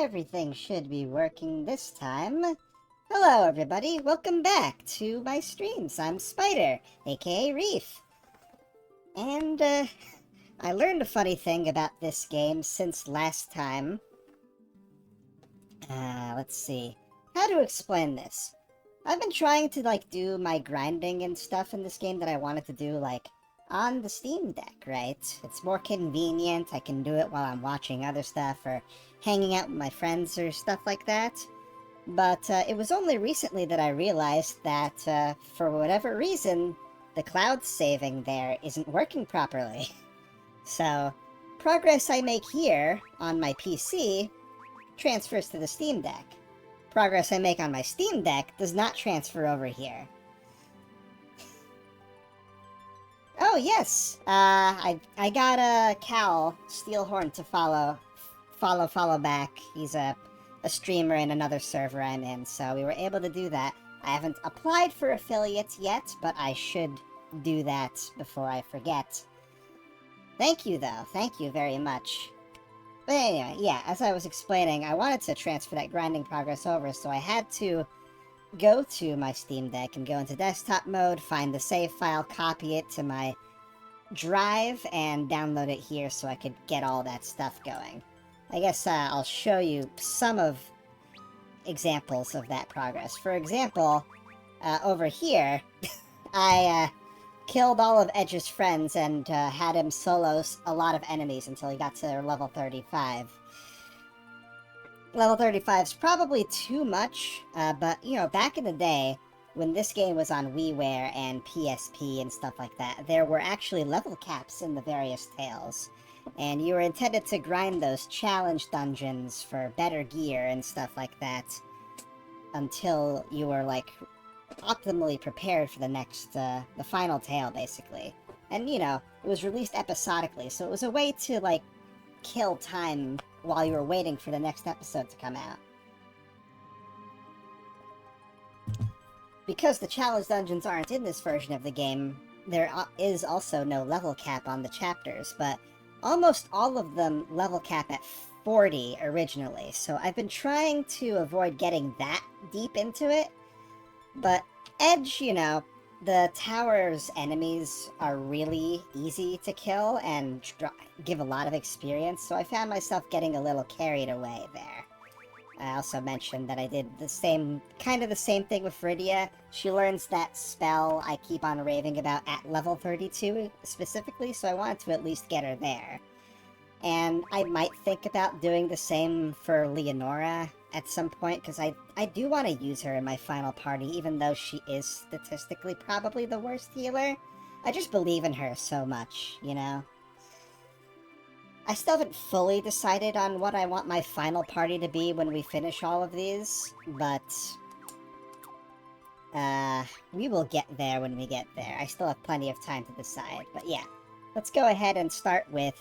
Everything should be working this time. Hello, everybody. Welcome back to my streams. I'm Spider, aka Reef. And, I learned a funny thing about this game since last time. Let's see. How to explain this? I've been trying to, do my grinding and stuff in this game that I wanted to do, on the Steam Deck, right? It's more convenient. I can do it while I'm watching other stuff or hanging out with my friends or stuff like that. But it was only recently that I realized that, for whatever reason, the cloud saving there isn't working properly. So, progress I make here on my PC transfers to the Steam Deck. Progress I make on my Steam Deck does not transfer over here. Oh, yes! I got a Cal Steelhorn to follow back. He's a streamer in another server I'm in, so we were able to do that. I haven't applied for affiliates yet, but I should do that before I forget. Thank you, though. Thank you very much. But anyway, yeah, as I was explaining, I wanted to transfer that grinding progress over, so I had to go to my Steam Deck and go into desktop mode, find the save file, copy it to my drive, and download it here so I could get all that stuff going. I guess I'll show you some of examples of that progress. For example, over here, I killed all of Edge's friends and had him solo a lot of enemies until he got to level 35. Level 35 is probably too much, but, you know, back in the day, when this game was on WiiWare and PSP and stuff like that, there were actually level caps in the various tales. And you were intended to grind those challenge dungeons for better gear and stuff like that until you were, optimally prepared for the next, the final tale, basically. And, you know, it was released episodically, so it was a way to, kill time while you were waiting for the next episode to come out. Because the challenge dungeons aren't in this version of the game, there is also no level cap on the chapters, but almost all of them level cap at 40 originally, so I've been trying to avoid getting that deep into it, but Edge, you know, the tower's enemies are really easy to kill and give a lot of experience, so I found myself getting a little carried away there. I also mentioned that I did the same thing with Viridia. She learns that spell I keep on raving about at level 32 specifically, so I wanted to at least get her there. And I might think about doing the same for Leonora at some point, because I do want to use her in my final party, even though she is statistically probably the worst healer. I just believe in her so much, you know? I still haven't fully decided on what I want my final party to be when we finish all of these, but we will get there when we get there. I still have plenty of time to decide, but yeah. Let's go ahead and start with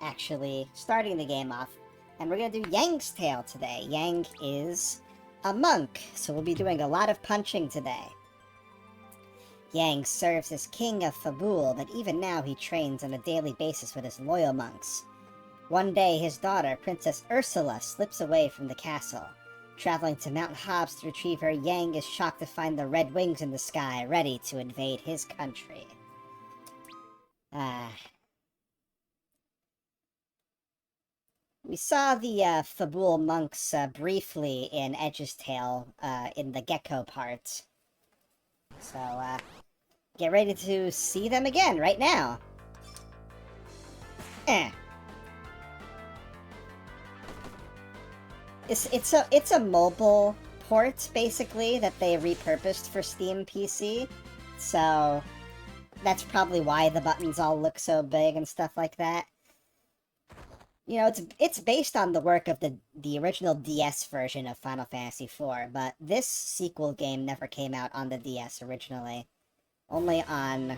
actually starting the game off. And we're gonna do Yang's Tale today. Yang is a monk, so we'll be doing a lot of punching today. Yang serves as king of Fabul, but even now he trains on a daily basis with his loyal monks. One day, his daughter, Princess Ursula, slips away from the castle. Traveling to Mount Hobbs to retrieve her, Yang is shocked to find the red wings in the sky, ready to invade his country. We saw the Fabul monks briefly in Edge's Tale in the Gecko part. So, get ready to see them again right now. It's a mobile port, basically, that they repurposed for Steam PC. So, that's probably why the buttons all look so big and stuff like that. You know, it's based on the work of the original DS version of Final Fantasy IV, but this sequel game never came out on the DS originally. Only on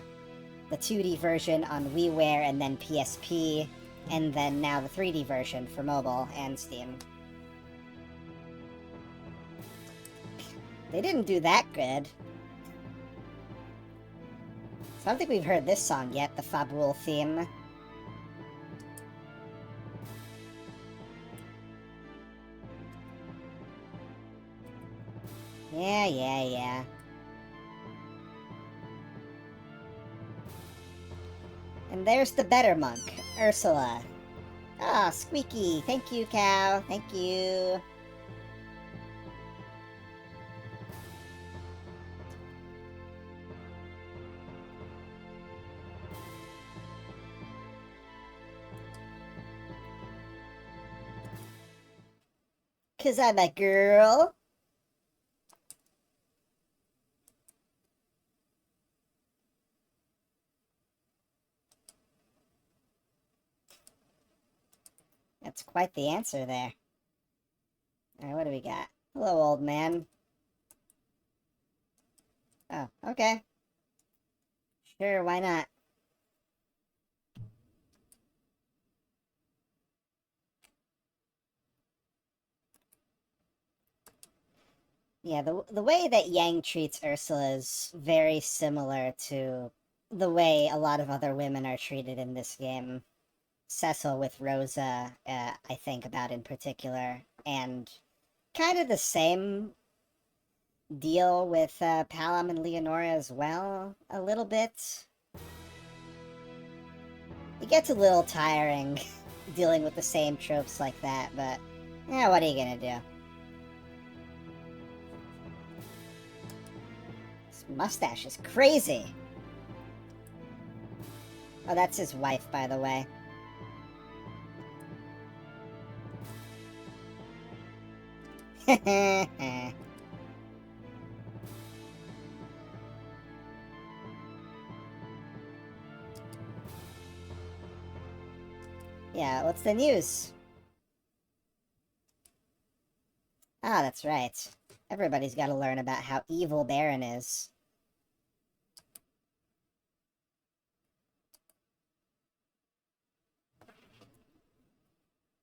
the 2D version on WiiWare and then PSP, and then now the 3D version for mobile and Steam. They didn't do that good. So I don't think we've heard this song yet, the Fabul theme. Yeah. And there's the better monk, Ursula. Ah, Squeaky. Thank you, cow. Thank you. Cause I'm a girl. That's quite the answer there. Alright, what do we got? Hello, old man. Oh, okay. Sure, why not? Yeah, the way that Yang treats Ursula is very similar to the way a lot of other women are treated in this game. Cecil with Rosa, I think about in particular, and kind of the same deal with Palom and Leonora as well, a little bit. It gets a little tiring dealing with the same tropes like that, but yeah, what are you gonna do? His mustache is crazy. Oh, that's his wife, by the way. Yeah, what's the news? Ah, that's right. Everybody's got to learn about how evil Baron is.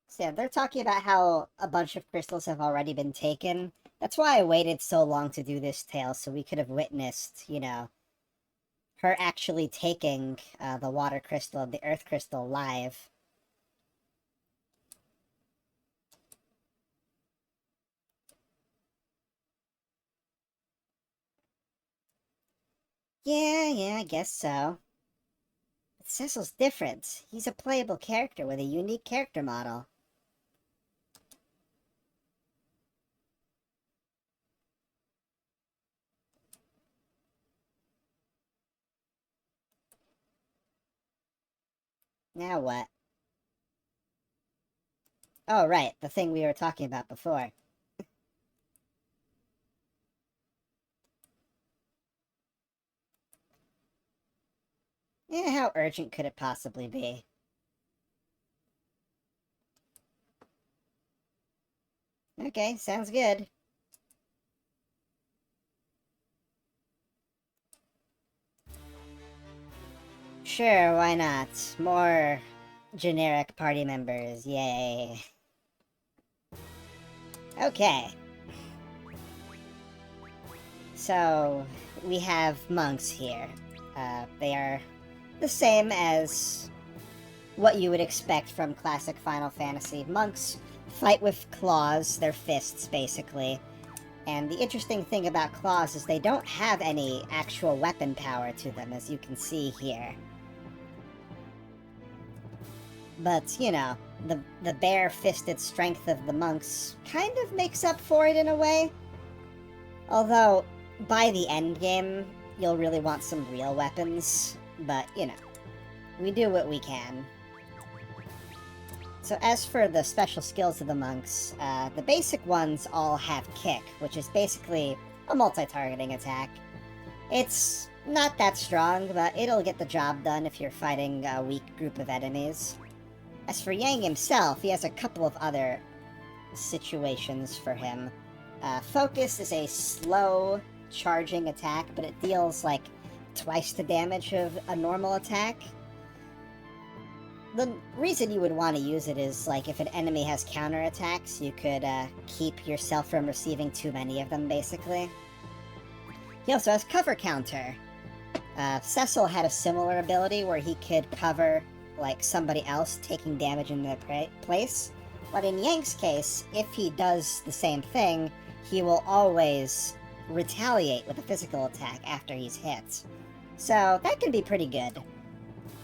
So yeah, they're talking about how a bunch of crystals have already been taken. That's why I waited so long to do this tale, so we could have witnessed, her actually taking the water crystal, the earth crystal, live. Yeah, I guess so. But Cecil's different. He's a playable character with a unique character model. Now what? Oh, right, the thing we were talking about before. How urgent could it possibly be? Okay, sounds good. Sure, why not? More generic party members, yay. Okay. So, we have monks here. They are the same as what you would expect from classic Final Fantasy. Monks fight with claws, their fists, basically. And the interesting thing about claws is they don't have any actual weapon power to them, as you can see here. But, the bare-fisted strength of the monks kind of makes up for it in a way. Although, by the end game, you'll really want some real weapons. But, we do what we can. So as for the special skills of the monks, the basic ones all have Kick, which is basically a multi-targeting attack. It's not that strong, but it'll get the job done if you're fighting a weak group of enemies. As for Yang himself, he has a couple of other situations for him. Focus is a slow charging attack, but it deals like twice the damage of a normal attack. The reason you would want to use it is, like, if an enemy has counterattacks, you could keep yourself from receiving too many of them, basically. He also has cover counter. Cecil had a similar ability where he could cover, like, somebody else taking damage in their place. But in Yang's case, if he does the same thing, he will always retaliate with a physical attack after he's hit. So that can be pretty good.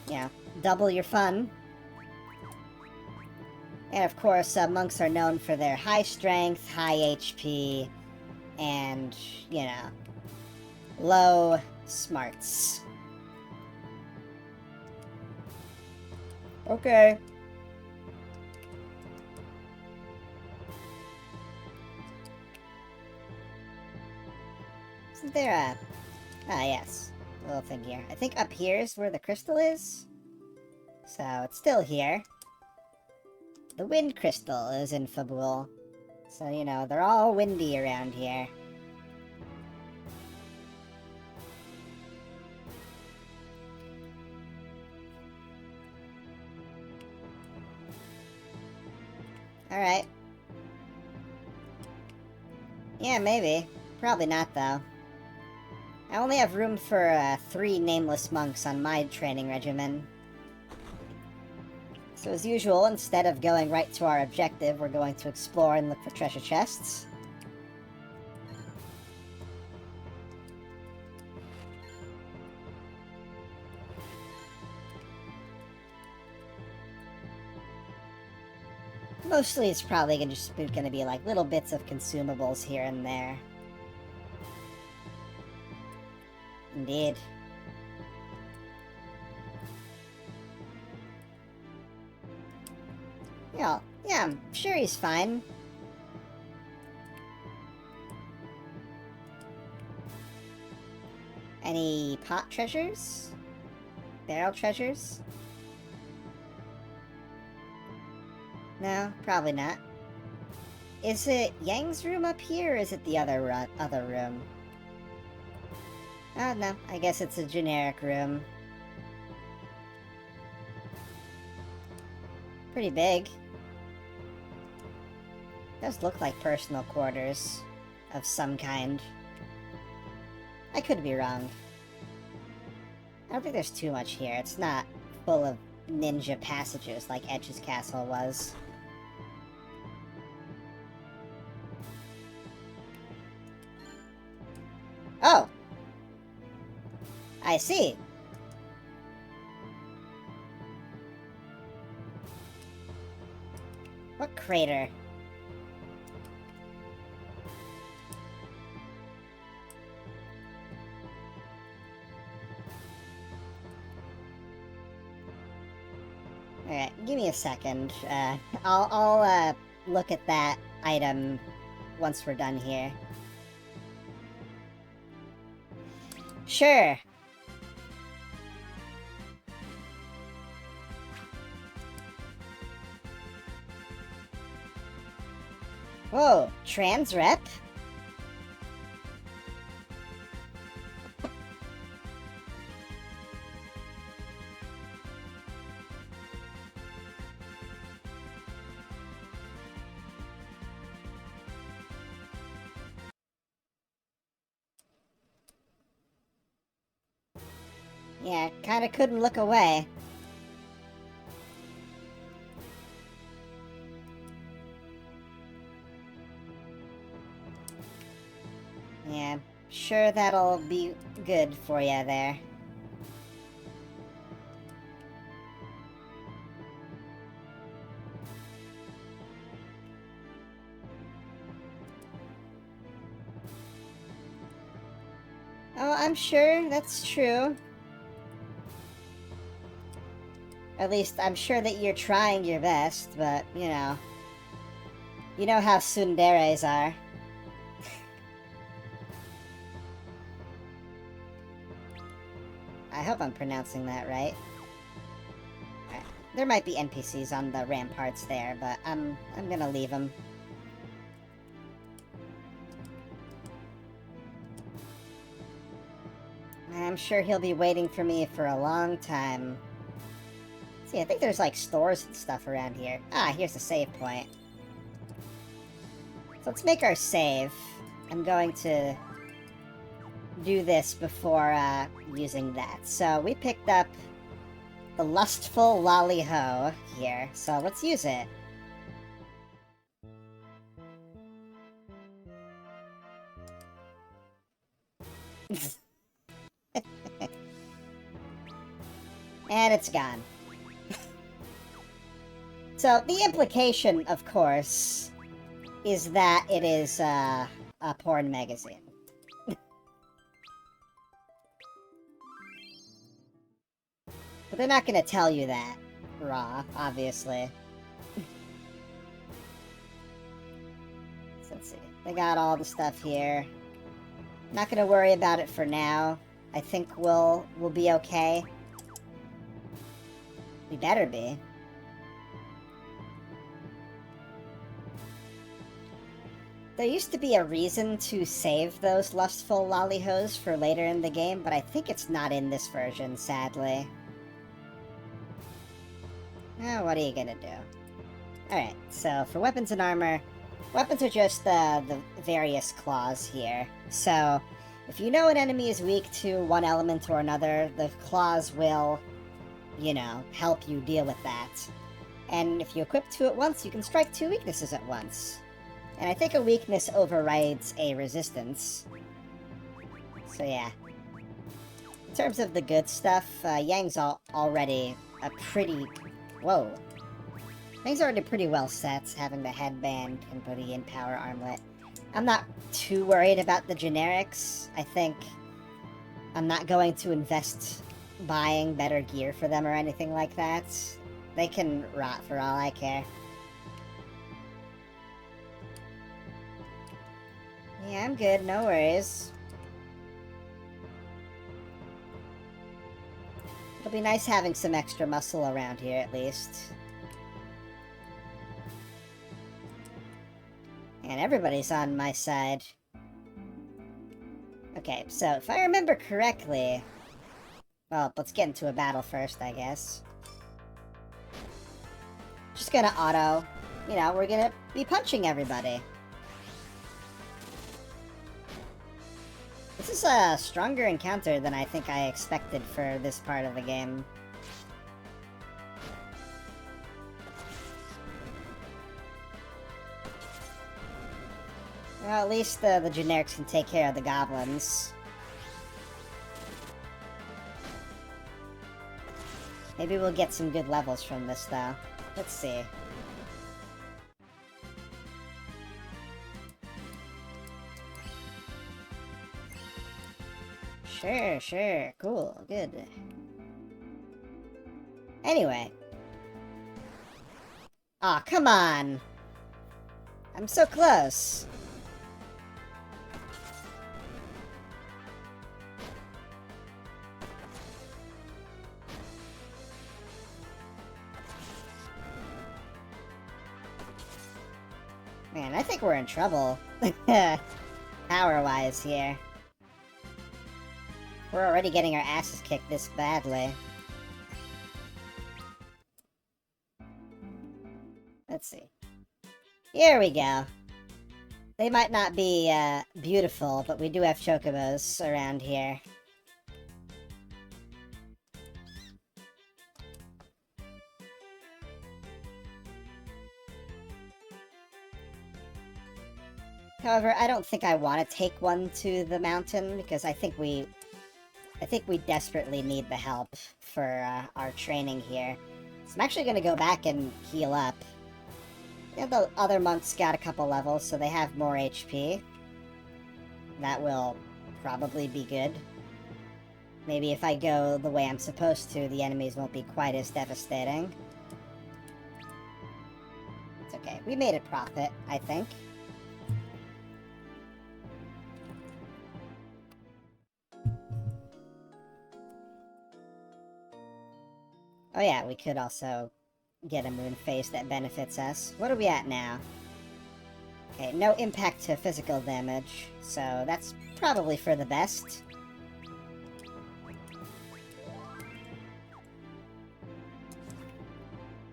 Yeah, double your fun. And of course, monks are known for their high strength, high HP, and, you know, low smarts. Okay. Isn't there a... Ah, yes. Little thing here. I think up here is where the crystal is. So, it's still here. The wind crystal is in Fabul. So, you know, they're all windy around here. Alright. Yeah, maybe. Probably not, though. I only have room for 3 nameless monks on my training regimen. So as usual, instead of going right to our objective, we're going to explore and look for treasure chests. Mostly it's probably just going to be like little bits of consumables here and there. Indeed. Yeah, I'm sure he's fine. Any pot treasures? Barrel treasures? No, probably not. Is it Yang's room up here, or is it the other room? Oh, no, I guess it's a generic room. Pretty big. Does look like personal quarters of some kind. I could be wrong. I don't think there's too much here. It's not full of ninja passages like Edge's castle was. Oh! I see. What crater? Alright, give me a second. I'll look at that item once we're done here. Sure. Whoa, trans rep? Yeah, kinda couldn't look away. Yeah, sure that'll be good for you there. Oh, I'm sure that's true. At least, I'm sure that you're trying your best, but, you know. You know how tsunderes are. I hope I'm pronouncing that right. Alright. There might be NPCs on the ramparts there, but I'm gonna leave them. I'm sure he'll be waiting for me for a long time. See, I think there's like stores and stuff around here. Ah, here's the save point. So let's make our save. I'm going to do this before using that. So we picked up the Lustful Lolly-Ho here, so let's use it. And it's gone. So, the implication, of course, is that it is a porn magazine. But they're not gonna tell you that raw, obviously. So let's see. They got all the stuff here. Not gonna worry about it for now. I think we'll be okay. We better be. There used to be a reason to save those lustful lollyhos for later in the game, but I think it's not in this version, sadly. Oh, what are you gonna do? Alright, so for weapons and armor, weapons are just the various claws here. So, if you know an enemy is weak to one element or another, the claws will, you know, help you deal with that. And if you equip two at once, you can strike two weaknesses at once. And I think a weakness overrides a resistance. So yeah. In terms of the good stuff, Yang's already a pretty... Whoa. Yang's already pretty well set, having the headband and putting in power armlet. I'm not too worried about the generics. I think I'm not going to invest buying better gear for them or anything like that. They can rot for all I care. Yeah, I'm good, no worries. It'll be nice having some extra muscle around here, at least. And everybody's on my side. Okay, so if I remember correctly... Well, let's get into a battle first, I guess. Just gonna auto. You know, we're gonna be punching everybody. This is a stronger encounter than I think I expected for this part of the game. Well, at least the generics can take care of the goblins. Maybe we'll get some good levels from this, though. Let's see. Sure. Cool. Good. Anyway. Aw, come on! I'm so close! Man, I think we're in trouble. Power-wise here. We're already getting our asses kicked this badly. Let's see. Here we go. They might not be, beautiful, but we do have chocobos around here. However, I don't think I want to take one to the mountain, because I think we desperately need the help for our training here. So I'm actually going to go back and heal up. Yeah, the other monks got a couple levels, so they have more HP. That will probably be good. Maybe if I go the way I'm supposed to, the enemies won't be quite as devastating. It's okay. We made a profit, I think. Oh yeah, we could also get a moon face that benefits us. What are we at now? Okay, no impact to physical damage, so that's probably for the best.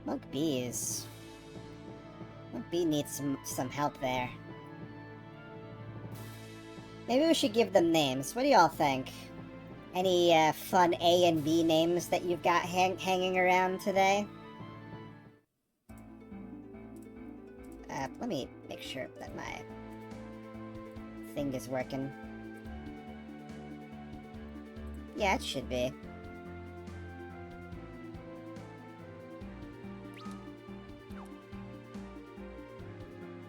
Monk Bees. Monk Bee needs some help there. Maybe we should give them names. What do y'all think? Any fun A and B names that you've got hanging around today? Let me make sure that my thing is working. Yeah, it should be.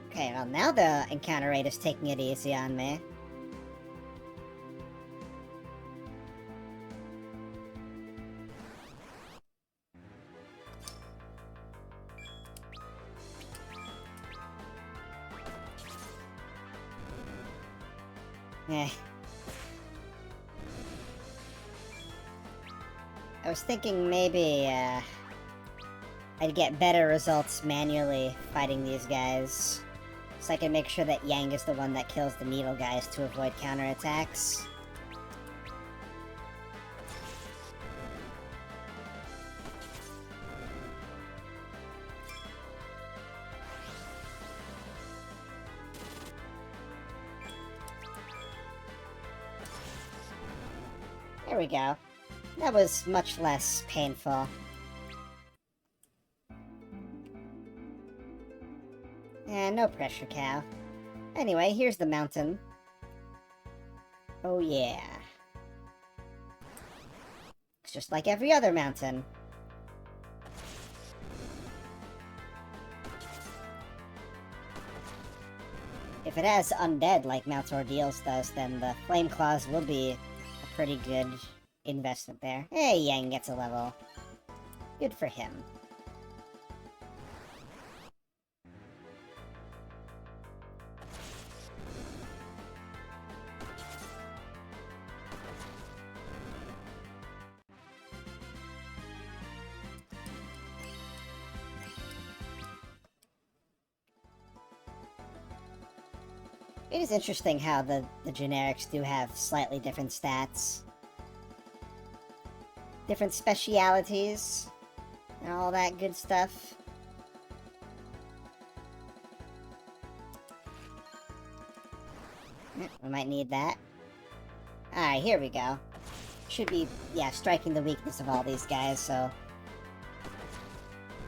Okay, well now the encounter rate is taking it easy on me. Eh. I was thinking maybe, I'd get better results manually fighting these guys. So I can make sure that Yang is the one that kills the needle guys to avoid counterattacks. There we go. That was much less painful. No pressure, cow. Anyway, here's the mountain. Oh yeah. It's just like every other mountain. If it has undead like Mount Ordeals does, then the Flame Claws will be a pretty good investment there. Hey, Yang gets a level. Good for him. It is interesting how the generics do have slightly different stats. Different specialities, and all that good stuff. We might need that. Alright, here we go. Should be, yeah, striking the weakness of all these guys, so...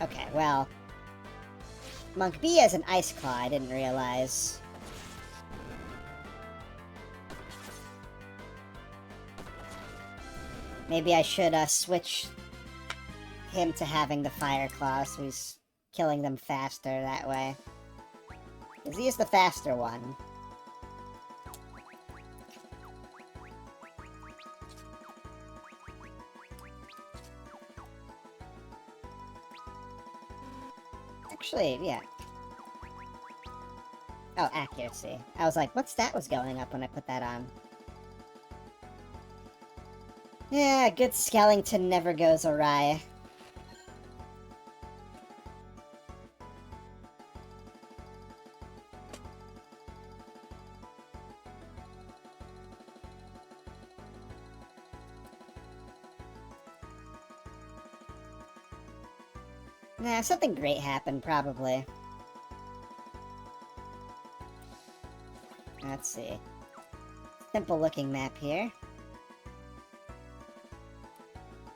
Okay, well... Monk B has an Ice Claw, I didn't realize. Maybe I should, switch him to having the Fire Claw, so he's killing them faster that way. Because he is the faster one. Actually, yeah. Oh, accuracy. I was like, what stat was going up when I put that on? Yeah, good skeleton never goes awry. Nah, something great happened, probably. Let's see. Simple-looking map here.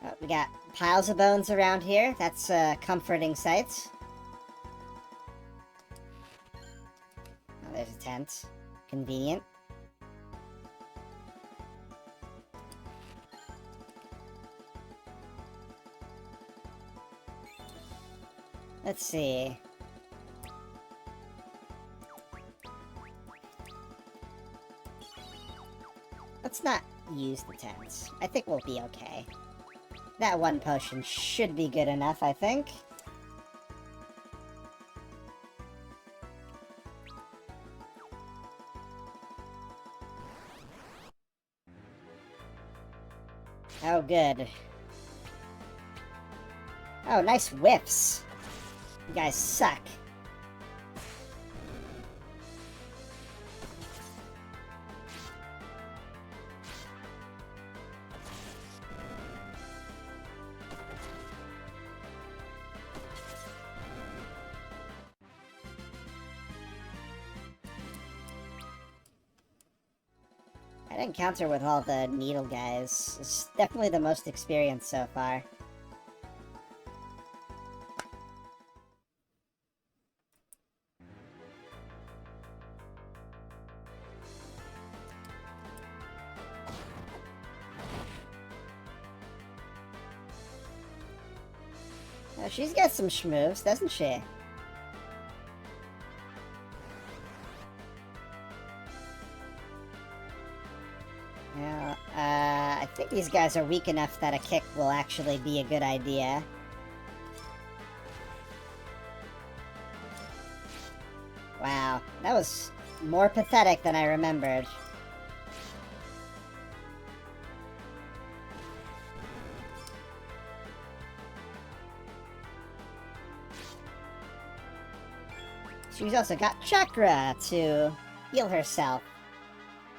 Oh, we got piles of bones around here. That's a comforting sight. Oh, there's a tent. Convenient. Let's see. Let's not use the tents. I think we'll be okay. That one potion should be good enough, I think. Oh, good. Oh, nice whiffs. You guys suck. That encounter with all the needle guys is definitely the most experienced so far. Oh, she's got some schmoves, doesn't she? Well, I think these guys are weak enough that a kick will actually be a good idea. Wow, that was more pathetic than I remembered. She's also got chakra to heal herself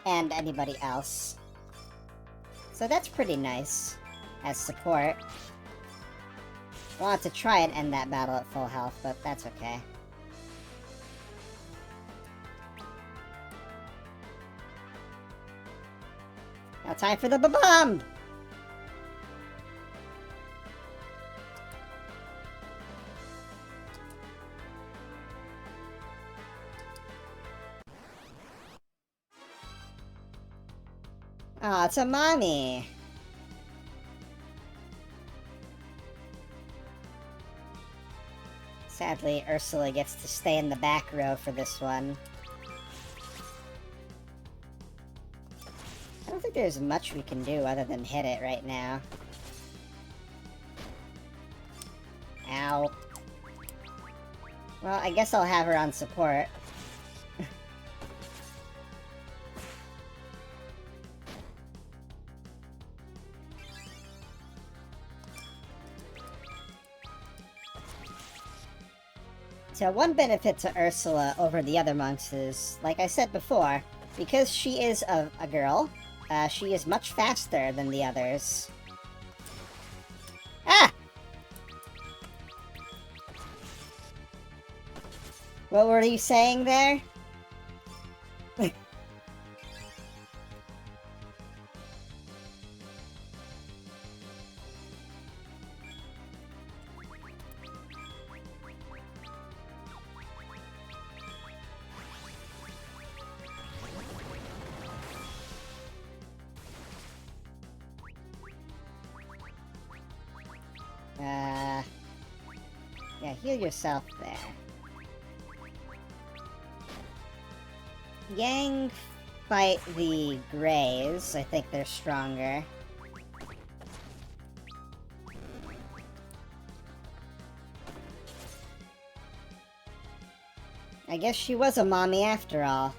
and anybody else. So that's pretty nice as support. I wanted to try and end that battle at full health, but that's okay. Now time for the bomb! Oh, it's a mommy! Sadly, Ursula gets to stay in the back row for this one. I don't think there's much we can do other than hit it right now. Ow. Well, I guess I'll have her on support. So one benefit to Ursula over the other monks is, like I said before, because she is a girl, she is much faster than the others. Ah! What were you saying there? Yeah, heal yourself there. Yang fight the Greys. I think they're stronger. I guess she was a mommy after all.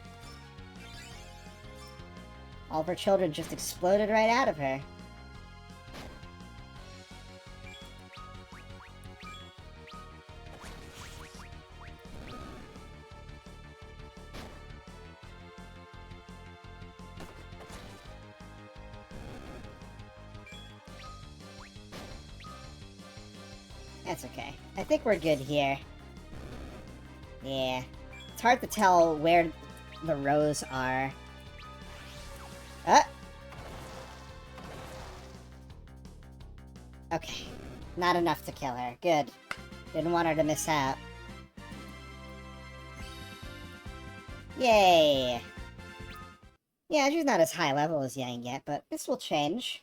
All of her children just exploded right out of her. That's okay. I think we're good here. Yeah. It's hard to tell where the rows are. Okay. Not enough to kill her. Good. Didn't want her to miss out. Yay! Yeah, she's not as high level as Yang yet, but this will change.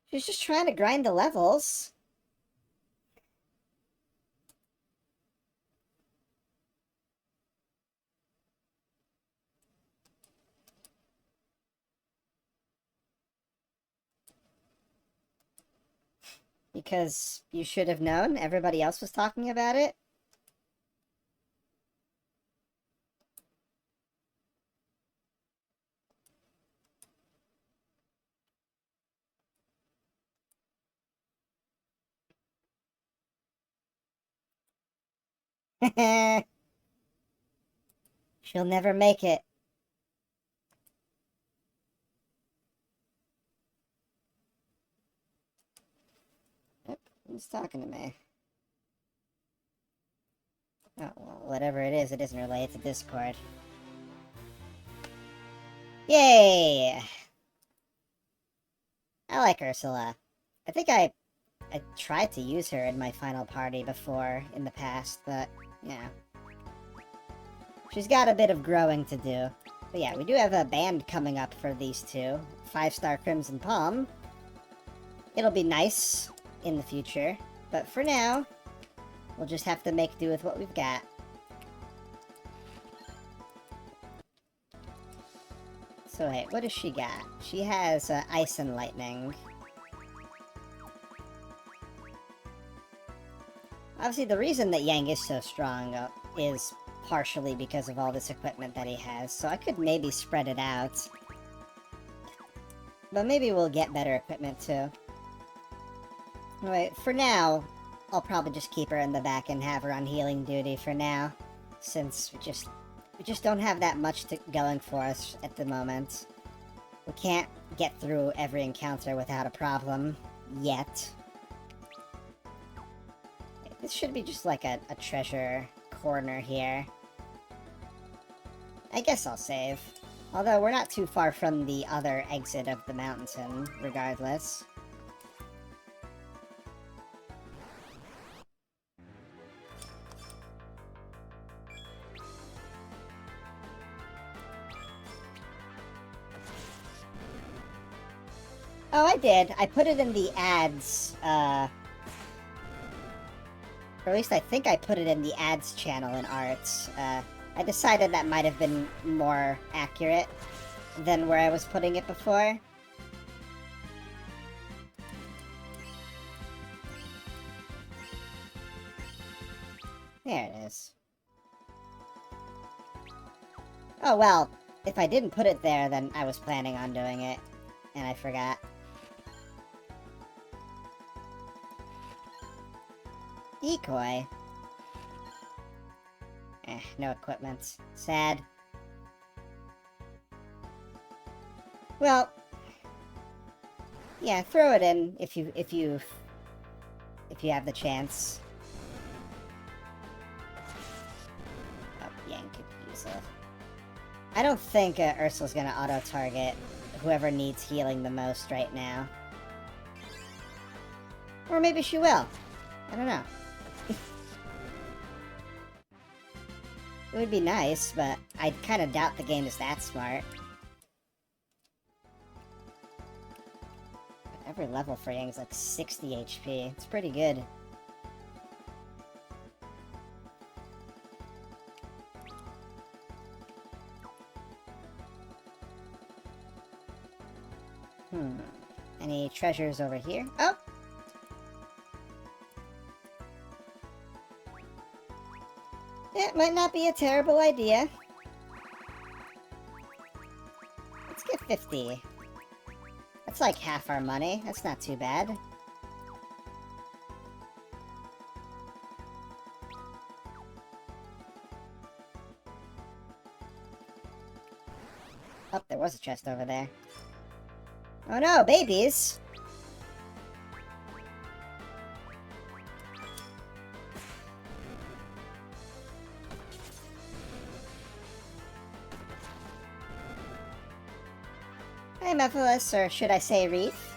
She's just trying to grind the levels. Because you should have known, everybody else was talking about it. She'll never make it. Yep, who's talking to me? Oh, well, whatever it isn't related to Discord. Yay! I like Ursula. I think I tried to use her in my final party before, in the past, but, yeah. She's got a bit of growing to do. But yeah, we do have a band coming up for these two. 5-star Crimson Palm. It'll be nice in the future. But for now, we'll just have to make do with what we've got. So wait, what does she got? She has Ice and Lightning. Obviously, the reason that Yang is so strong is partially because of all this equipment that he has, so I could maybe spread it out. But maybe we'll get better equipment, too. Anyway, for now, I'll probably just keep her in the back and have her on healing duty for now, since we just don't have that much going for us at the moment. We can't get through every encounter without a problem, yet. This should be just like a treasure corner here. I guess I'll save. Although we're not too far from the other exit of the mountain, regardless. Oh, I did. I put it in the ads, or at least I think I put it in the ads channel in arts. I decided that might have been more accurate than where I was putting it before. There it is. Oh, well, if I didn't put it there, then I was planning on doing it, and I forgot. Decoy. No equipment. Sad. Well, yeah, throw it in if you have the chance. Oh, Yang could use it. I don't think Ursula's gonna auto-target whoever needs healing the most right now. Or maybe she will. I don't know. It would be nice, but I kind of doubt the game is that smart. Every level for Yang's like 60 HP. It's pretty good. Any treasures over here? Oh! It might not be a terrible idea. Let's get 50. That's like half our money. That's not too bad. Oh, there was a chest over there. Oh no, babies! Hi, Mephiles, or should I say Reef?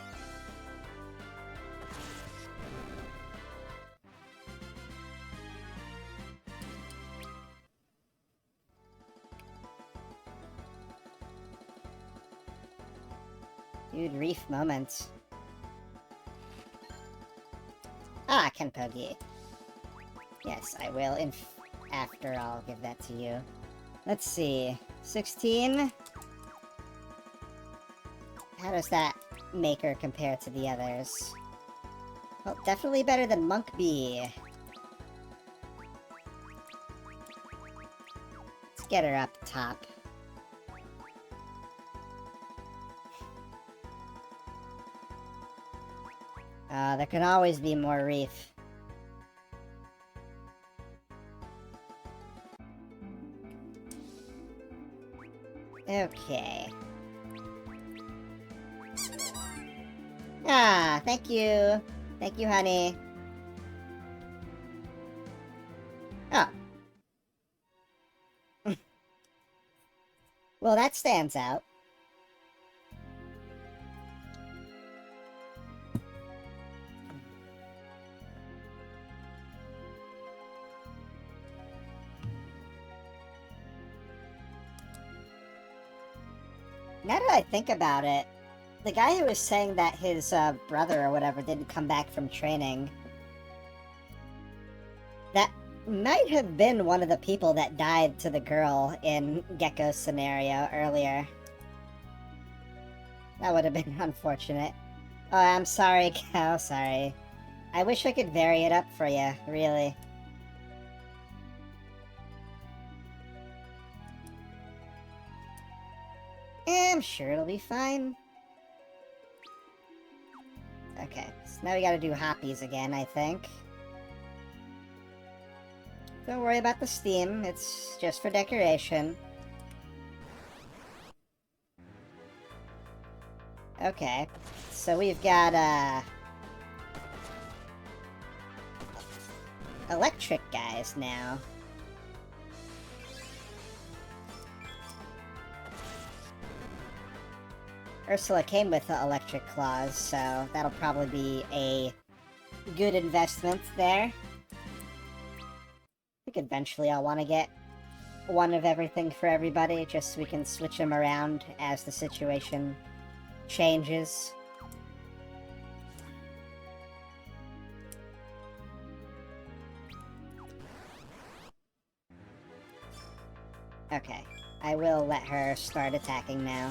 Dude, Reef moments. Ah, Kenpogi. Yes, I will. After, I'll give that to you. Let's see. 16? How does that make her compare to the others? Well, definitely better than Monk B. Let's get her up top. There can always be more Reef. Okay. Ah, thank you. Thank you, honey. Oh. Well, that stands out. Now that I think about it, the guy who was saying that his brother or whatever didn't come back from training, that might have been one of the people that died to the girl in Gecko's scenario earlier. That would have been unfortunate. Oh, I'm sorry, Cow, sorry. I wish I could vary it up for you, really. I'm sure it'll be fine. Okay, so now we gotta do hoppies again, I think. Don't worry about the steam, it's just for decoration. Okay, so we've got, electric guys now. Ursula came with the electric claws, so that'll probably be a good investment there. I think eventually I'll want to get one of everything for everybody, just so we can switch them around as the situation changes. Okay, I will let her start attacking now.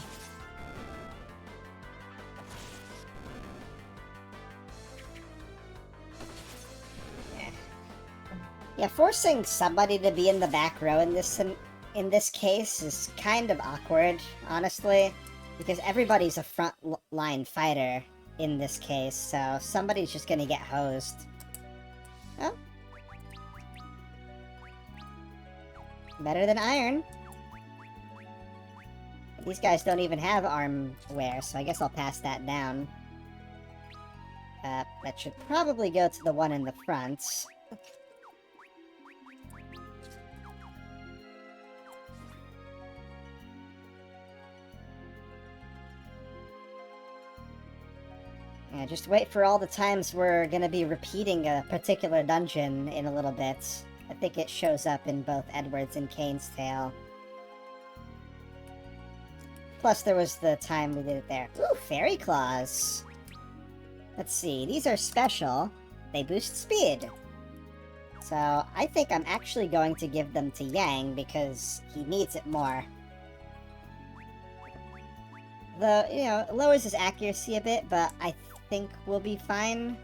Yeah, forcing somebody to be in the back row in this case is kind of awkward, honestly, because everybody's a front line fighter in this case, so somebody's just gonna get hosed. Oh. Better than iron. These guys don't even have arm wear, so I guess I'll pass that down. That should probably go to the one in the front. Yeah, just wait for all the times we're gonna be repeating a particular dungeon in a little bit. I think it shows up in both Edward's and Kane's Tale. Plus, there was the time we did it there. Ooh, Fairy Claws! Let's see, these are special. They boost speed. So, I think I'm actually going to give them to Yang because he needs it more. The, you know, it lowers his accuracy a bit, but I think we'll be fine.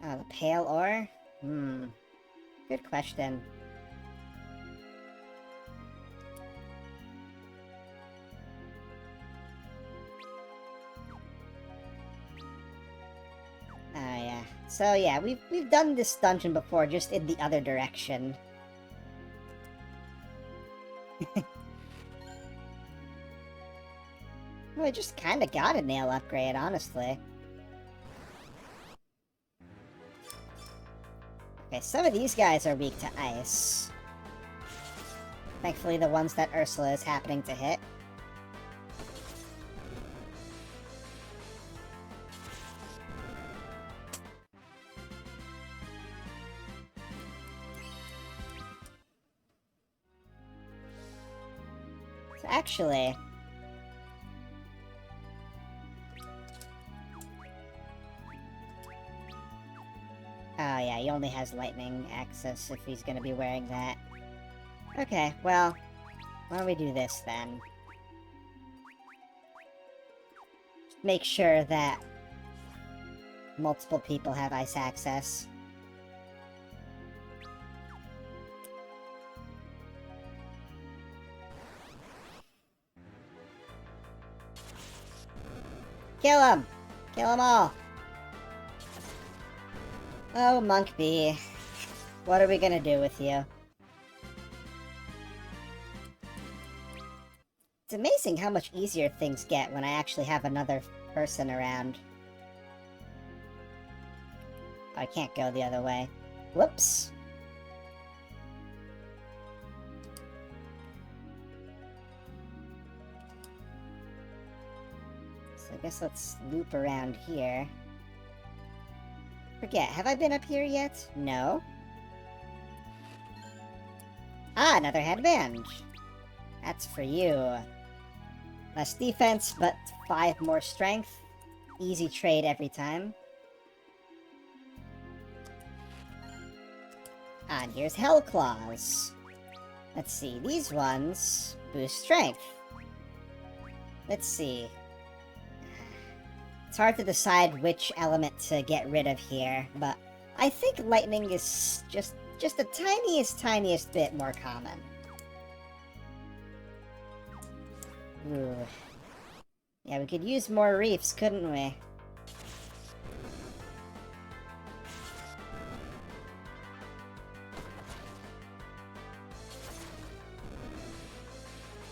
Oh, the pale ore? Good question. Oh, yeah. So, yeah, we've done this dungeon before, just in the other direction. Well, I just kinda got a nail upgrade, honestly. Okay, some of these guys are weak to ice. Thankfully, the ones that Ursula is happening to hit. So actually... Oh yeah, he only has lightning access if he's gonna be wearing that. Okay, well, why don't we do this then? Just make sure that multiple people have ice access. Kill him! Kill them all! Oh, Monk B. What are we gonna do with you? It's amazing how much easier things get when I actually have another person around. Oh, I can't go the other way. Whoops. So I guess let's loop around here. Forget, have I been up here yet? No. Ah, another headband. That's for you. Less defense, but 5 more strength. Easy trade every time. And here's Hell Claws. Let's see, these ones boost strength. Let's see. It's hard to decide which element to get rid of here, but I think lightning is just the tiniest bit more common. Ooh. Yeah, we could use more reefs, couldn't we?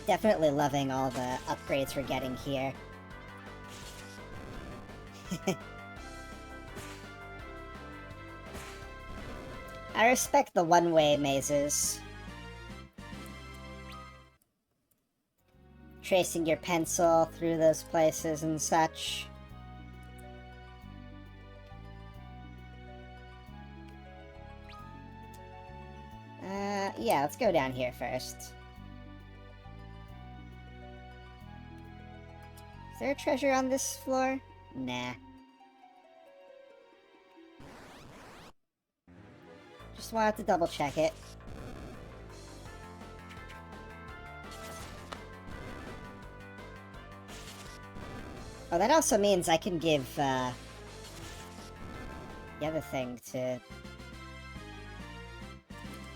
Definitely loving all the upgrades we're getting here. I respect the one-way mazes. Tracing your pencil through those places and such. Yeah, let's go down here first. Is there a treasure on this floor? Nah. Just wanted to double check it. Oh, that also means I can give, the other thing to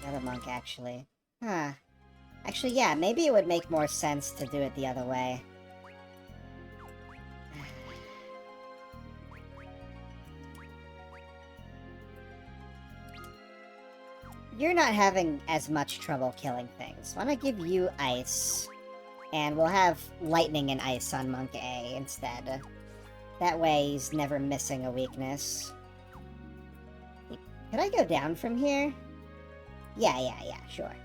the other monk, actually. Huh. Actually, yeah, maybe it would make more sense to do it the other way. You're not having as much trouble killing things. Why not give you ice? And we'll have lightning and ice on Monk A instead. That way he's never missing a weakness. Could I go down from here? Yeah, sure.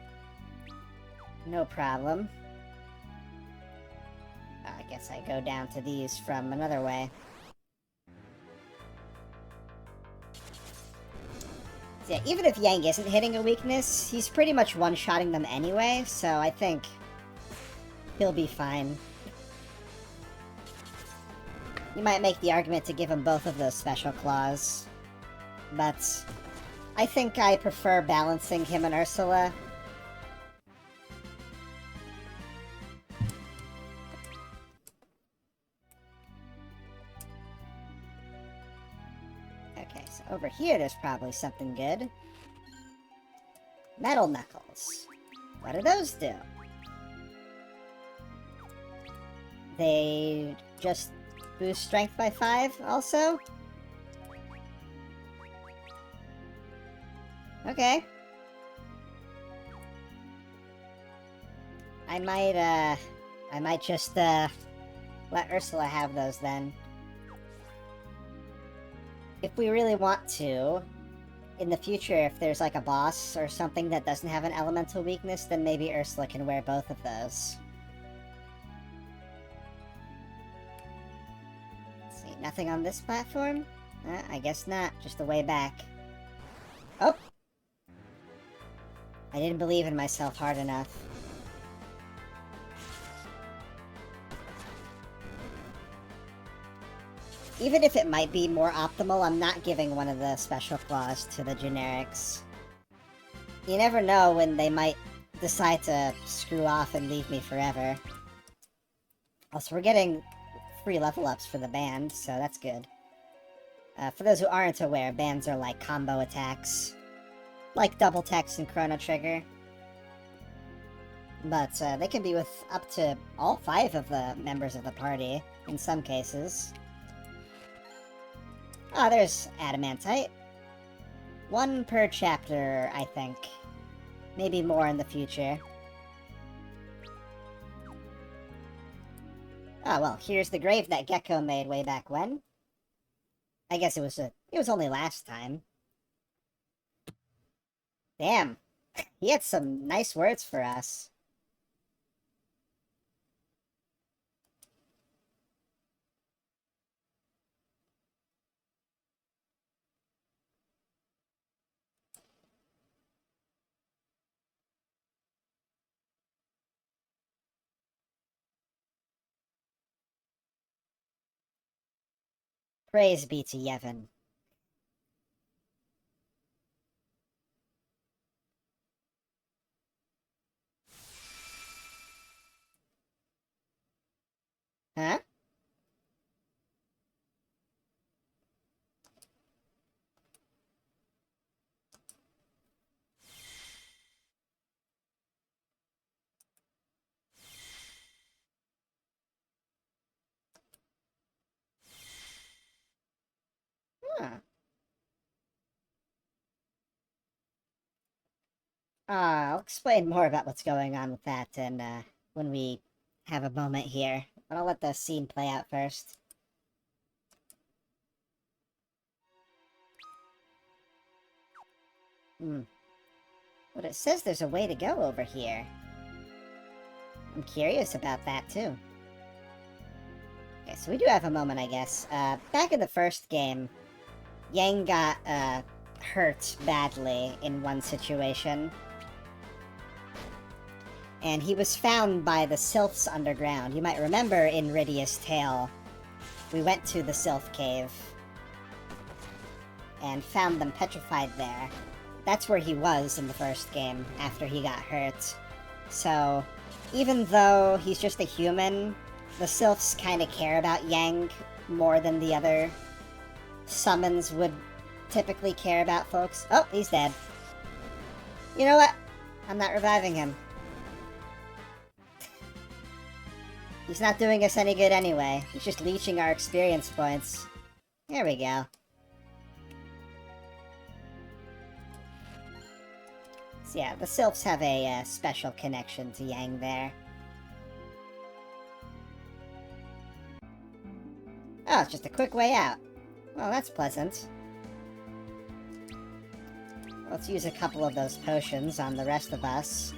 No problem. I guess I go down to these from another way. So yeah, even if Yang isn't hitting a weakness, he's pretty much one-shotting them anyway, so I think he'll be fine. You might make the argument to give him both of those special claws, but I think I prefer balancing him and Ursula. Okay, so over here there's probably something good. Metal Knuckles. What do those do? They just boost strength by 5 also? Okay. I might just, let Ursula have those then. If we really want to, in the future, if there's like a boss or something that doesn't have an elemental weakness, then maybe Ursula can wear both of those. Let's see, nothing on this platform? I guess not, just the way back. Oh! I didn't believe in myself hard enough. Even if it might be more optimal, I'm not giving one of the special claws to the generics. You never know when they might decide to screw off and leave me forever. Also, we're getting free level ups for the band, so that's good. For those who aren't aware, bands are like combo attacks. Like Double Text and Chrono Trigger. But they can be with up to all 5 of the members of the party, in some cases. Ah, there's Adamantite. 1 per chapter, I think. Maybe more in the future. Ah, well, here's the grave that Gecko made way back when. I guess it was only last time. Damn. He had some nice words for us. Praise be to Yevon. Huh? Huh. I'll explain more about what's going on with that and when we have a moment here. But I'll let the scene play out first. But it says there's a way to go over here. I'm curious about that, too. Okay, so we do have a moment, I guess. Back in the first game, Yang got, hurt badly in one situation. And he was found by the Sylphs underground. You might remember in Rydia's Tale, we went to the Sylph Cave and found them petrified there. That's where he was in the first game, after he got hurt. So, even though he's just a human, the Sylphs kind of care about Yang more than the other summons would typically care about folks. Oh, he's dead. You know what? I'm not reviving him. He's not doing us any good anyway. He's just leeching our experience points. There we go. So yeah, the Sylphs have a special connection to Yang there. Oh, it's just a quick way out. Well, that's pleasant. Let's use a couple of those potions on the rest of us.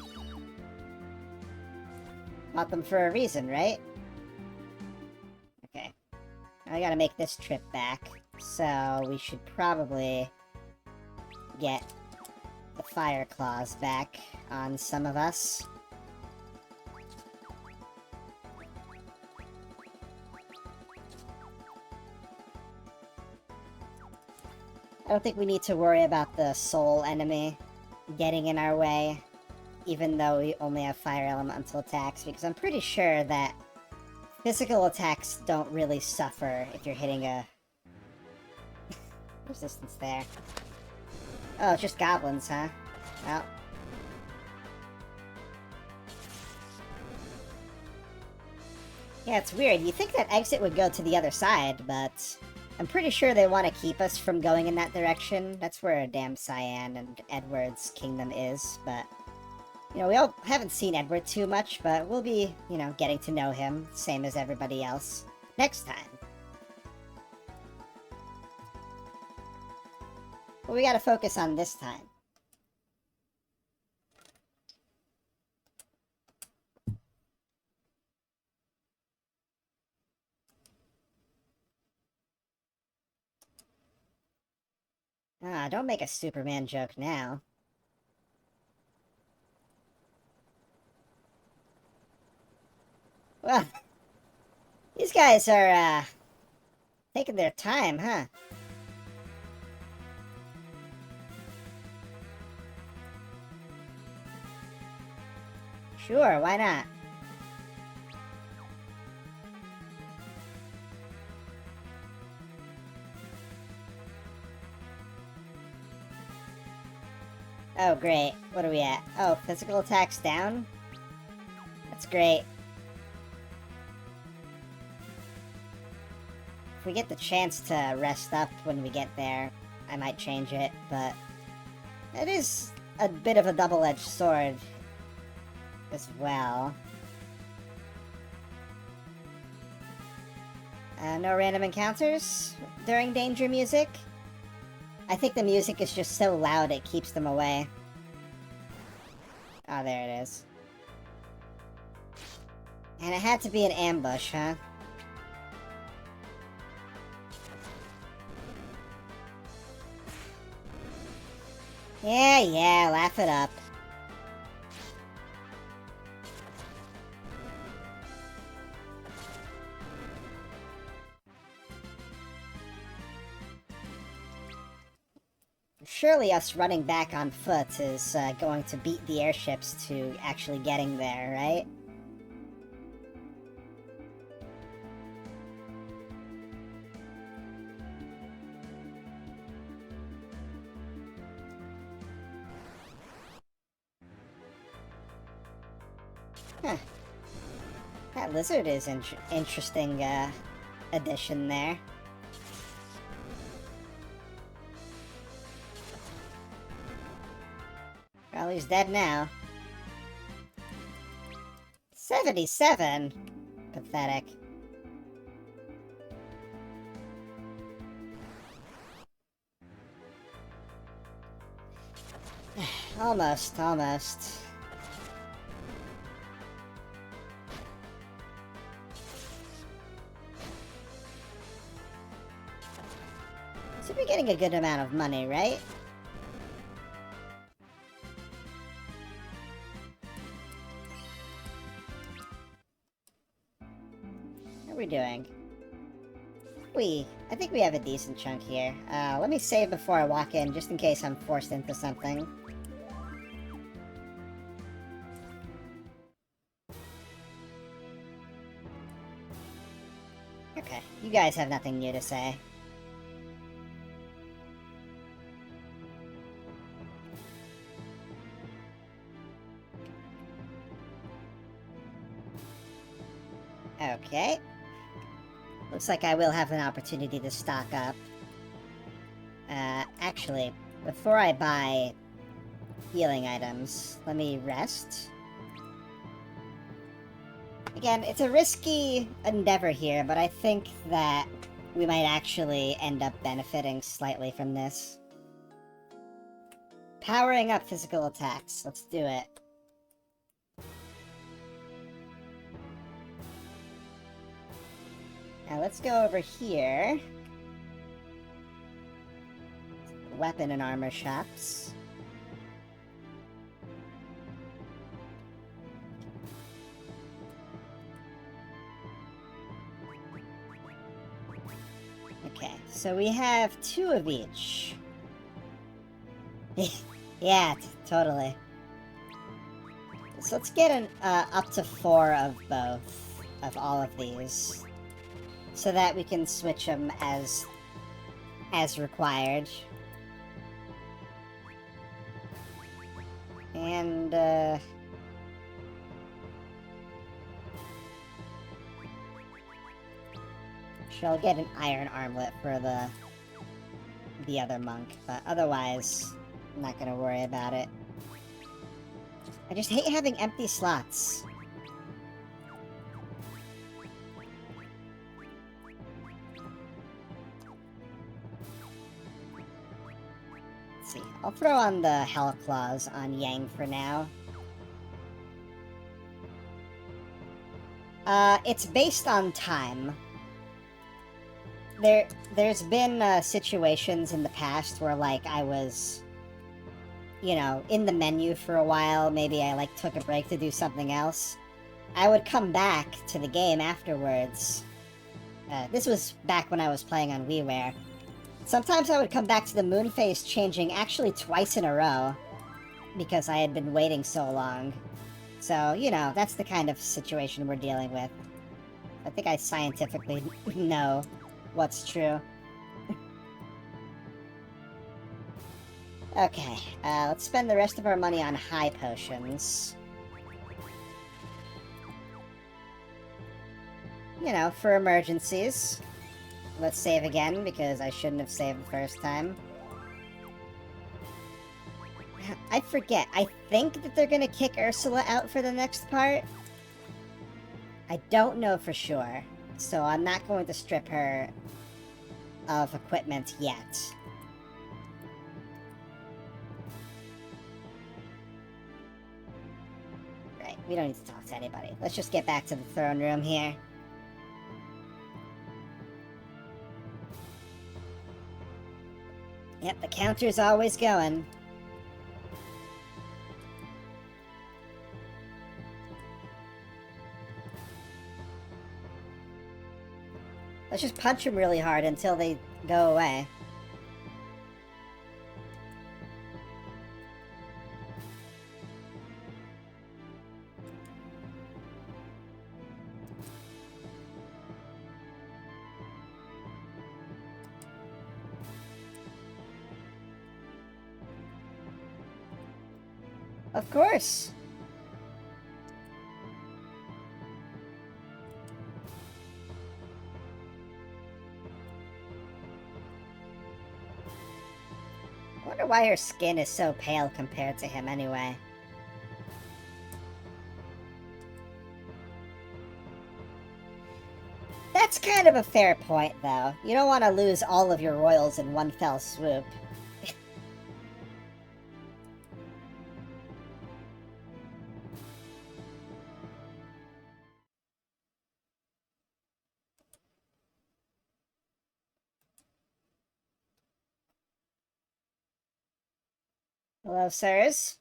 Bought them for a reason, right? Okay. I gotta make this trip back, so we should probably get the fire claws back on some of us. I don't think we need to worry about the soul enemy getting in our way, even though we only have fire elemental attacks, because I'm pretty sure that physical attacks don't really suffer if you're hitting a resistance there. Oh, it's just goblins, huh? Well. Yeah, it's weird. You think that exit would go to the other side, but I'm pretty sure they want to keep us from going in that direction. That's where damn Cyan and Edward's kingdom is, but you know, we all haven't seen Edward too much, but we'll be, you know, getting to know him, same as everybody else, next time. But we gotta focus on this time. Ah, don't make a Superman joke now. Well, these guys are, taking their time, huh? Sure, why not? Oh, great. What are we at? Oh, physical attacks down? That's great. If we get the chance to rest up when we get there, I might change it, but it is a bit of a double-edged sword as well. No random encounters during danger music? I think the music is just so loud it keeps them away. Oh, there it is. And it had to be an ambush, huh? Yeah, laugh it up. surely us running back on foot is going to beat the airships to actually getting there, right? Huh. That lizard is interesting addition there. Well, he's dead now. 77? Pathetic. Almost, almost. So we're getting a good amount of money, right? How are we doing? I think we have a decent chunk here. Let me save before I walk in, just in case I'm forced into something. Okay, you guys have nothing new to say. Okay. Looks like I will have an opportunity to stock up. Actually, before I buy healing items, let me rest. Again, it's a risky endeavor here, but I think that we might actually end up benefiting slightly from this. Powering up physical attacks. Let's do it. Now let's go over here. Weapon and armor shops. Okay, so we have 2 of each. Yeah, totally. So let's get an up to 4 of both, of all of these, so that we can switch them as required. And she'll get an iron armlet for the other monk, but otherwise, I'm not gonna worry about it. I just hate having empty slots. Let's see. I'll throw on the Hell Claws on Yang for now. It's based on time. There's been situations in the past where, like, I was, you know, in the menu for a while. Maybe I, like, took a break to do something else. I would come back to the game afterwards. This was back when I was playing on WiiWare. Sometimes I would come back to the moon phase changing actually twice in a row, because I had been waiting so long. So, you know, that's the kind of situation we're dealing with. I think I scientifically know what's true. Okay, let's spend the rest of our money on high potions. You know, for emergencies. Let's save again, because I shouldn't have saved the first time. I forget. I think that they're gonna kick Ursula out for the next part. I don't know for sure, so I'm not going to strip her of equipment yet. Right, we don't need to talk to anybody. Let's just get back to the throne room here. Yep, the counter's always going. Let's just punch them really hard until they go away. Of course. I wonder why her skin is so pale compared to him anyway. That's kind of a fair point, though. You don't want to lose all of your royals in one fell swoop. Hello, sirs.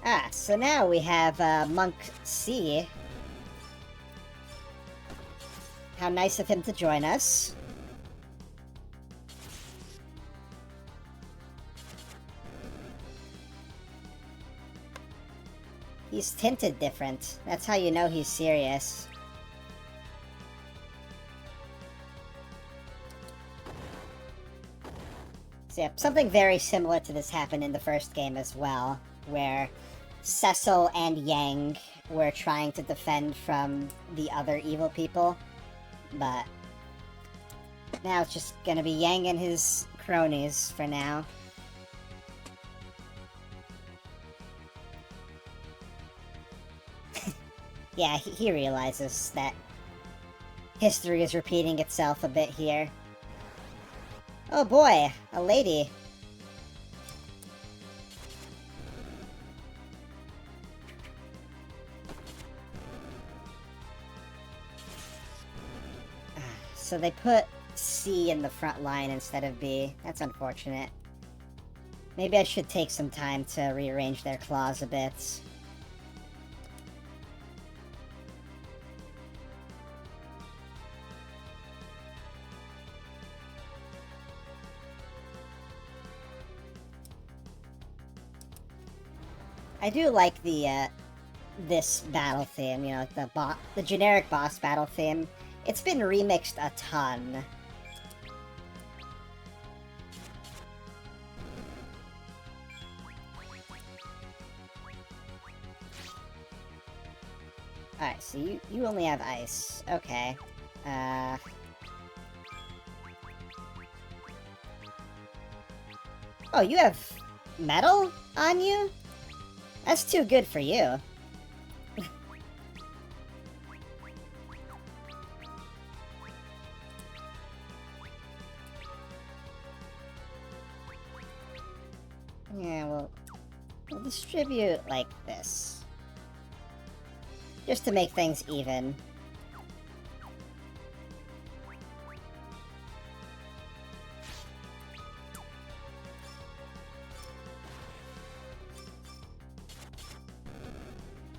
Ah, so now we have Monk C. How nice of him to join us. He's tinted different. That's how you know he's serious. So yeah, something very similar to this happened in the first game as well, where Cecil and Yang were trying to defend from the other evil people, but now it's just gonna be Yang and his cronies for now. Yeah, he realizes that history is repeating itself a bit here. Oh boy, a lady. So they put C in the front line instead of B. That's unfortunate. Maybe I should take some time to rearrange their claws a bit. I do like the, this battle theme, you know, the generic boss battle theme. It's been remixed a ton. Alright, so you only have ice. Okay. Oh, you have metal on you? That's too good for you. Yeah, we'll distribute like this. Just to make things even.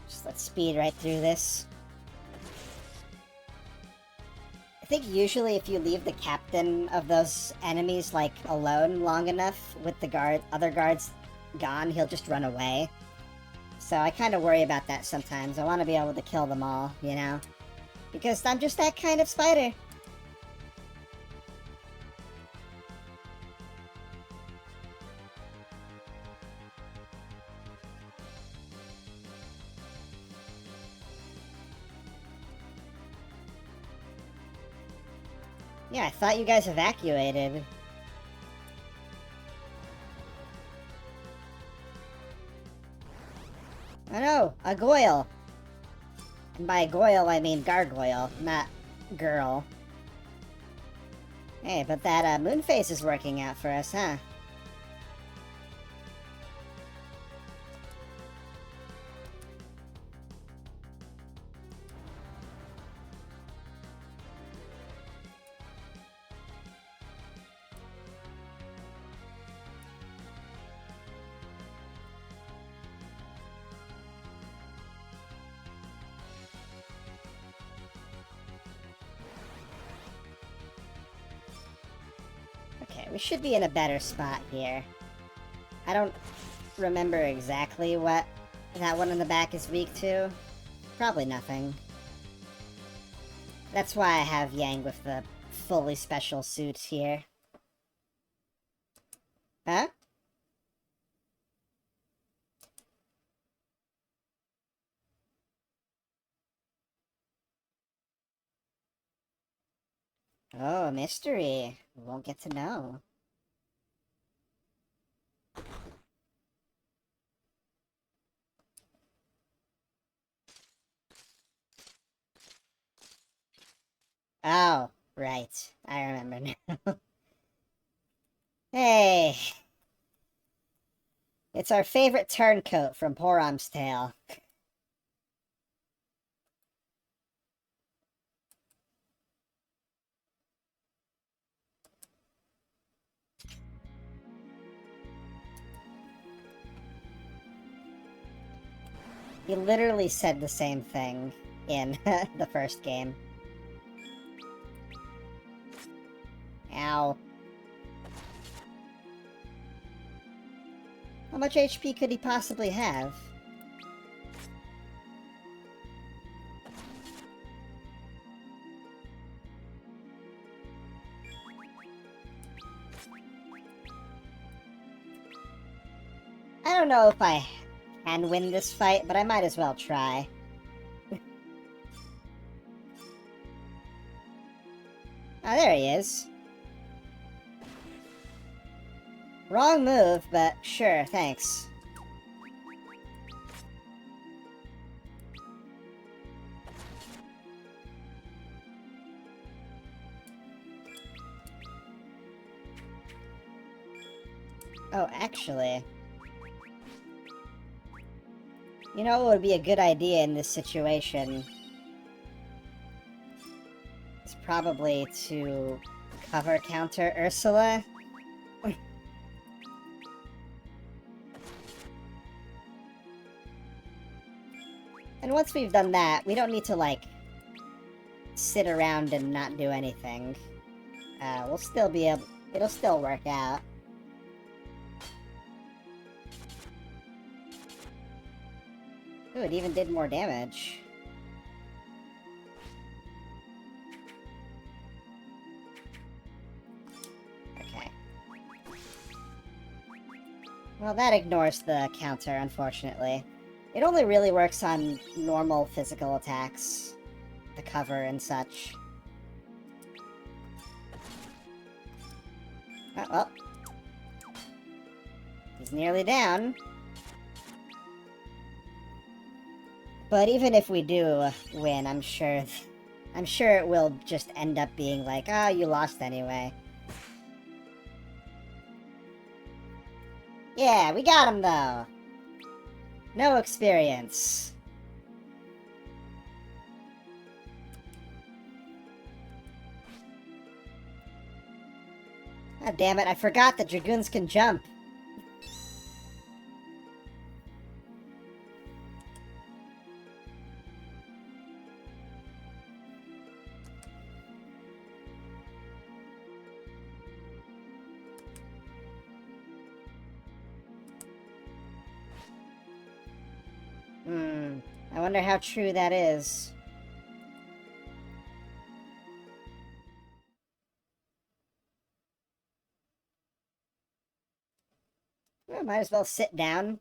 Just let's speed right through this. I think usually if you leave the captain of those enemies, like, alone long enough with the other guards gone, he'll just run away. So I kind of worry about that sometimes. I want to be able to kill them all, you know? Because I'm just that kind of spider. Yeah, I thought you guys evacuated. Oh no, a goyle. And by goyle, I mean gargoyle, not girl. Hey, but that moon phase is working out for us, huh? Okay, we should be in a better spot here. I don't remember exactly what that one in the back is weak to. Probably nothing. That's why I have Yang with the fully special suit here. Huh? Oh, mystery. We won't get to know. Oh, right. I remember now. Hey! It's our favorite turncoat from Poram's Tale. He literally said the same thing in the first game. Ow. How much HP could he possibly have? I don't know if I can win this fight, but I might as well try. Oh, there he is. Wrong move, but sure, thanks. Oh, actually... You know what would be a good idea in this situation? It's probably to cover counter Ursula. And once we've done that, we don't need to, like, sit around and not do anything. We'll still be able... It'll still work out. Ooh, it even did more damage. Okay. Well, that ignores the counter, unfortunately. It only really works on normal physical attacks. The cover and such. Oh, well. He's nearly down. But even if we do win, I'm sure it will just end up being like, oh, you lost anyway. Yeah, we got him, though. No experience. God damn it, I forgot that Dragoons can jump. I wonder how true that is. Well, might as well sit down.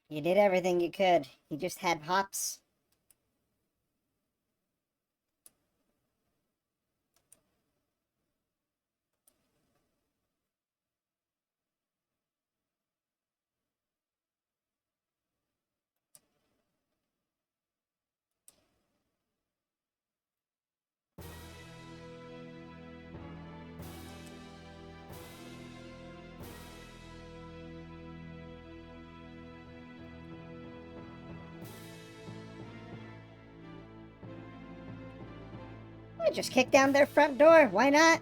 You did everything you could. You just had hops. Just kick down their front door. Why not?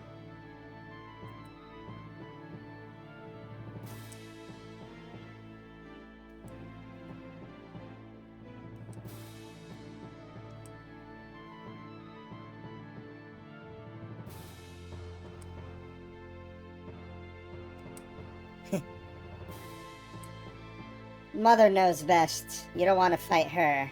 Mother knows best. You don't want to fight her.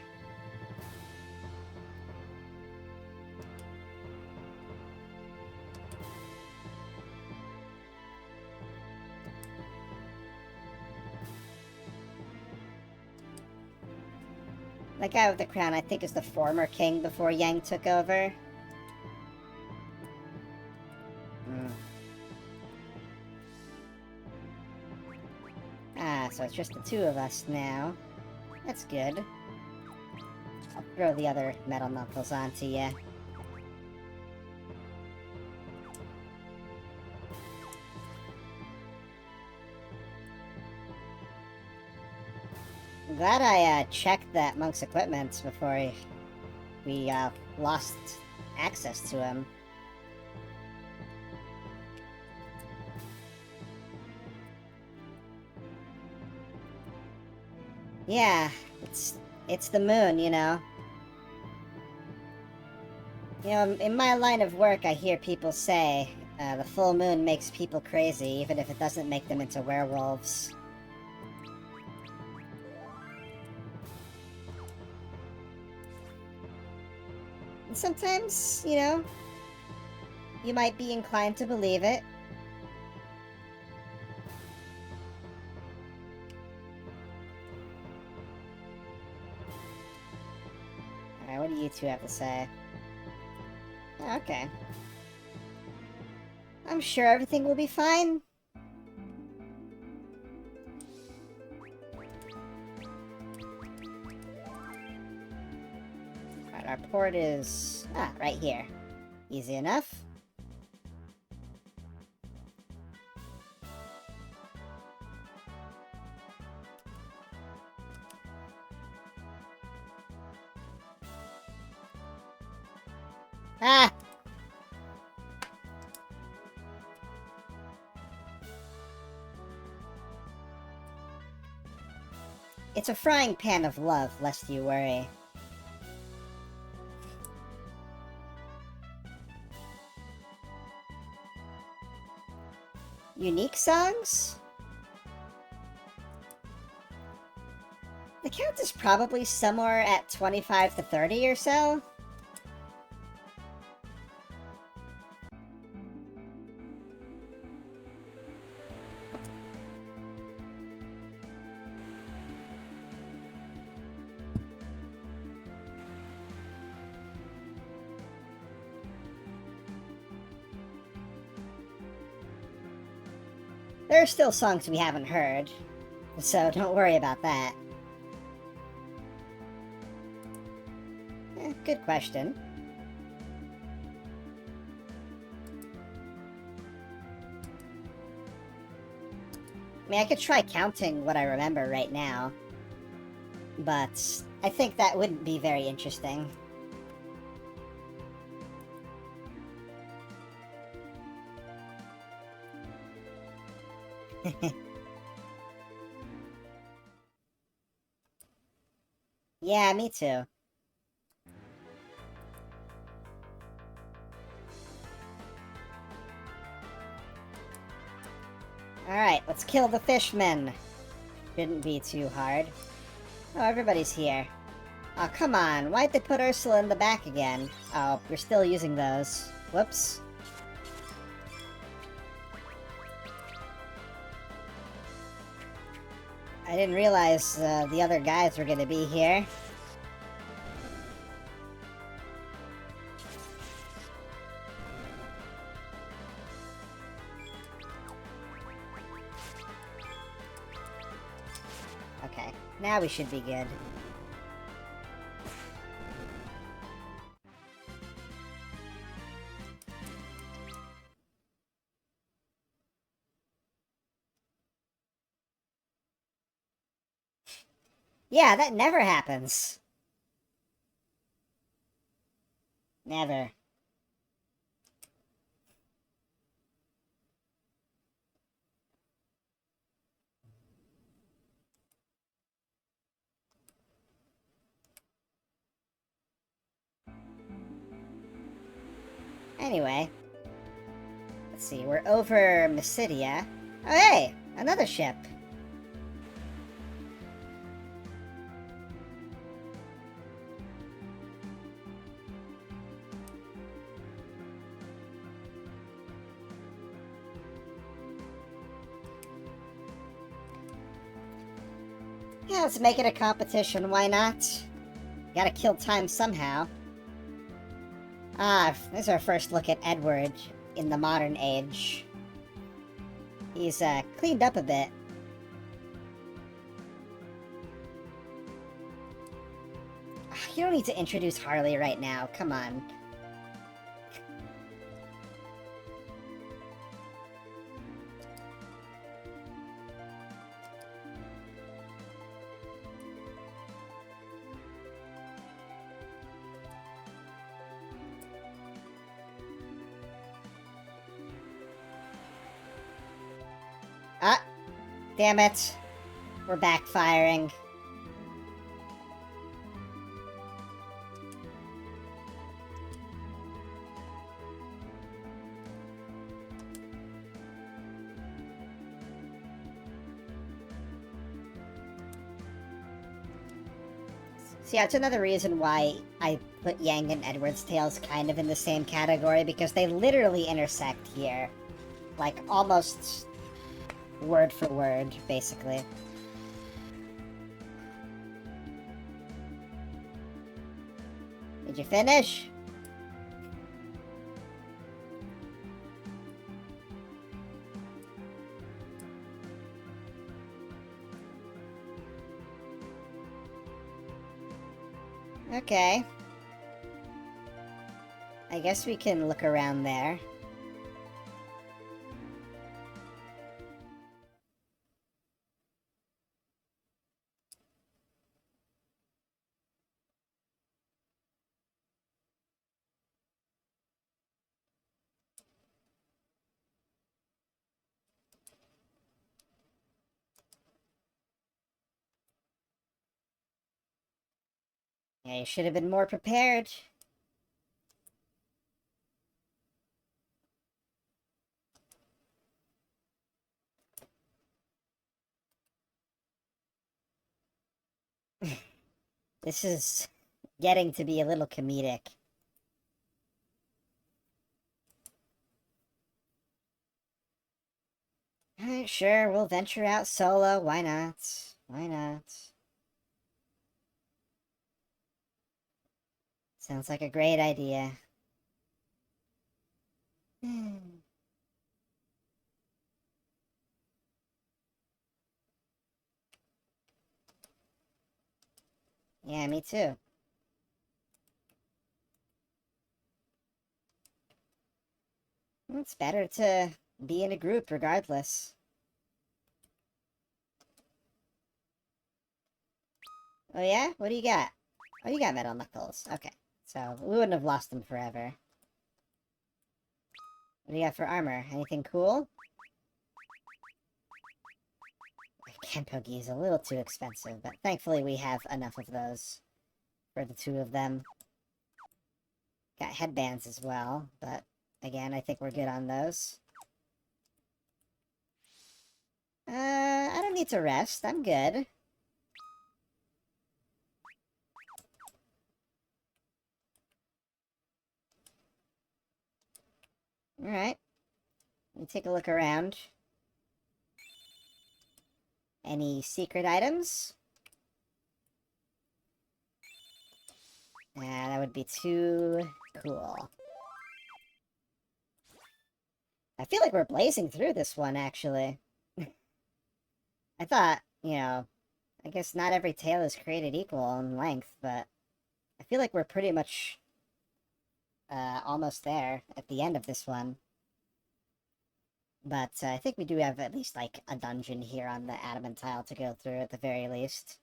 That guy with the crown, I think, is the former king before Yang took over. Ah, so it's just the two of us now. That's good. I'll throw the other metal knuckles onto you. I'm glad I checked that monk's equipment before we lost access to him. Yeah, it's the moon, you know. You know, in my line of work, I hear people say the full moon makes people crazy, even if it doesn't make them into werewolves. And sometimes, you know, you might be inclined to believe it. Alright, what do you two have to say? Okay. I'm sure everything will be fine. Alright, our port is... right here. Easy enough. Ah! It's a frying pan of love, lest you worry. Unique songs? The count is probably somewhere at 25 to 30 or so. There are still songs we haven't heard, so don't worry about that. Good question. I mean, I could try counting what I remember right now, but I think that wouldn't be very interesting. Yeah, me too. Alright, let's kill the fishmen. Shouldn't be too hard. Oh, everybody's here. Oh, come on. Why'd they put Ursula in the back again? Oh, we're still using those. Whoops. I didn't realize the other guys were gonna be here. Okay, now we should be good. Yeah, that never happens. Never. Anyway. Let's see, we're over Mysidia. Oh, hey! Another ship. Yeah, let's make it a competition, why not? Gotta kill time somehow. Ah, this is our first look at Edward in the modern age. He's, cleaned up a bit. You don't need to introduce Harley right now, come on. Ah! Damn it. We're backfiring. See, that's another reason why I put Yang and Edward's Tales kind of in the same category, because they literally intersect here. Like, almost word for word, basically. Did you finish? Okay. I guess we can look around there. Yeah, you should have been more prepared. This is getting to be a little comedic. Alright, sure, we'll venture out solo. Why not? Why not? Sounds like a great idea. Yeah, me too. It's better to be in a group regardless. Oh yeah? What do you got? Oh, you got Metal Knuckles. Okay. So, we wouldn't have lost them forever. What do you got for armor? Anything cool? Kenpogi is a little too expensive, but thankfully we have enough of those for the two of them. Got headbands as well, but again, I think we're good on those. I don't need to rest. I'm good. Alright. Let me take a look around. Any secret items? Nah, that would be too cool. I feel like we're blazing through this one, actually. I thought, I guess not every tale is created equal in length, but I feel like we're pretty much almost there at the end of this one. But I think we do have at least, like, a dungeon here on the adamant tile to go through at the very least.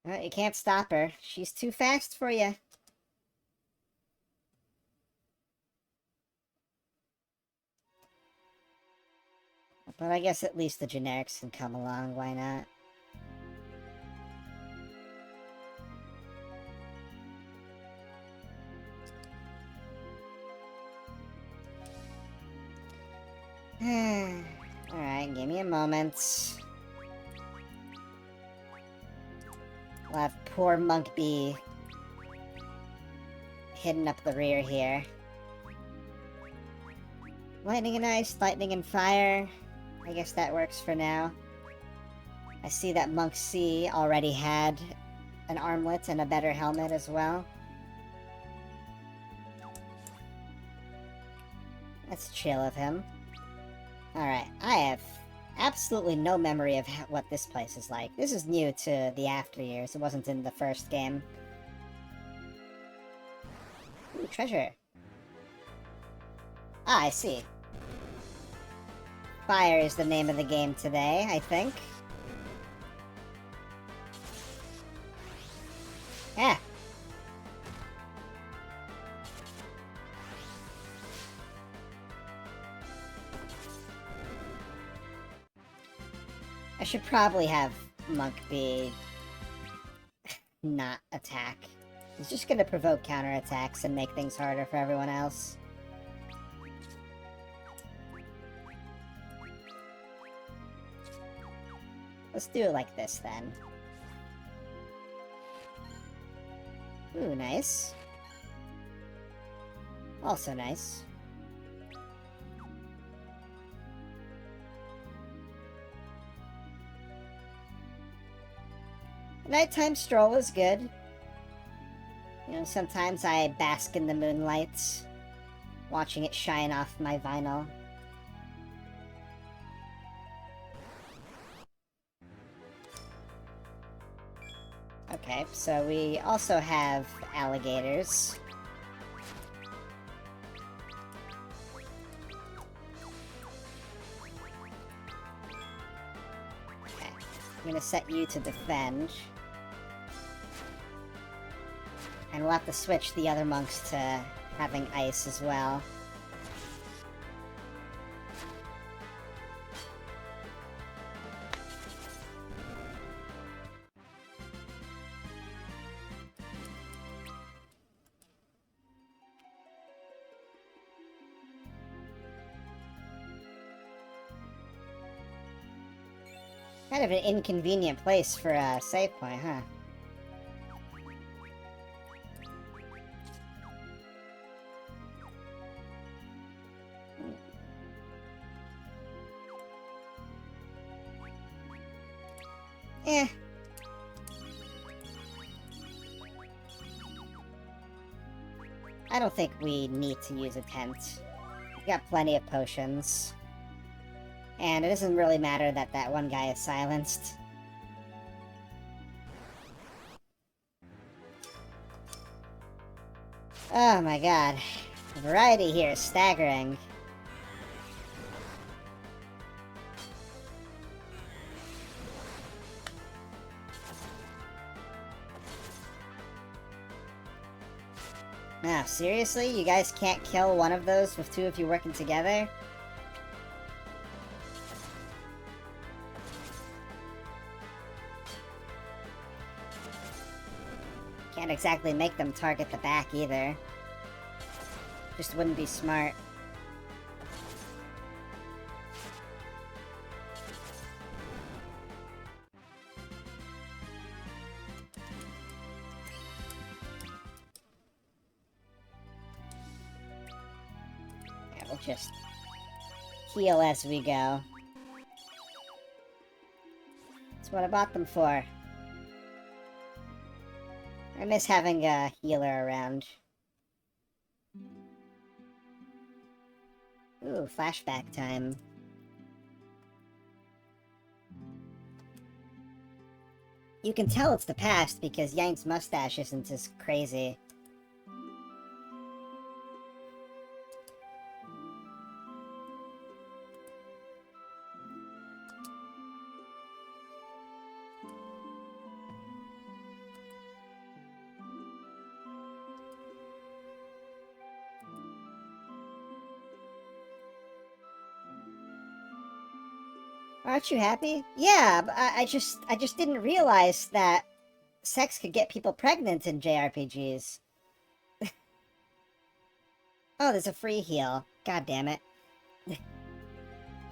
You can't stop her. She's too fast for you. But I guess at least the generics can come along, why not? Alright, give me a moment. We'll have poor Monk Bee hidden up the rear here. Lightning and ice, lightning and fire. I guess that works for now. I see that Monk C already had an armlet and a better helmet as well. That's chill of him. Alright, I have absolutely no memory of what this place is like. This is new to the after years. It wasn't in the first game. Ooh, treasure. Ah, I see. Fire is the name of the game today, I think. Yeah. I should probably have Monk B not attack. He's just gonna provoke counterattacks and make things harder for everyone else. Let's do it like this, then. Ooh, nice. Also nice. A nighttime stroll is good. You know, sometimes I bask in the moonlight, watching it shine off my vinyl. Okay, so we also have alligators. Okay, I'm gonna set you to defend. And we'll have to switch the other monks to having ice as well. Kind of an inconvenient place for a save point, huh? Eh. I don't think we need to use a tent. We got plenty of potions. And it doesn't really matter that that one guy is silenced. Oh my god. The variety here is staggering. Now, seriously? You guys can't kill one of those with two of you working together? Can't exactly make them target the back either. Just wouldn't be smart. Yeah, we'll just heal as we go. That's what I bought them for. I miss having a healer around. Ooh, flashback time. You can tell it's the past because Yang's mustache isn't as crazy. Aren't you happy? Yeah, but I just didn't realize that sex could get people pregnant in JRPGs. Oh, there's a free heal. God damn it. Of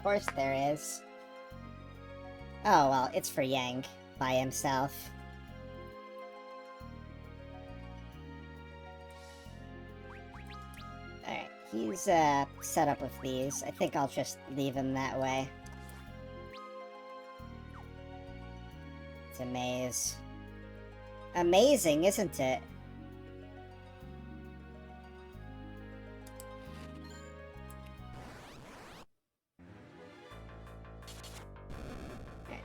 course there is. Oh, well, it's for Yang by himself. he's set up with these. I think I'll just leave him that way. It's a maze. Amazing, isn't it?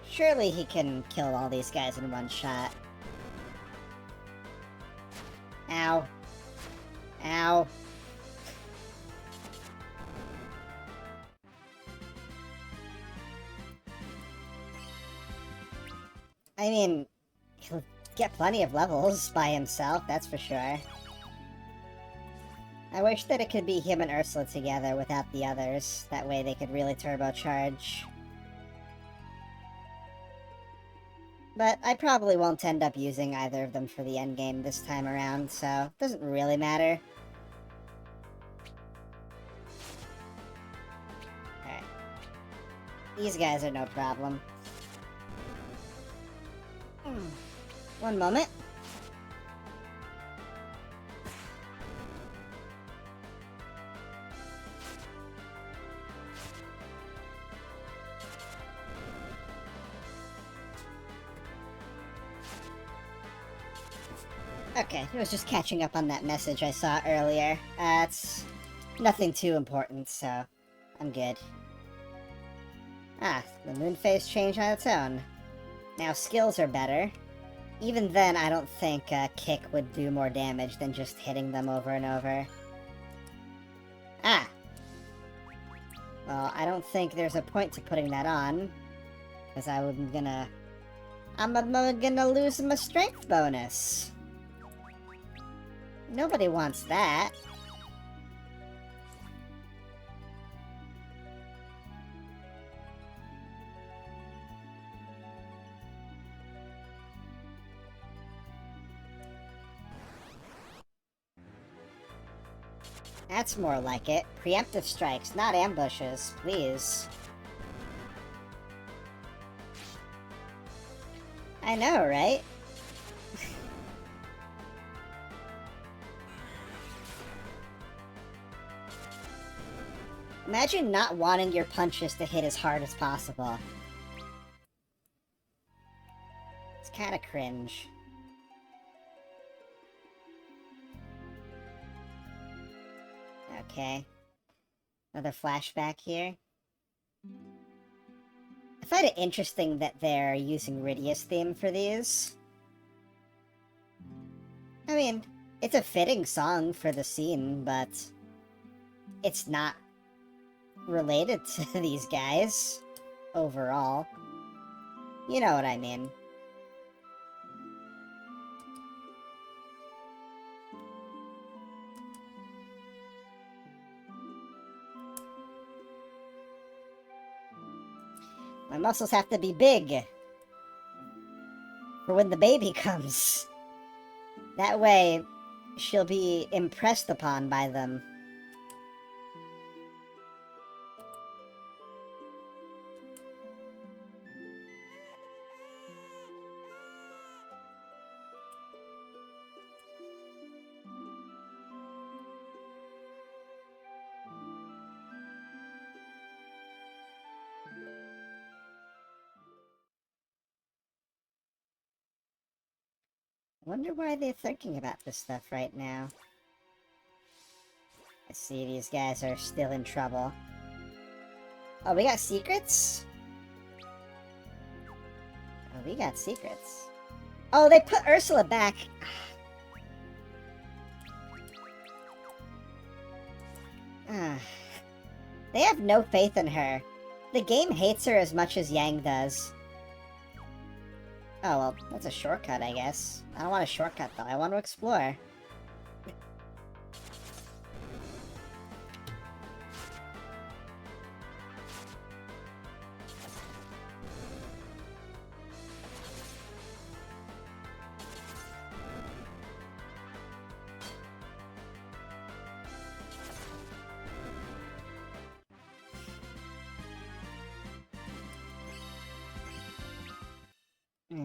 Surely he can kill all these guys in one shot. Ow. Ow. I mean, he'll get plenty of levels by himself, that's for sure. I wish that it could be him and Ursula together without the others. That way they could really turbocharge. But I probably won't end up using either of them for the endgame this time around, so it doesn't really matter. Alright. These guys are no problem. One moment. Okay, it was just catching up on that message I saw earlier. It's nothing too important, so I'm good. Ah, the moon phase changed on its own. Now skills are better. Even then, I don't think kick would do more damage than just hitting them over and over. Ah! Well, I don't think there's a point to putting that on, because I'm gonna lose my strength bonus. Nobody wants that. That's more like it. Preemptive strikes, not ambushes, please. I know, right? Imagine not wanting your punches to hit as hard as possible. It's kinda cringe. Okay. Another flashback here. I find it interesting that they're using Rydia's theme for these. I mean, it's a fitting song for the scene, but it's not related to these guys overall. You know what I mean. My muscles have to be big for when the baby comes. That way, she'll be impressed upon by them. I wonder why they're thinking about this stuff right now. I see these guys are still in trouble. Oh, we got secrets? Oh, we got secrets. Oh, they put Ursula back. They have no faith in her. The game hates her as much as Yang does. Oh, well, that's a shortcut, I guess. I don't want a shortcut, though. I want to explore.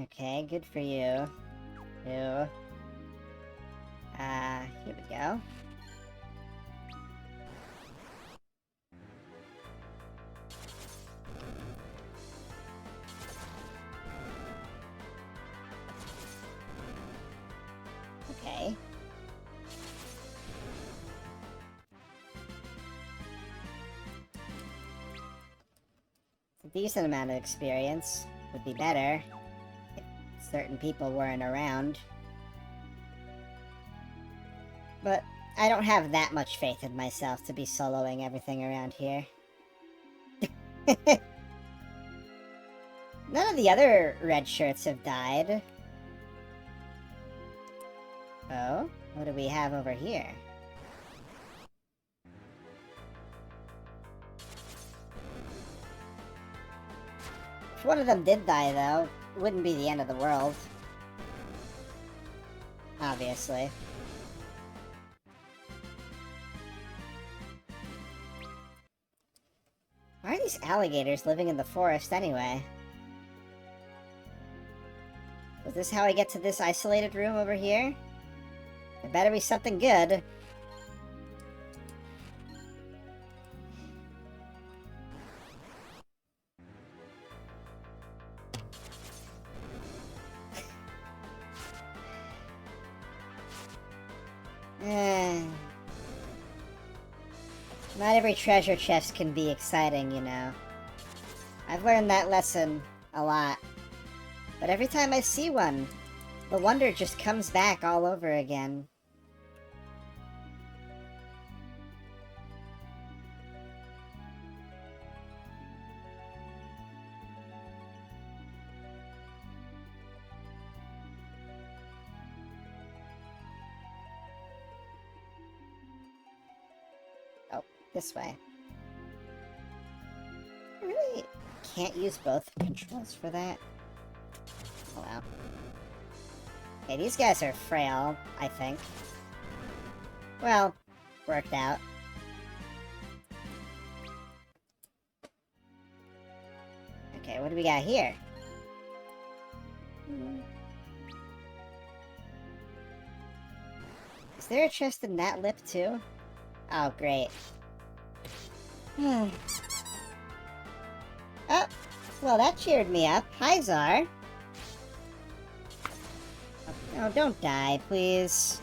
Okay, good for you. Here we go. decent amount of experience. Would be better if certain people weren't around. But I don't have that much faith in myself to be soloing everything around here. None of the other red shirts have died. Oh? What do we have over here? If one of them did die, though, it wouldn't be the end of the world. Obviously. Why are these alligators living in the forest anyway? Was this how I get to this isolated room over here? It better be something good. Not every treasure chest can be exciting, you know. I've learned that lesson a lot. But every time I see one, the wonder just comes back all over again. Oh, this way. I really can't use both controls for that. Oh well. Okay, these guys are frail, I think. Well, worked out. Okay, what do we got here? Is there a chest in that lip, too? Oh, great. Oh, well, that cheered me up. Hi, Czar. Oh, don't die, please.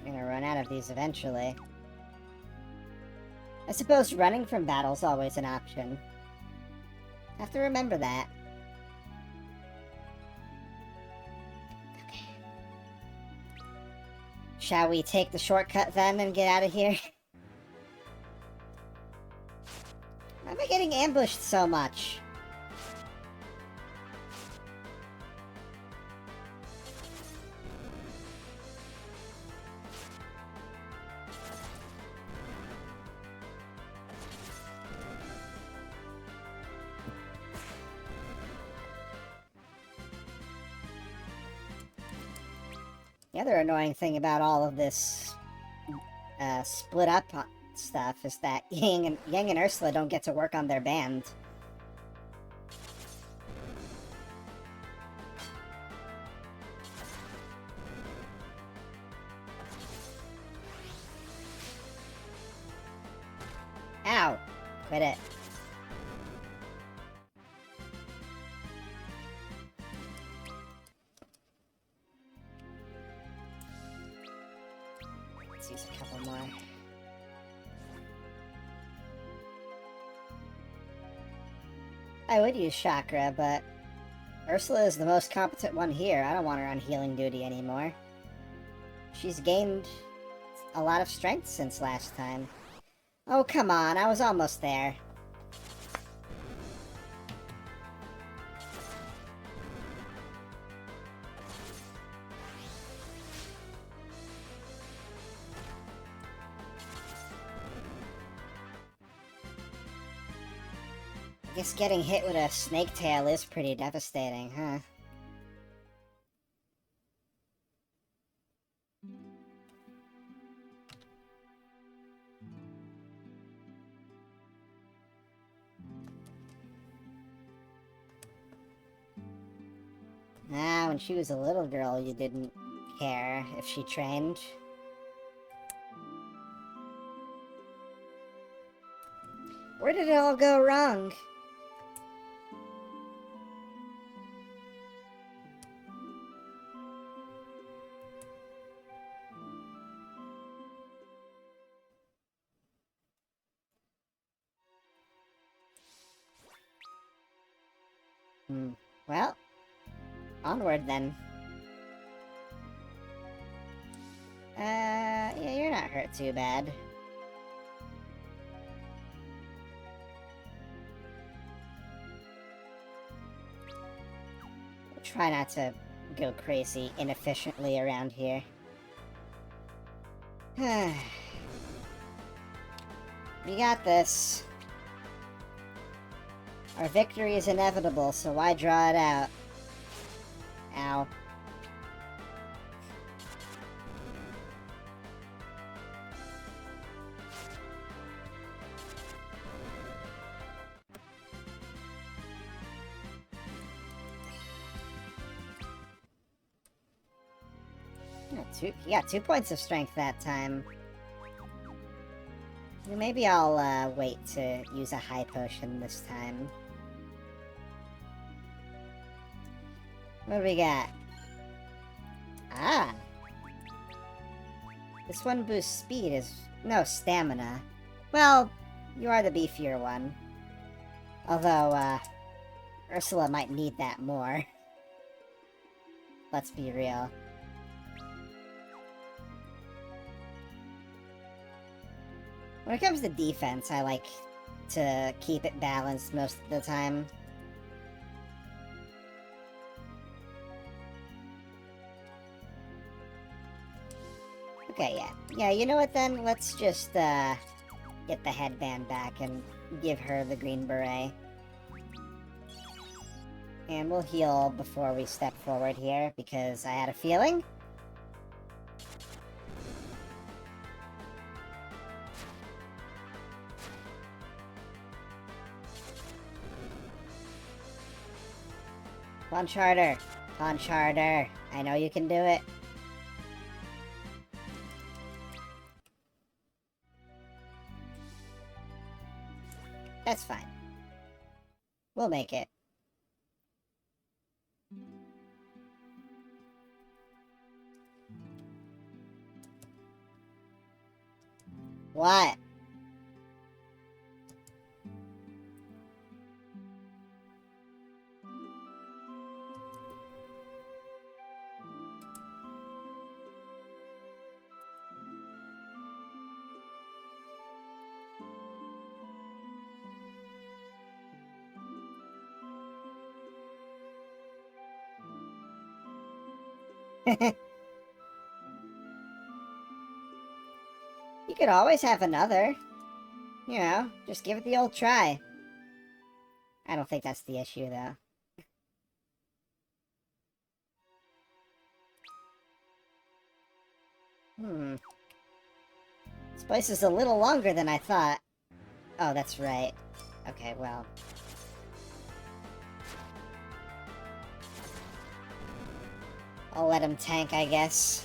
I'm gonna run out of these eventually. I suppose running from battle's always an option. Have to remember that. Okay. Shall we take the shortcut then and get out of here? Why am I getting ambushed so much? The other annoying thing about all of this split up stuff is that Yang and Ursula don't get to work on their band. Ow! Quit it. Let's use a couple more. I would use Chakra, but Ursula is the most competent one here. I don't want her on healing duty anymore. She's gained a lot of strength since last time. Oh, come on, I was almost there. I guess getting hit with a snake tail is pretty devastating, huh? Ah, when she was a little girl, you didn't care if she trained. Where did it all go wrong? Well, onward then. Yeah, you're not hurt too bad. Try not to go crazy inefficiently around here. We got this. Our victory is inevitable, so why draw it out? Ow. He got 2 points of strength that time. Maybe I'll wait to use a high potion this time. What do we got? Ah! This one boosts speed is... no, stamina. Well, you are the beefier one. Although, Ursula might need that more. Let's be real. When it comes to defense, I like to keep it balanced most of the time. Okay, yeah. Yeah, you know what then? Let's just, get the headband back and give her the green beret. And we'll heal before we step forward here, because I had a feeling. Come on, Charter. Come on, Charter. I know you can do it. That's fine. We'll make it. What? You could always have another. You know, just give it the old try. I don't think that's the issue, though. This place is a little longer than I thought. Oh, that's right. Okay, well... I'll let him tank, I guess.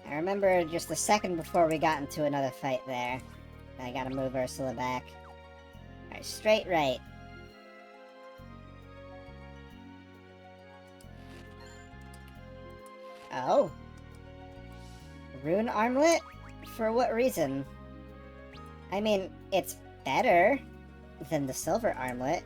I remember just a second before we got into another fight there. I gotta move Ursula back. Alright, straight right. Oh. Rune armlet? For what reason? I mean, it's better than the silver armlet.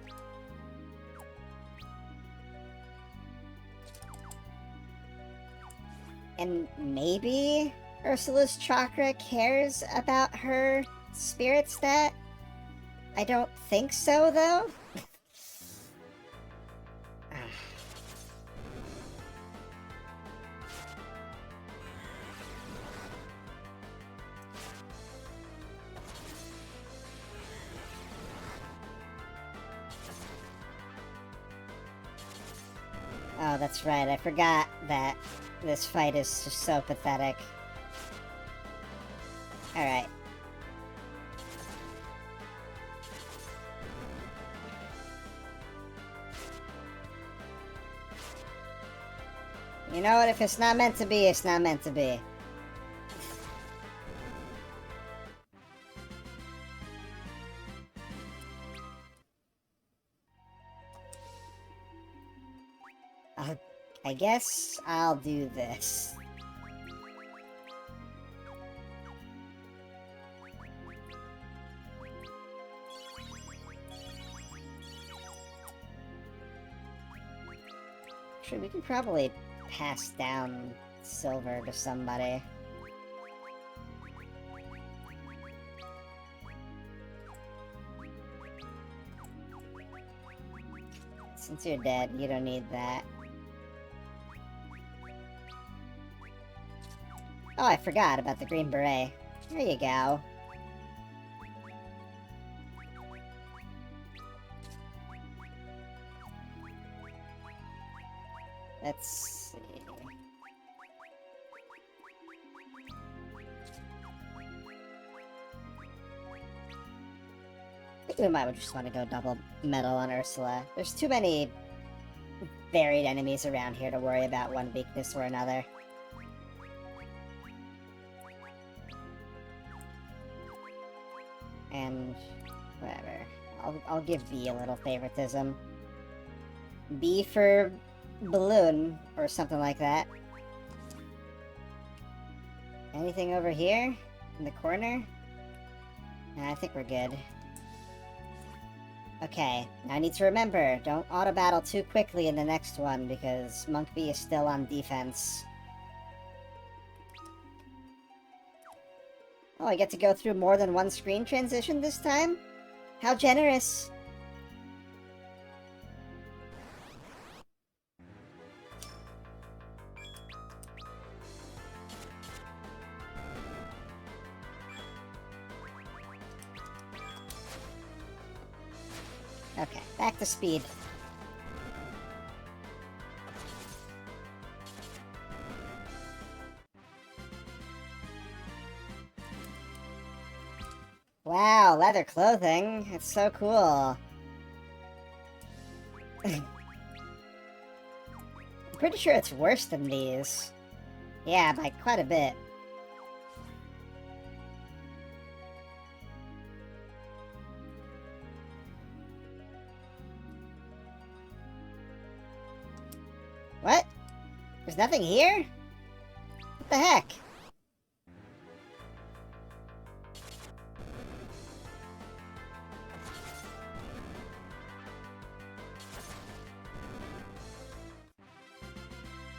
And maybe Ursula's chakra cares about her spirit stat? I don't think so, though. Oh, that's right. I forgot that this fight is just so pathetic. Alright. You know what? If it's not meant to be, it's not meant to be. I guess I'll do this. Actually, we can probably pass down silver to somebody. Since you're dead, you don't need that. Oh, I forgot about the green beret. There you go. Let's see. I think we might just want to go double metal on Ursula. There's too many varied enemies around here to worry about one weakness or another. And whatever. I'll give B a little favoritism. B for balloon, or something like that. Anything over here? In the corner? Nah, I think we're good. Okay, now I need to remember, don't auto-battle too quickly in the next one, because Monk B is still on defense. Oh, I get to go through more than one screen transition this time? How generous! Okay, back to speed. Wow, leather clothing. It's so cool. I'm pretty sure it's worse than these. Yeah, by quite a bit. What? There's nothing here? What the heck?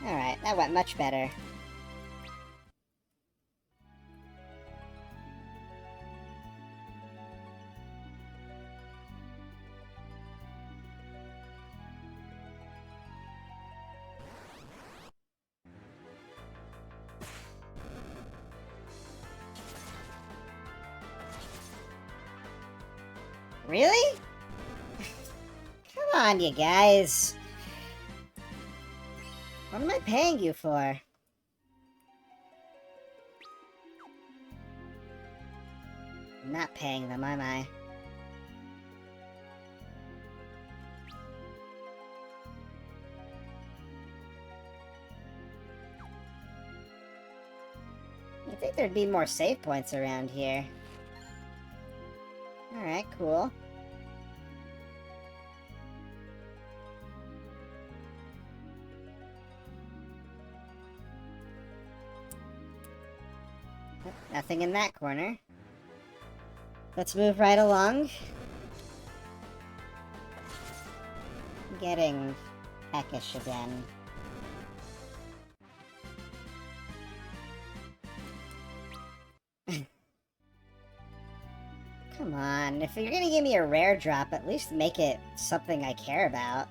Alright, that went much better. Really? Come on, you guys. What am I paying you for? I'm not paying them, am I? You'd think there'd be more save points around here. Alright, cool. Nothing in that corner. Let's move right along. Getting peckish again. Come on, if you're gonna give me a rare drop, at least make it something I care about.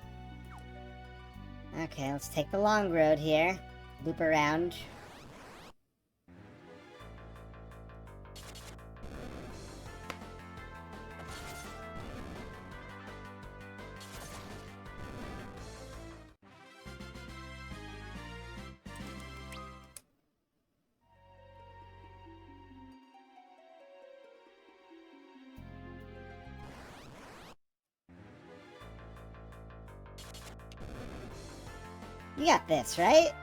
Okay, let's take the long road here. Loop around. You got this, right?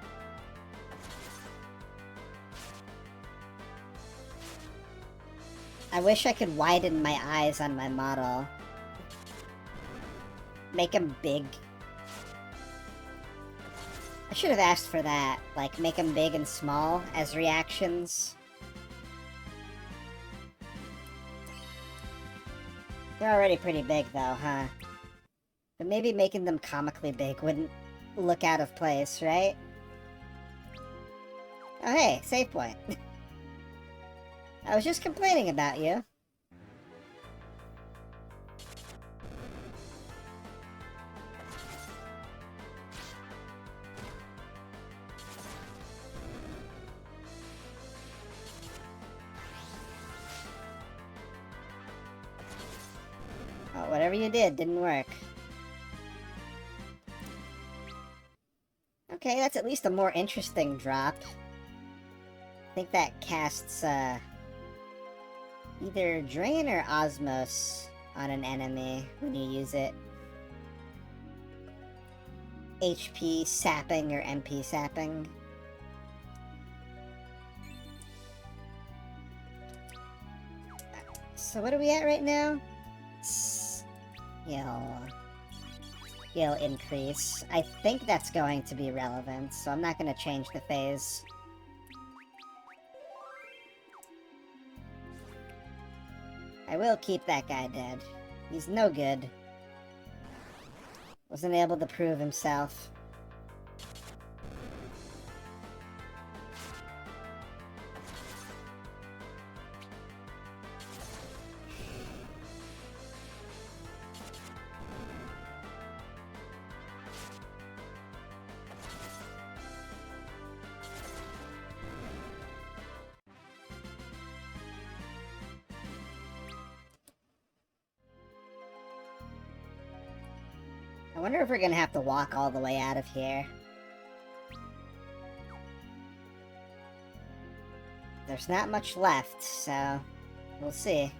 I wish I could widen my eyes on my model. Make him big. I should have asked for that. Like, make them big and small as reactions. They're already pretty big, though, huh? But maybe making them comically big wouldn't look out of place, right? Oh, hey, save point. I was just complaining about you. Oh, whatever you did didn't work. Okay, that's at least a more interesting drop. I think that casts, either Drain or Osmos on an enemy when you use it. HP sapping or MP sapping. So what are we at right now? He'll increase. I think that's going to be relevant, so I'm not going to change the phase. I will keep that guy dead. He's no good. Wasn't able to prove himself. I wonder if we're gonna have to walk all the way out of here. There's not much left, so we'll see.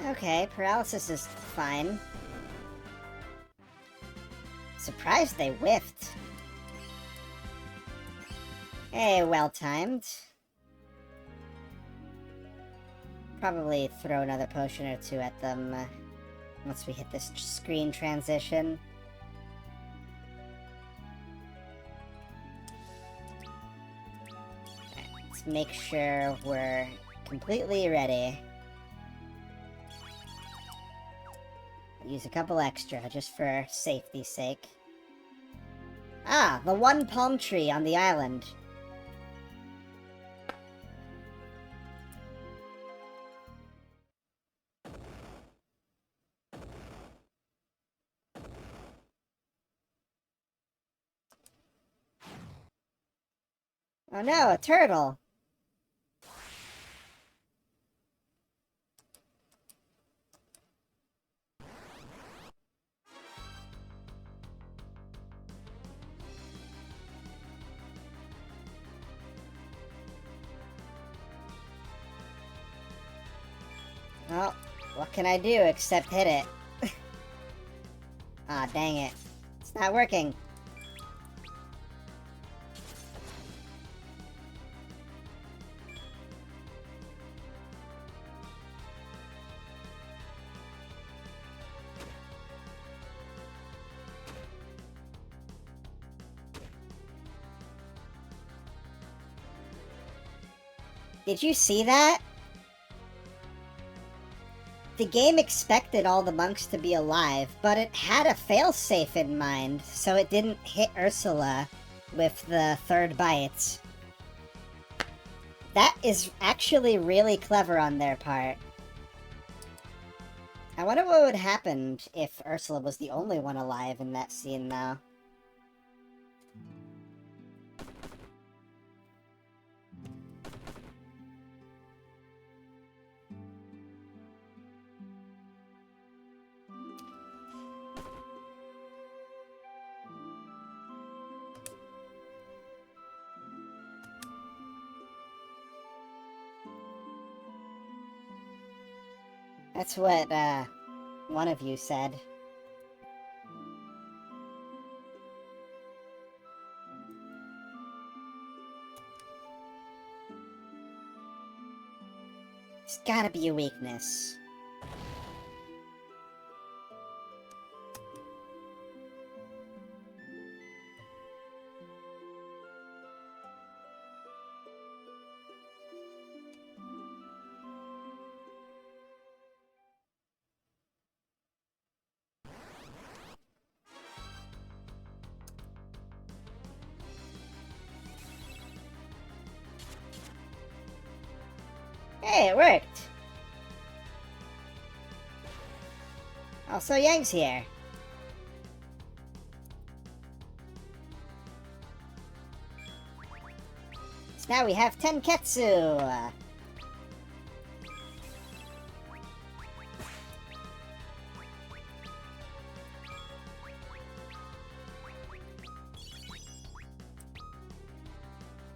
Okay, paralysis is fine. Surprised they whiffed. Hey, well-timed. Probably throw another potion or two at them once we hit this screen transition. Alright, let's make sure we're completely ready. Use a couple extra, just for safety's sake. Ah, the one palm tree on the island. Oh no, a turtle! Well, what can I do except hit it? Ah, dang it. It's not working. Did you see that? The game expected all the monks to be alive, but it had a failsafe in mind, so it didn't hit Ursula with the third bite. That is actually really clever on their part. I wonder what would happen if Ursula was the only one alive in that scene, though. That's what, one of you said. There's gotta be a weakness. Hey, it worked! Also, Yang's here. So now we have Tenketsu!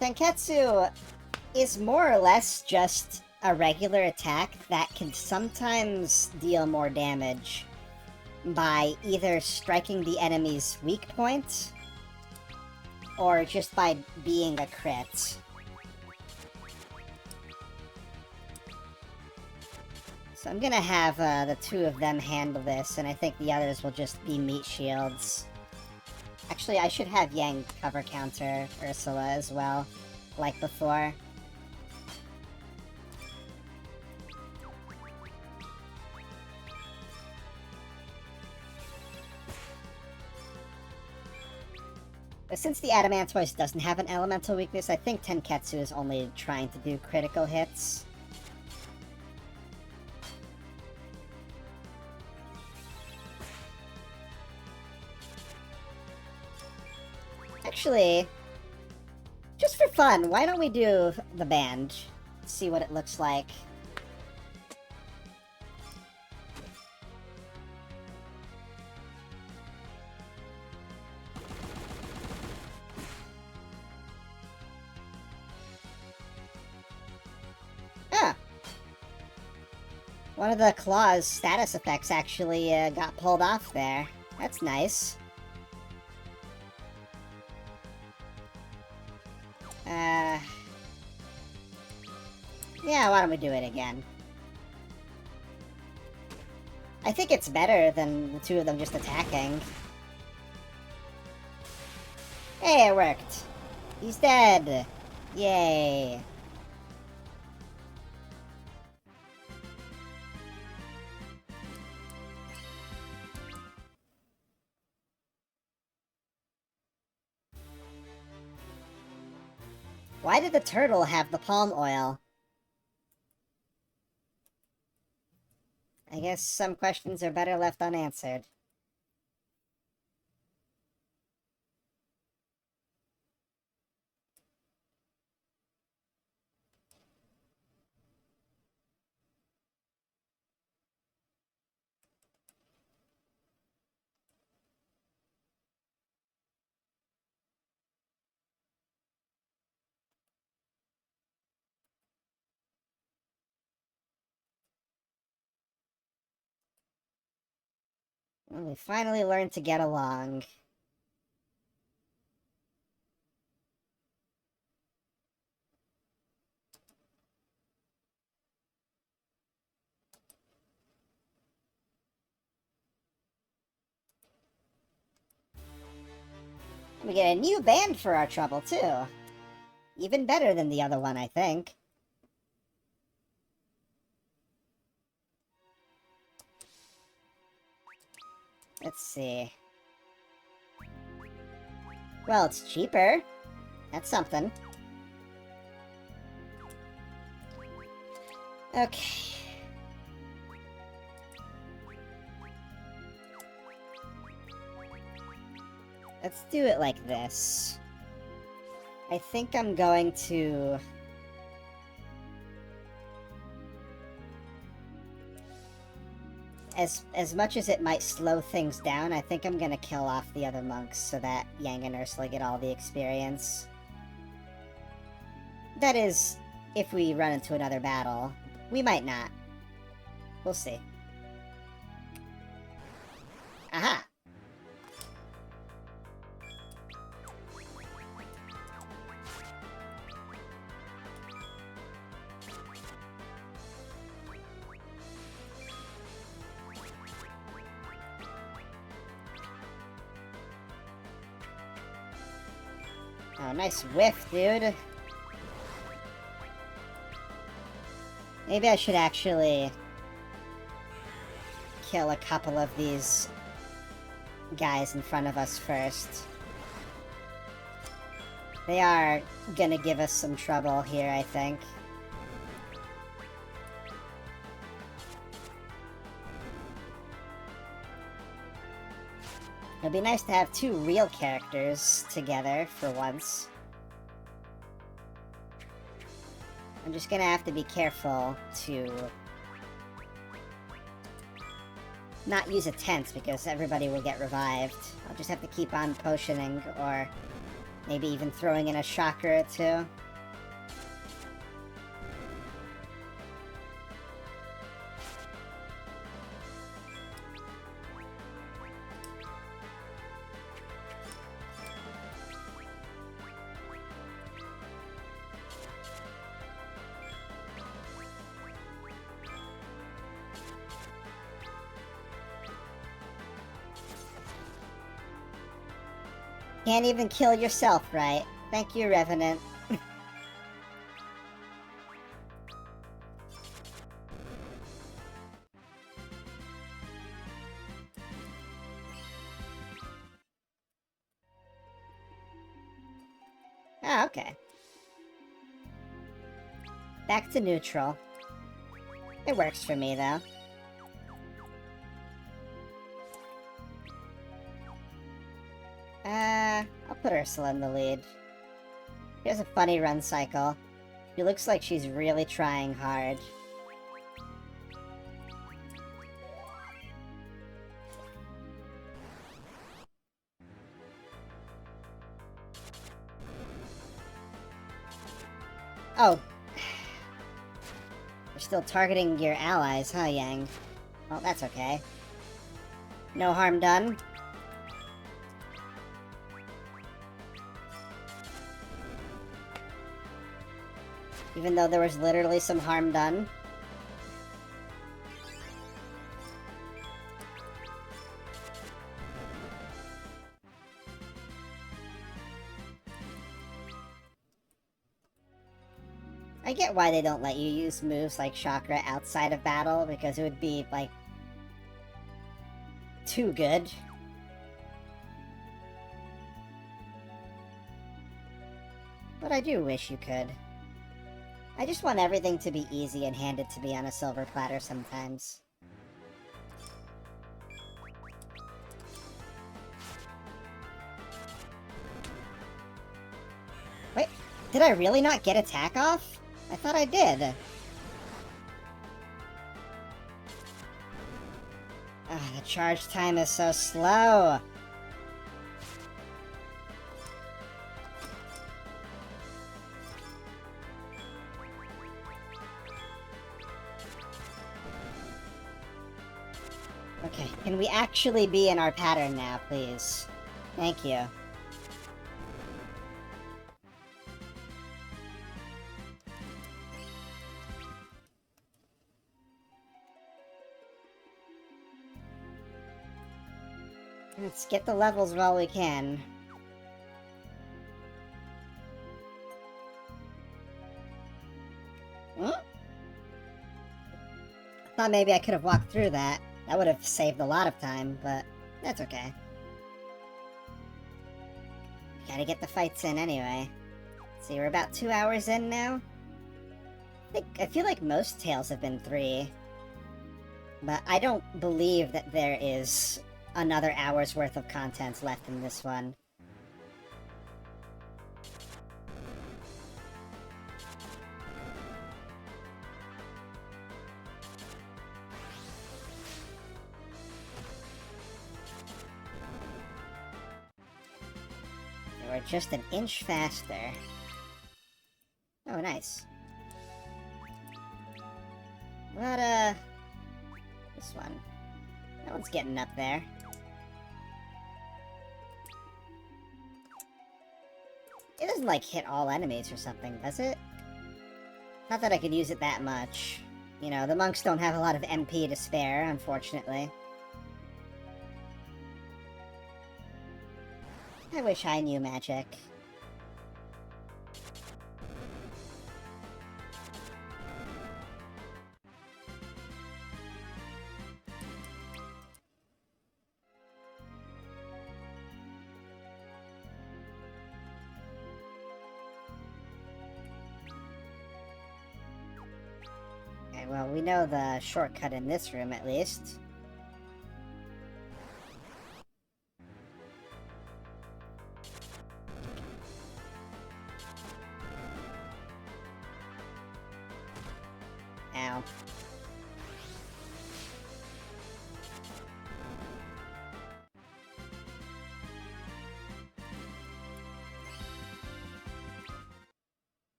Tenketsu is more or less just a regular attack that can sometimes deal more damage by either striking the enemy's weak point or just by being a crit. So I'm gonna have the two of them handle this, and I think the others will just be meat shields. Actually, I should have Yang cover counter Ursula as well, like before. But since the Adamantoise doesn't have an elemental weakness, I think Tenketsu is only trying to do critical hits. Actually, just for fun, why don't we do the band? See what it looks like. Ah! One of the claw's status effects actually got pulled off there. That's nice. Yeah, why don't we do it again? I think it's better than the two of them just attacking. Hey, it worked! He's dead! Yay! Why did the turtle have the palm oil? I guess some questions are better left unanswered. Well, we finally learned to get along. We get a new band for our trouble, too. Even better than the other one, I think. Let's see. Well, it's cheaper. That's something. Okay. Let's do it like this. I think I'm going to... As much as it might slow things down, I think I'm gonna kill off the other monks so that Yang and Ursula get all the experience. That is, if we run into another battle. We might not. We'll see. Aha! Oh, nice whiff, dude. Maybe I should actually kill a couple of these guys in front of us first. They are gonna give us some trouble here, I think. It'd be nice to have two real characters together for once. I'm just gonna have to be careful to not use a tent because everybody will get revived. I'll just have to keep on potioning, or maybe even throwing in a chakra or two. Can't even kill yourself, right? Thank you, Revenant. Ah, okay. Back to neutral. It works for me, though. I'll put Ursula in the lead. She has a funny run cycle. She looks like she's really trying hard. Oh. You're still targeting your allies, huh, Yang? Well, that's okay. No harm done. Even though there was literally some harm done. I get why they don't let you use moves like chakra outside of battle, because it would be, like, too good. But I do wish you could. I just want everything to be easy and handed to me on a silver platter sometimes. Wait, did I really not get attack off? I thought I did. Ah, the charge time is so slow. Okay, can we actually be in our pattern now, please? Thank you. Let's get the levels while we can. Hmm? I thought maybe I could have walked through that. That would have saved a lot of time, but that's okay. Gotta get the fights in anyway. See, we're about 2 hours in now. I feel like most tales have been 3. But I don't believe that there is another hour's worth of content left in this one. We're just an inch faster. Oh, nice. What, this one. That one's getting up there. doesn't, like, hit all enemies or something, does it? Not that I could use it that much. You know, the monks don't have a lot of MP to spare, unfortunately. I wish I knew magic. Okay, well, we know the shortcut in this room, at least. Ow.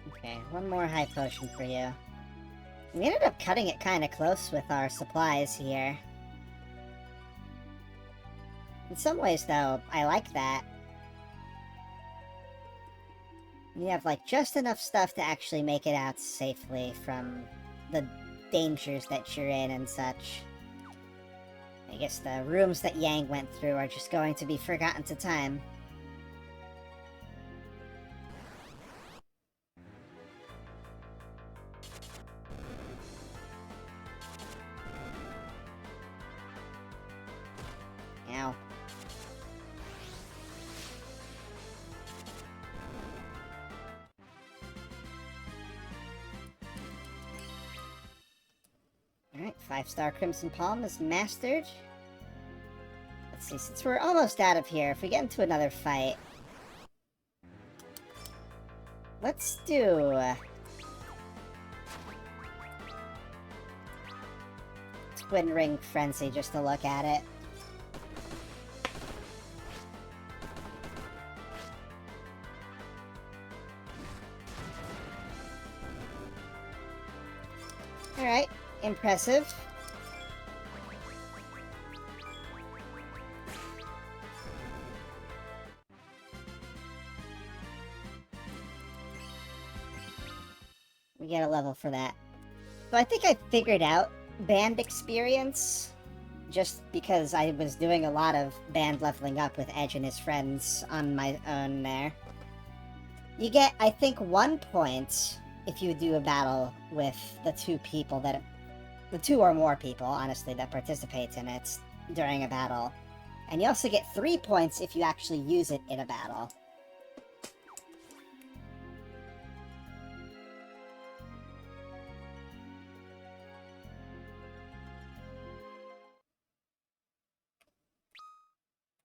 Okay, one more high potion for you. We ended up cutting it kind of close with our supplies here. In some ways, though, I like that. You have, like, just enough stuff to actually make it out safely from the dangers that you're in and such. I guess the rooms that Yang went through are just going to be forgotten to time. Ow. Alright, 5-star Crimson Palm is mastered. Let's see, since we're almost out of here, if we get into another fight... Let's do... Twin Ring Frenzy, just to look at it. Alright, impressive. We get a level for that. So I think I figured out band experience, just because I was doing a lot of band leveling up with Edge and his friends on my own there. You get, I think, 1 point if you do a battle with the 2 people that... The 2 or more people, honestly, that participate in it during a battle. And you also get 3 points if you actually use it in a battle.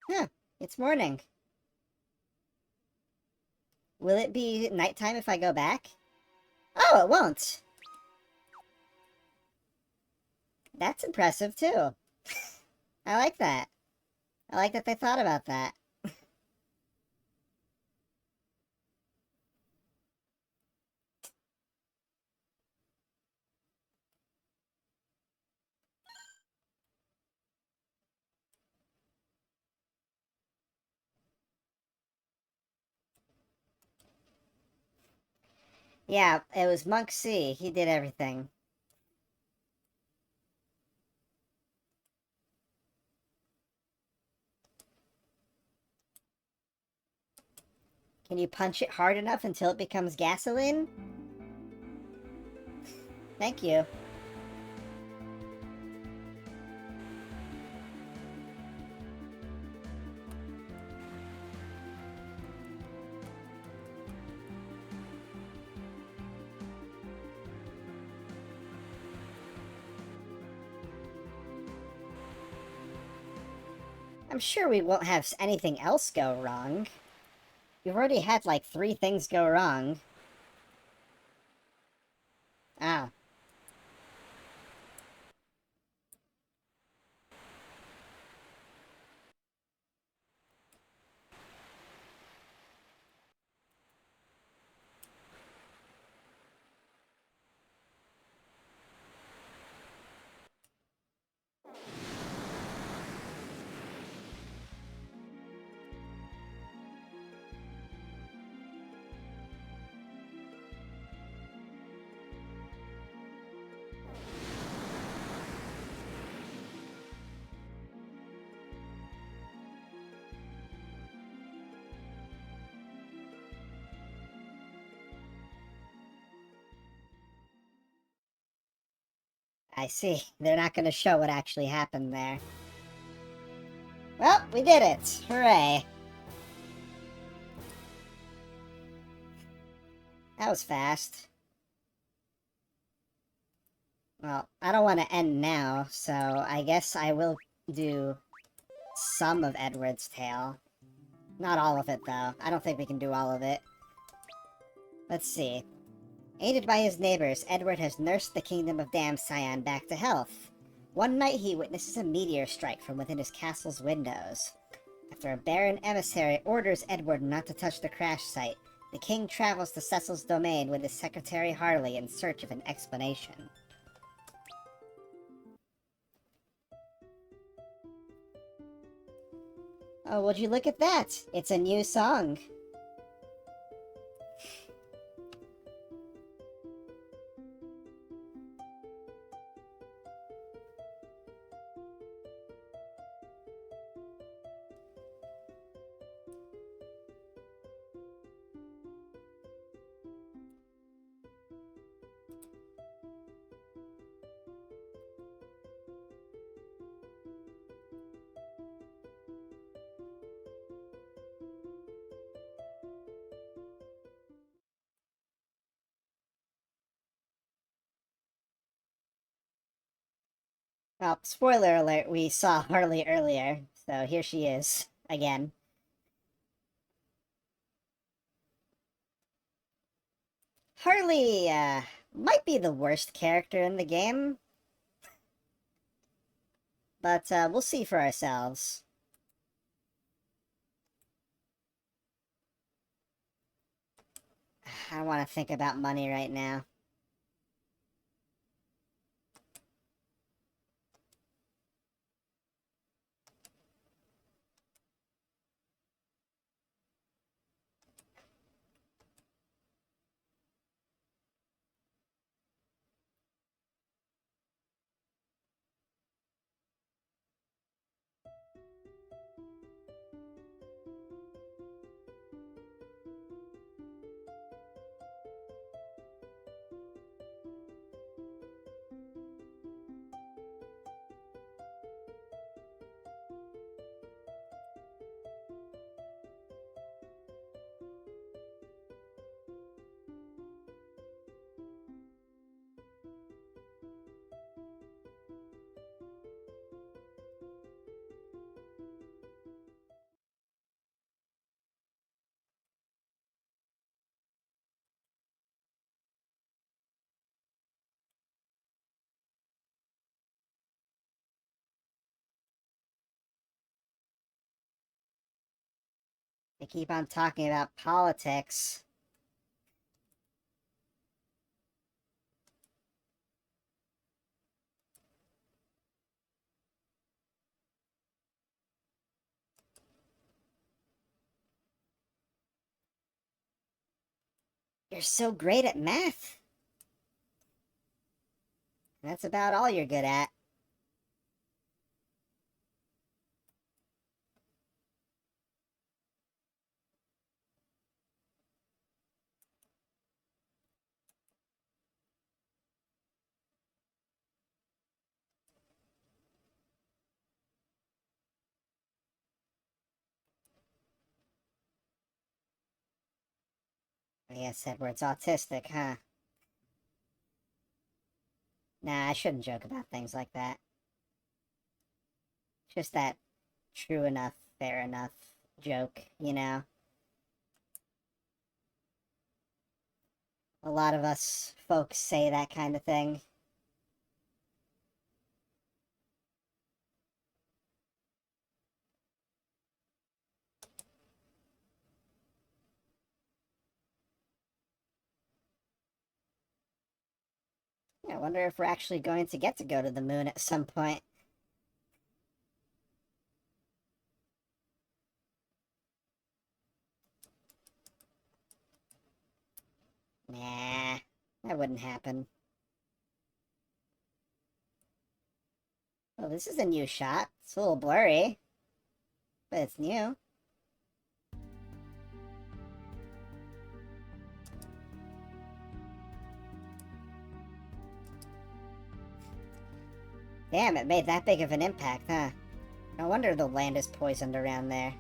Huh, it's morning. Will it be nighttime if I go back? Oh, it won't! That's impressive, too. I like that. I like that they thought about that. Yeah, it was Monk C. He did everything. Can you punch it hard enough until it becomes gasoline? Thank you. I'm sure we won't have anything else go wrong. We've already had, like, 3 things go wrong. Ah. I see. They're not going to show what actually happened there. Well, we did it. Hooray. That was fast. Well, I don't want to end now, so I guess I will do some of Edward's tale. Not all of it, though. I don't think we can do all of it. Let's see. Aided by his neighbors, Edward has nursed the kingdom of Damsion back to health. One night he witnesses a meteor strike from within his castle's windows. After a barren emissary orders Edward not to touch the crash site, the king travels to Cecil's domain with his secretary Harley in search of an explanation. Oh, would you look at that? It's a new song. Well, spoiler alert, we saw Harley earlier, so here she is, again. Harley, might be the worst character in the game, but, we'll see for ourselves. I don't want to think about money right now. They keep on talking about politics. You're so great at math. That's about all you're good at. I guess Edward's autistic, huh? Nah, I shouldn't joke about things like that. Just that true enough, fair enough joke, you know? A lot of us folks say that kind of thing. I wonder if we're actually going to get to go to the moon at some point. Nah, that wouldn't happen. Well, this is a new shot. It's a little blurry, but it's new. Damn, it made that big of an impact, huh? No wonder the land is poisoned around there.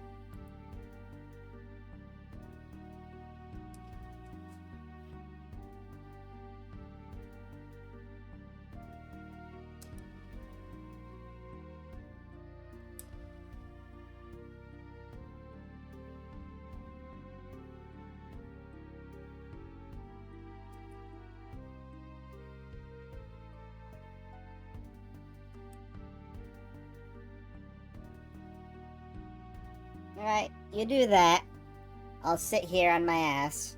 Alright, you do that. I'll sit here on my ass.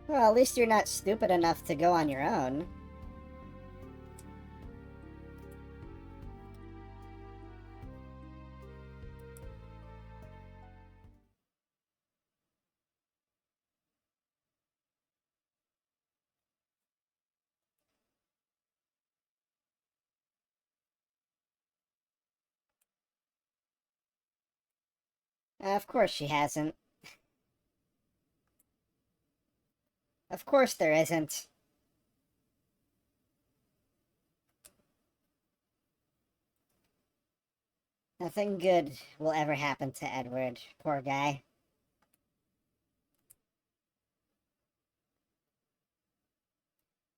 Well, at least you're not stupid enough to go on your own. Of course she hasn't. Of course there isn't. Nothing good will ever happen to Edward. Poor guy.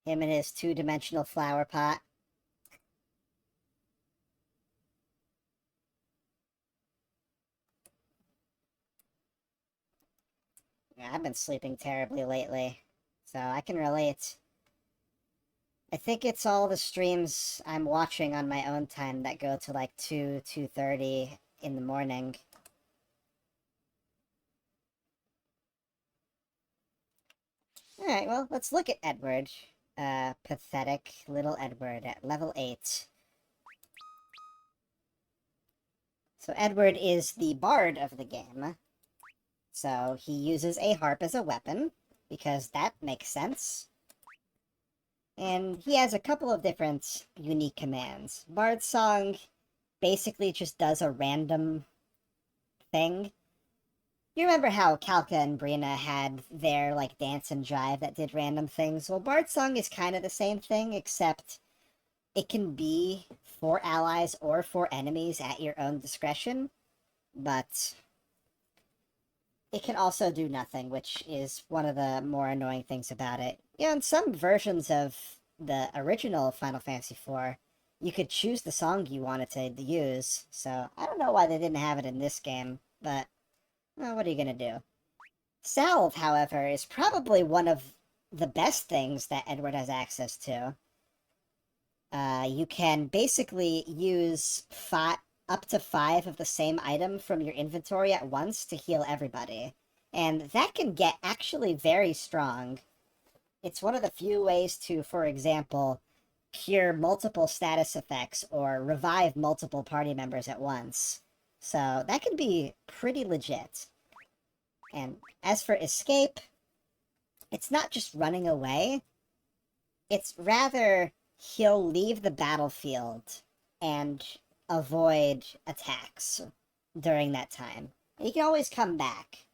Him and his two-dimensional flower pot. Yeah, I've been sleeping terribly lately, so I can relate. I think it's all the streams I'm watching on my own time that go to like 2:30 in the morning. Alright, well, let's look at Edward. Pathetic little Edward at level 8. So Edward is the bard of the game. So he uses a harp as a weapon, because that makes sense. And he has a couple of different unique commands. Bard's Song basically just does a random thing. You remember how Kalka and Brina had their, like, dance and jive that did random things? Well, Bard's Song is kind of the same thing, except it can be for allies or for enemies at your own discretion, but it can also do nothing, which is one of the more annoying things about it. You know, in some versions of the original Final Fantasy IV, you could choose the song you wanted to use, so I don't know why they didn't have it in this game, but, well, what are you gonna do? Salve, however, is probably one of the best things that Edward has access to. You can basically use up to 5 of the same item from your inventory at once to heal everybody. And that can get actually very strong. It's one of the few ways to, for example, cure multiple status effects or revive multiple party members at once. So that can be pretty legit. And as for escape, it's not just running away. It's rather he'll leave the battlefield and avoid attacks during that time. He can always come back.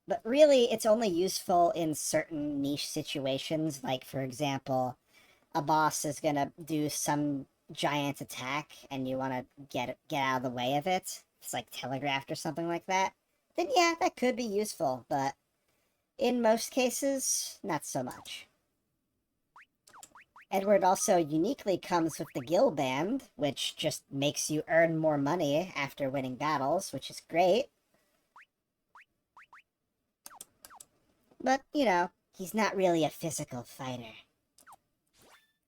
But really, it's only useful in certain niche situations, like, for example, a boss is gonna do some giant attack, and you want to get out of the way of it. It's like telegraphed or something like that. Then yeah, that could be useful, but in most cases, not so much. Edward also uniquely comes with the Guild Band, which just makes you earn more money after winning battles, which is great. But, you know, he's not really a physical fighter.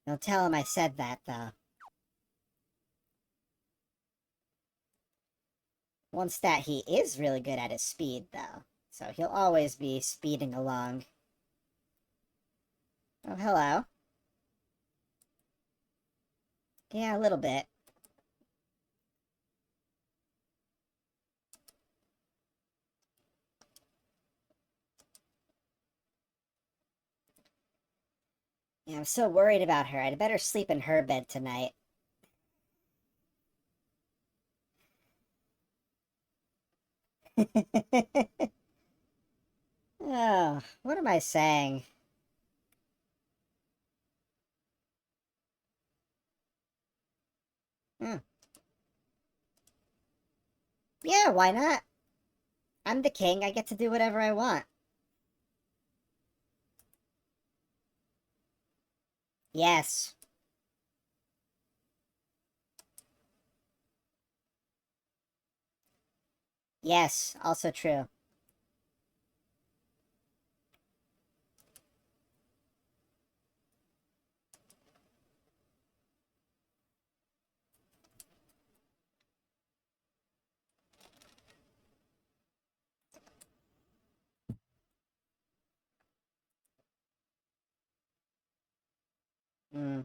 Don't tell him I said that, though. One stat he is really good at is speed, though. So he'll always be speeding along. Oh, hello. Yeah, a little bit. Yeah, I'm so worried about her. I'd better sleep in her bed tonight. Oh, what am I saying? Hmm. Yeah, why not? I'm the king. I get to do whatever I want. Yes. Yes, also true. Hmm.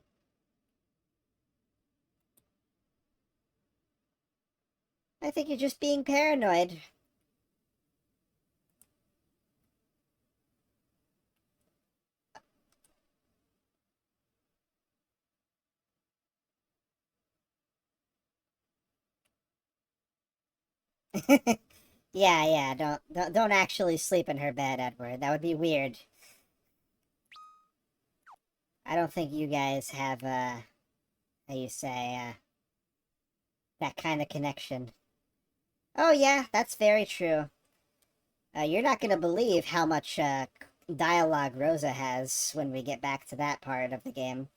I think you're just being paranoid. Yeah, yeah, don't actually sleep in her bed, Edward. That would be weird. I don't think you guys have how you say, that kind of connection. Oh yeah, that's very true. You're not gonna believe how much dialogue Rosa has when we get back to that part of the game.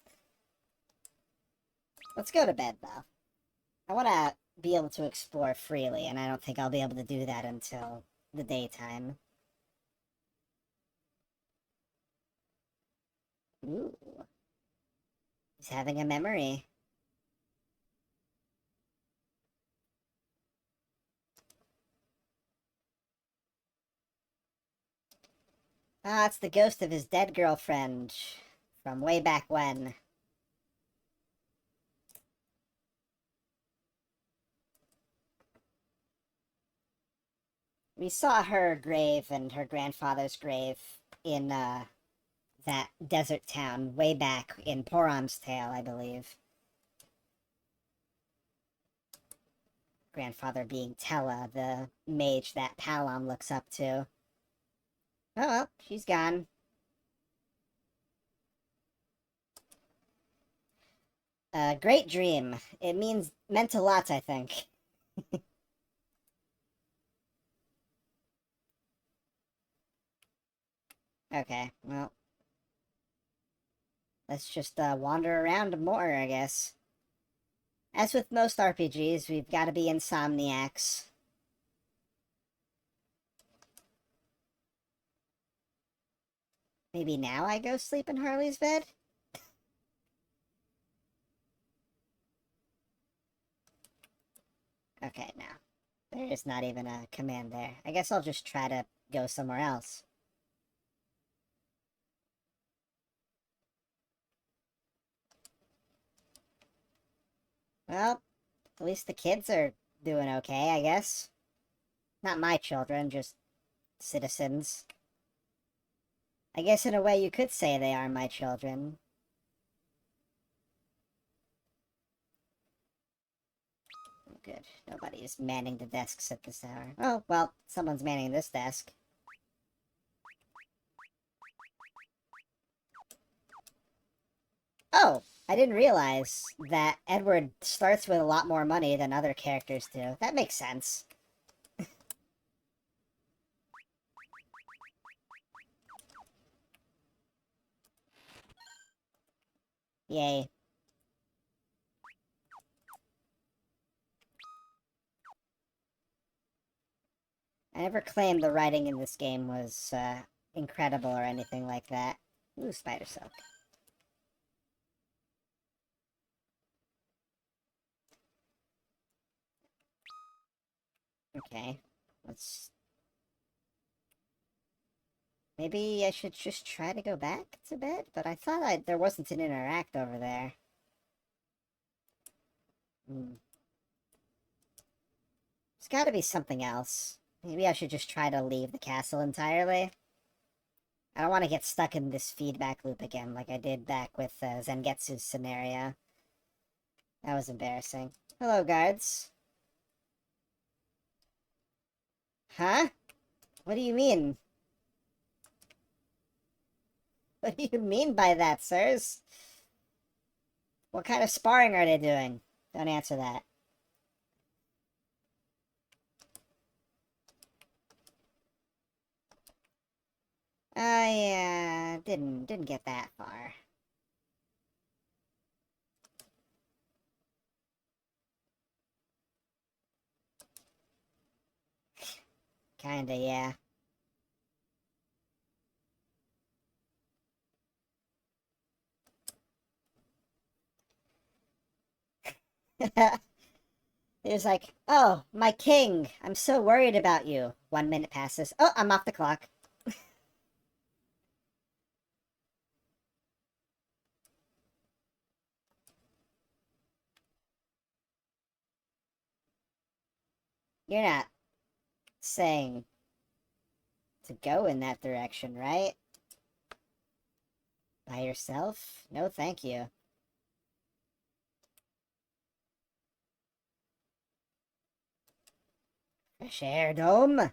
Let's go to bed though. I want to be able to explore freely, and I don't think I'll be able to do that until the daytime. Ooh, he's having a memory. Ah, it's the ghost of his dead girlfriend from way back when. We saw her grave and her grandfather's grave in that desert town way back in Poron's Tale, I believe. Grandfather being Tella, the mage that Palom looks up to. Oh well, she's gone. Great dream. It meant a lot, I think. Okay, well, let's just wander around more, I guess. As with most RPGs, we've got to be insomniacs. Maybe now I go sleep in Harley's bed? Okay, no. There is not even a command there. I guess I'll just try to go somewhere else. Well, at least the kids are doing okay, I guess. Not my children, just citizens. I guess in a way you could say they are my children. Oh, good. Nobody is manning the desks at this hour. Oh, well, someone's manning this desk. Oh, I didn't realize that Edward starts with a lot more money than other characters do. That makes sense. Yay. I never claimed the writing in this game was incredible or anything like that. Ooh, spider silk. Okay. Let's... Maybe I should just try to go back to bed? But I thought there wasn't an interact over there. Hmm. There's gotta be something else. Maybe I should just try to leave the castle entirely. I don't want to get stuck in this feedback loop again like I did back with Zangetsu's scenario. That was embarrassing. Hello, guards. Huh? What do you mean? What do you mean by that, sirs? What kind of sparring are they doing? Don't answer that. I, didn't get that far. Kinda, yeah. He was like, oh, my king, I'm so worried about you. 1 minute passes. Oh, I'm off the clock. You're not saying to go in that direction, right? By yourself? No, thank you. Fresh air, dome?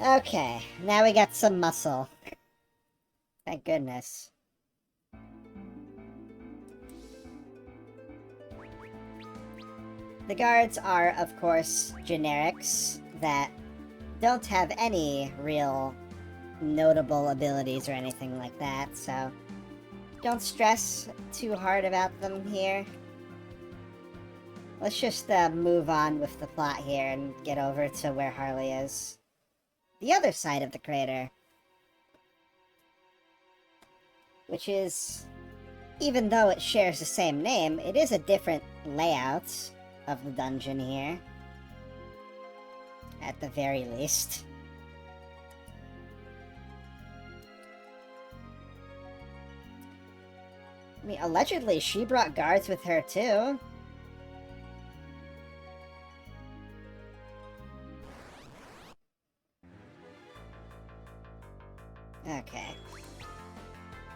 Okay, now we got some muscle. Thank goodness. The guards are, of course, generics that don't have any real notable abilities or anything like that, so don't stress too hard about them here. Let's just move on with the plot here and get over to where Harley is. The other side of the crater. Which is, even though it shares the same name, it is a different layout of the dungeon here. At the very least. I mean, allegedly she brought guards with her too. Okay.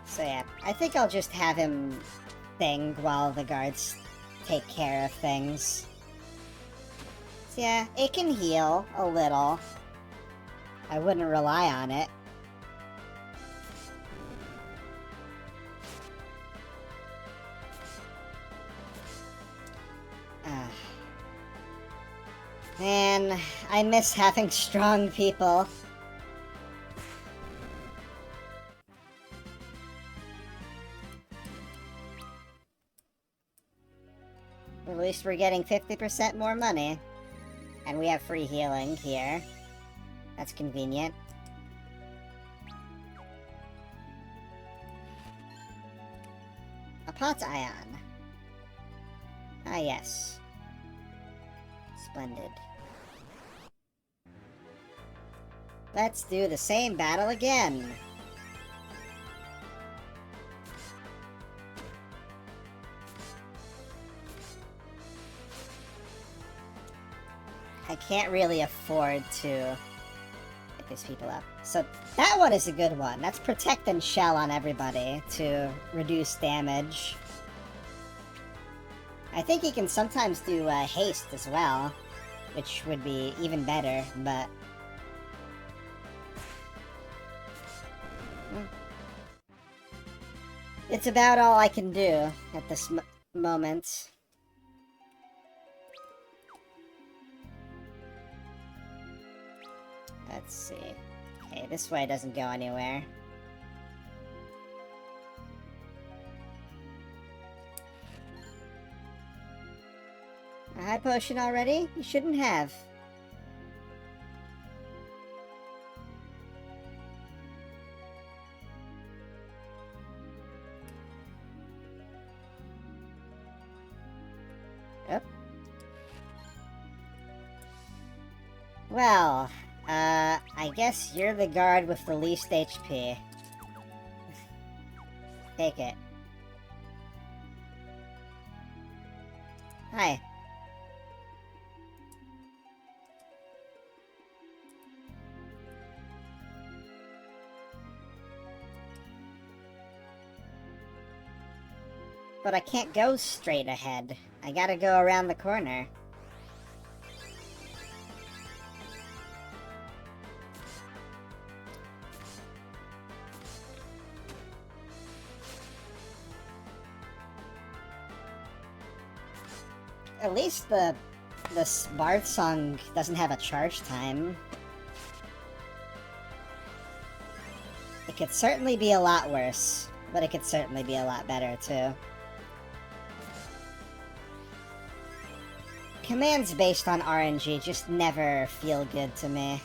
So yeah, I think I'll just have him thing while the guards take care of things. So yeah, it can heal a little. I wouldn't rely on it. Man, I miss having strong people. At least we're getting 50% more money. And we have free healing here. That's convenient. A pot ion. Ah, yes. Splendid. Let's do the same battle again. I can't really afford to pick these people up. So that one is a good one. That's Protect and Shell on everybody to reduce damage. I think he can sometimes do haste as well, which would be even better, but... It's about all I can do at this moment. Let's see. Okay, this way doesn't go anywhere. A high potion already? You shouldn't have. Yep. Well, I guess you're the guard with the least HP. Take it. Hi. But I can't go straight ahead. I gotta go around the corner. At least the Barth song doesn't have a charge time. It could certainly be a lot worse, but it could certainly be a lot better, too. Commands based on RNG just never feel good to me.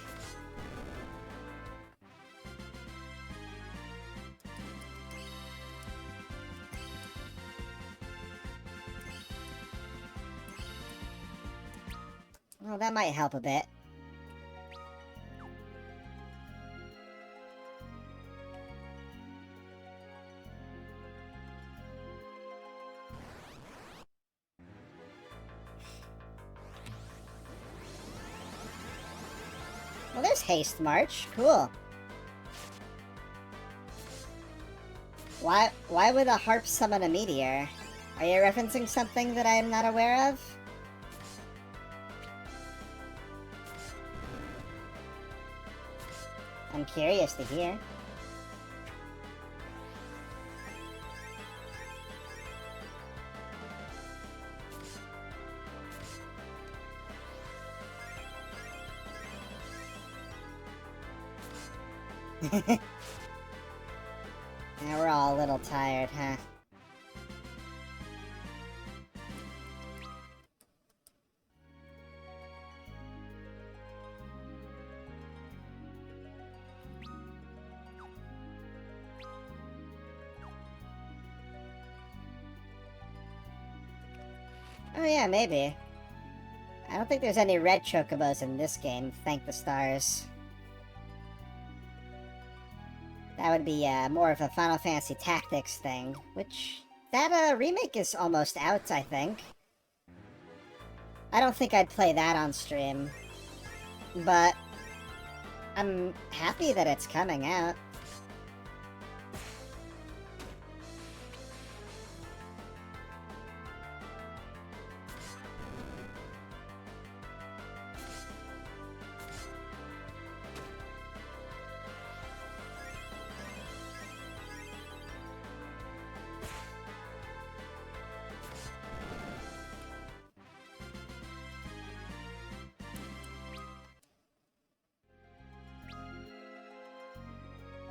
Well, that might help a bit. Well, there's Haste March. Cool. Why would a harp summon a meteor? Are you referencing something that I am not aware of? I'm curious to hear. Now we're all a little tired, huh? Oh yeah, maybe. I don't think there's any red chocobos in this game, thank the stars. That would be more of a Final Fantasy Tactics thing, which... that remake is almost out, I think. I don't think I'd play that on stream. But... I'm happy that it's coming out.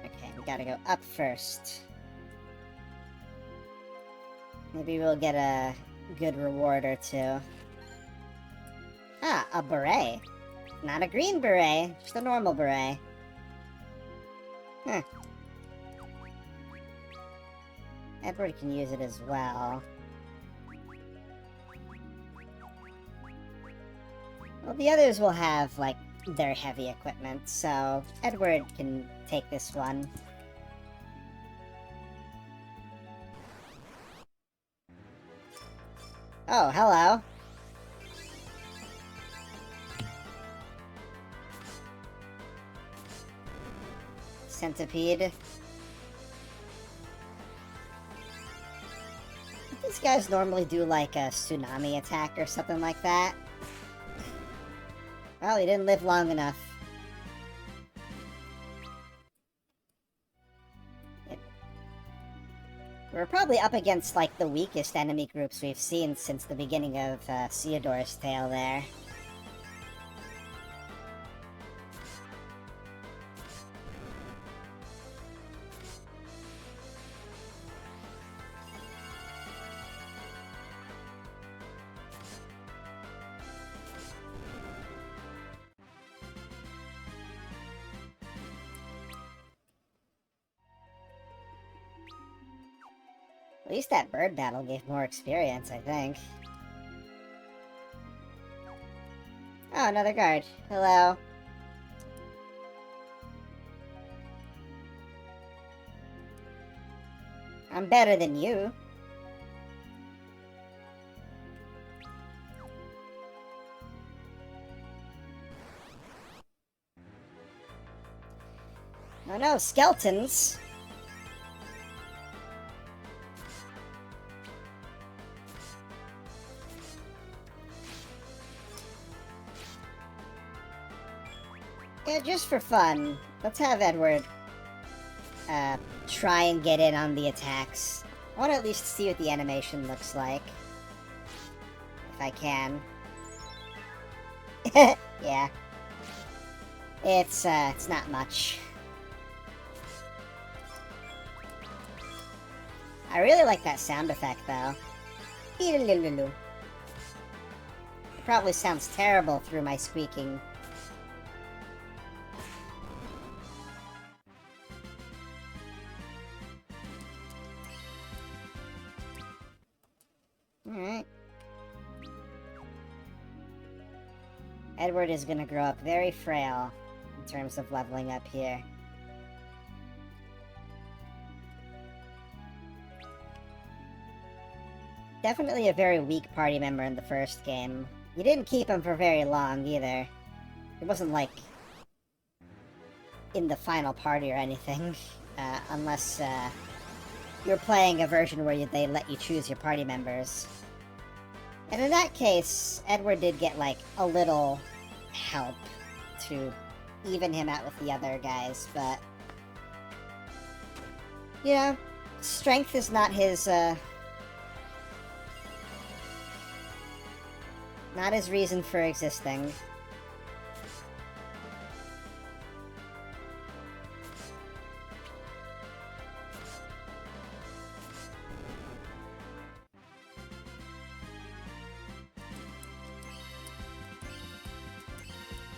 Okay, we gotta go up first. Maybe we'll get a good reward or two. Ah, a beret. Not a green beret, just a normal beret. Huh. Edward can use it as well. Well, the others will have, like, their heavy equipment, so Edward can take this one. Oh, hello. Centipede. These guys normally do like a tsunami attack or something like that. Well, he didn't live long enough. We're probably up against, like, the weakest enemy groups we've seen since the beginning of Theodore's Tale there. At least that bird battle gave more experience, I think. Oh, another guard. Hello. I'm better than you. Oh no, skeletons! Yeah, just for fun, let's have Edward try and get in on the attacks. I want to at least see what the animation looks like. If I can. Yeah. It's not much. I really like that sound effect, though. It probably sounds terrible through my squeaking. Alright. Edward is gonna grow up very frail in terms of leveling up here. Definitely a very weak party member in the first game. You didn't keep him for very long, either. It wasn't like in the final party or anything, unless you're playing a version where they let you choose your party members. And in that case, Edward did get, like, a little help to even him out with the other guys, but... You know, strength is not his, not his reason for existing.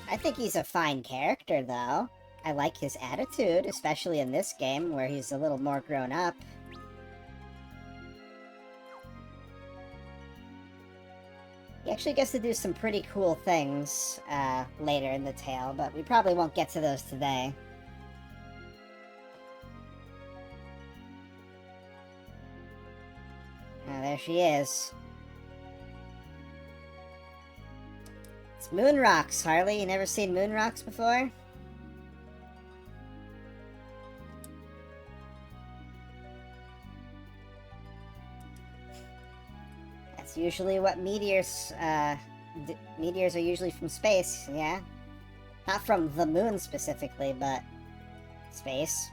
I think he's a fine character, though. I like his attitude, especially in this game, where he's a little more grown up. He actually gets to do some pretty cool things, later in the tale, but we probably won't get to those today. There she is. It's moon rocks, Harley. You never seen moon rocks before? That's usually what meteors, meteors are usually from space, yeah? Not from the moon specifically, but space.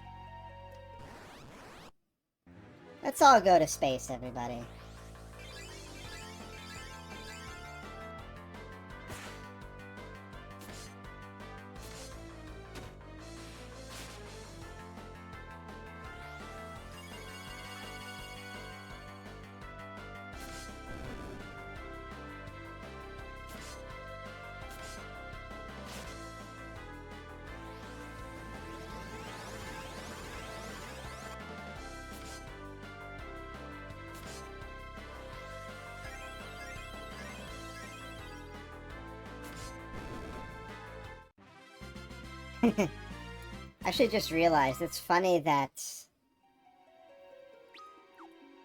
Let's all go to space, everybody. I should just realize it's funny that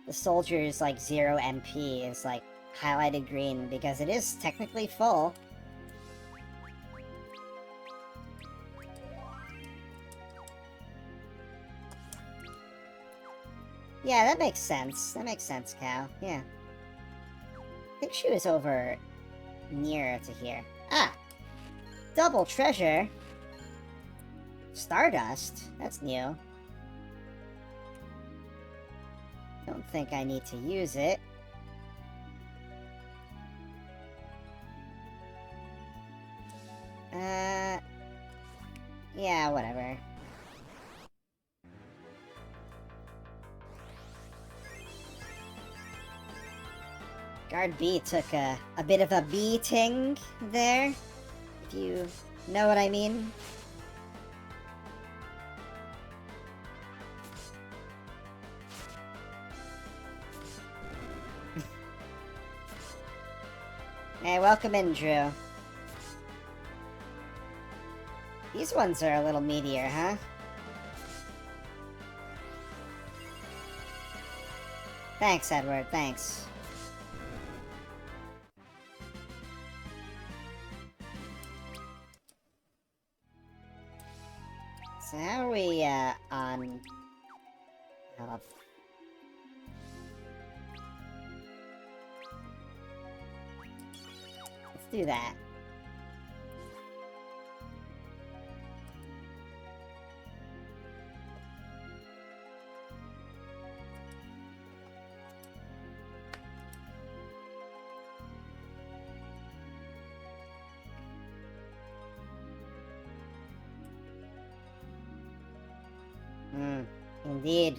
the soldier's like 0 MP is like highlighted green because it is technically full. Yeah, that makes sense. That makes sense, Cal. Yeah. I think she was over nearer to here. Ah! Double treasure! Stardust? That's new. Don't think I need to use it. Yeah, whatever. Guard B took a bit of a beating there, if you know what I mean. Hey, welcome in, Drew. These ones are a little meatier, huh? Thanks, Edward, thanks. So how are we, on health? Let's do that. Indeed.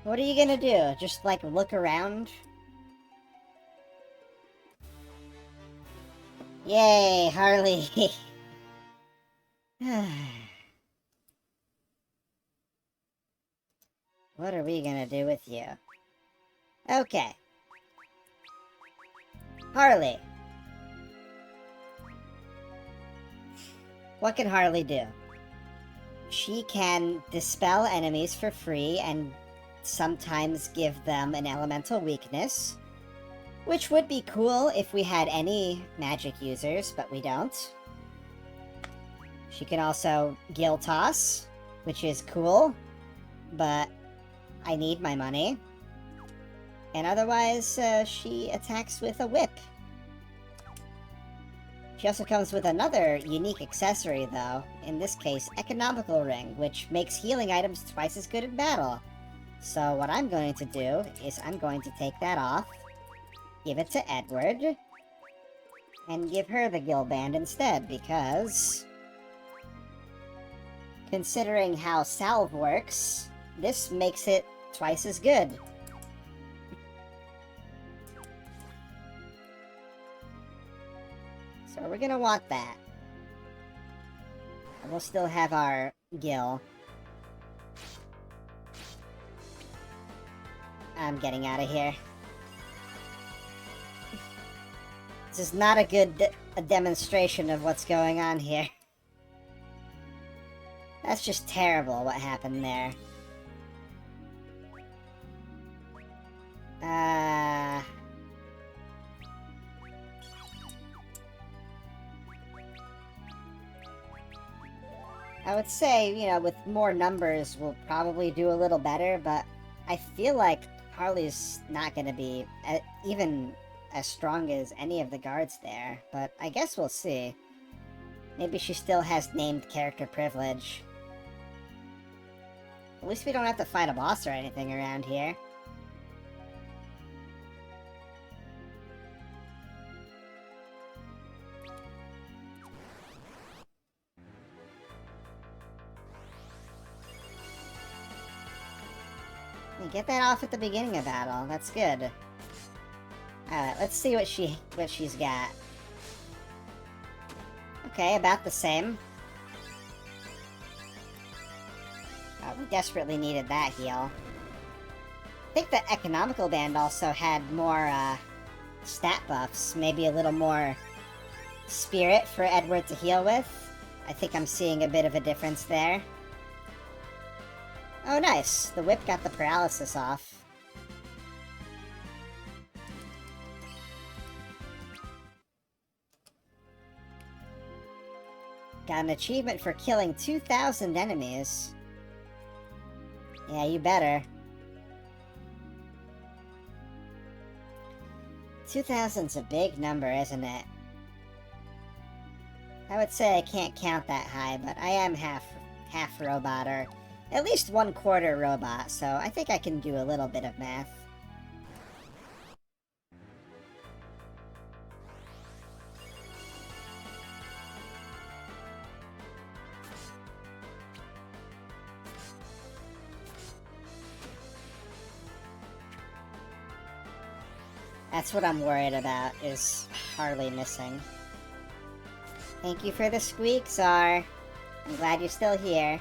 What are you gonna do? Just, like, look around? Yay, Harley! What are we gonna do with you? Okay. Harley. What can Harley do? She can dispel enemies for free and sometimes give them an elemental weakness, which would be cool if we had any magic users, but we don't. She can also Gil Toss, which is cool, but I need my money. And otherwise, she attacks with a whip. She also comes with another unique accessory, though. In this case, Economical Ring, which makes healing items twice as good in battle. So what I'm going to do is I'm going to take that off, give it to Edward, and give her the Gil Band instead, because considering how salve works, this makes it twice as good. So we're gonna want that. And we'll still have our Gil. I'm getting out of here. This is not a good demonstration of what's going on here. That's just terrible what happened there. I would say, you know, with more numbers, we'll probably do a little better, but I feel like Harley's not going to be even as strong as any of the guards there, but I guess we'll see. Maybe she still has named character privilege. At least we don't have to fight a boss or anything around here. Get that off at the beginning of battle. That's good. Alright, let's see what she's got. Okay, about the same. Oh, we desperately needed that heal. I think the Economical Band also had more, stat buffs. Maybe a little more spirit for Edward to heal with. I think I'm seeing a bit of a difference there. Oh, nice. The whip got the paralysis off. Got an achievement for killing 2,000 enemies. Yeah, you better. 2,000's a big number, isn't it? I would say I can't count that high, but I am half robot, or at least 1/4 robot, so I think I can do a little bit of math. That's what I'm worried about, is Harley missing. Thank you for the squeak, Czar. I'm glad you're still here.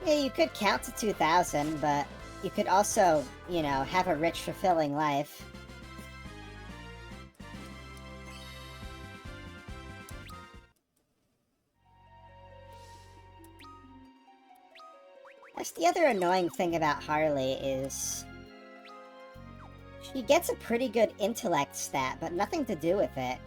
Yeah, you could count to 2,000, but you could also, you know, have a rich, fulfilling life. That's the other annoying thing about Harley is she gets a pretty good intellect stat, but nothing to do with it.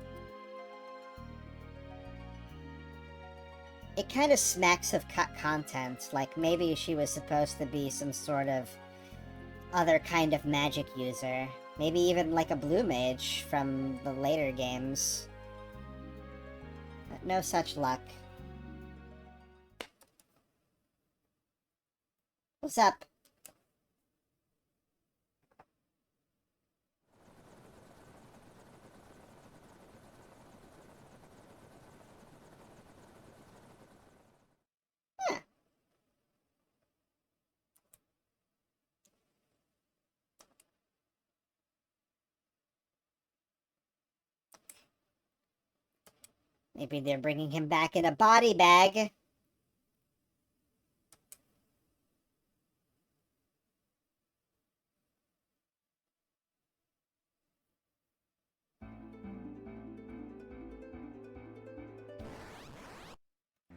It kind of smacks of cut content, like maybe she was supposed to be some sort of other kind of magic user. Maybe even like a blue mage from the later games. But no such luck. What's up? Huh. Maybe they're bringing him back in a body bag.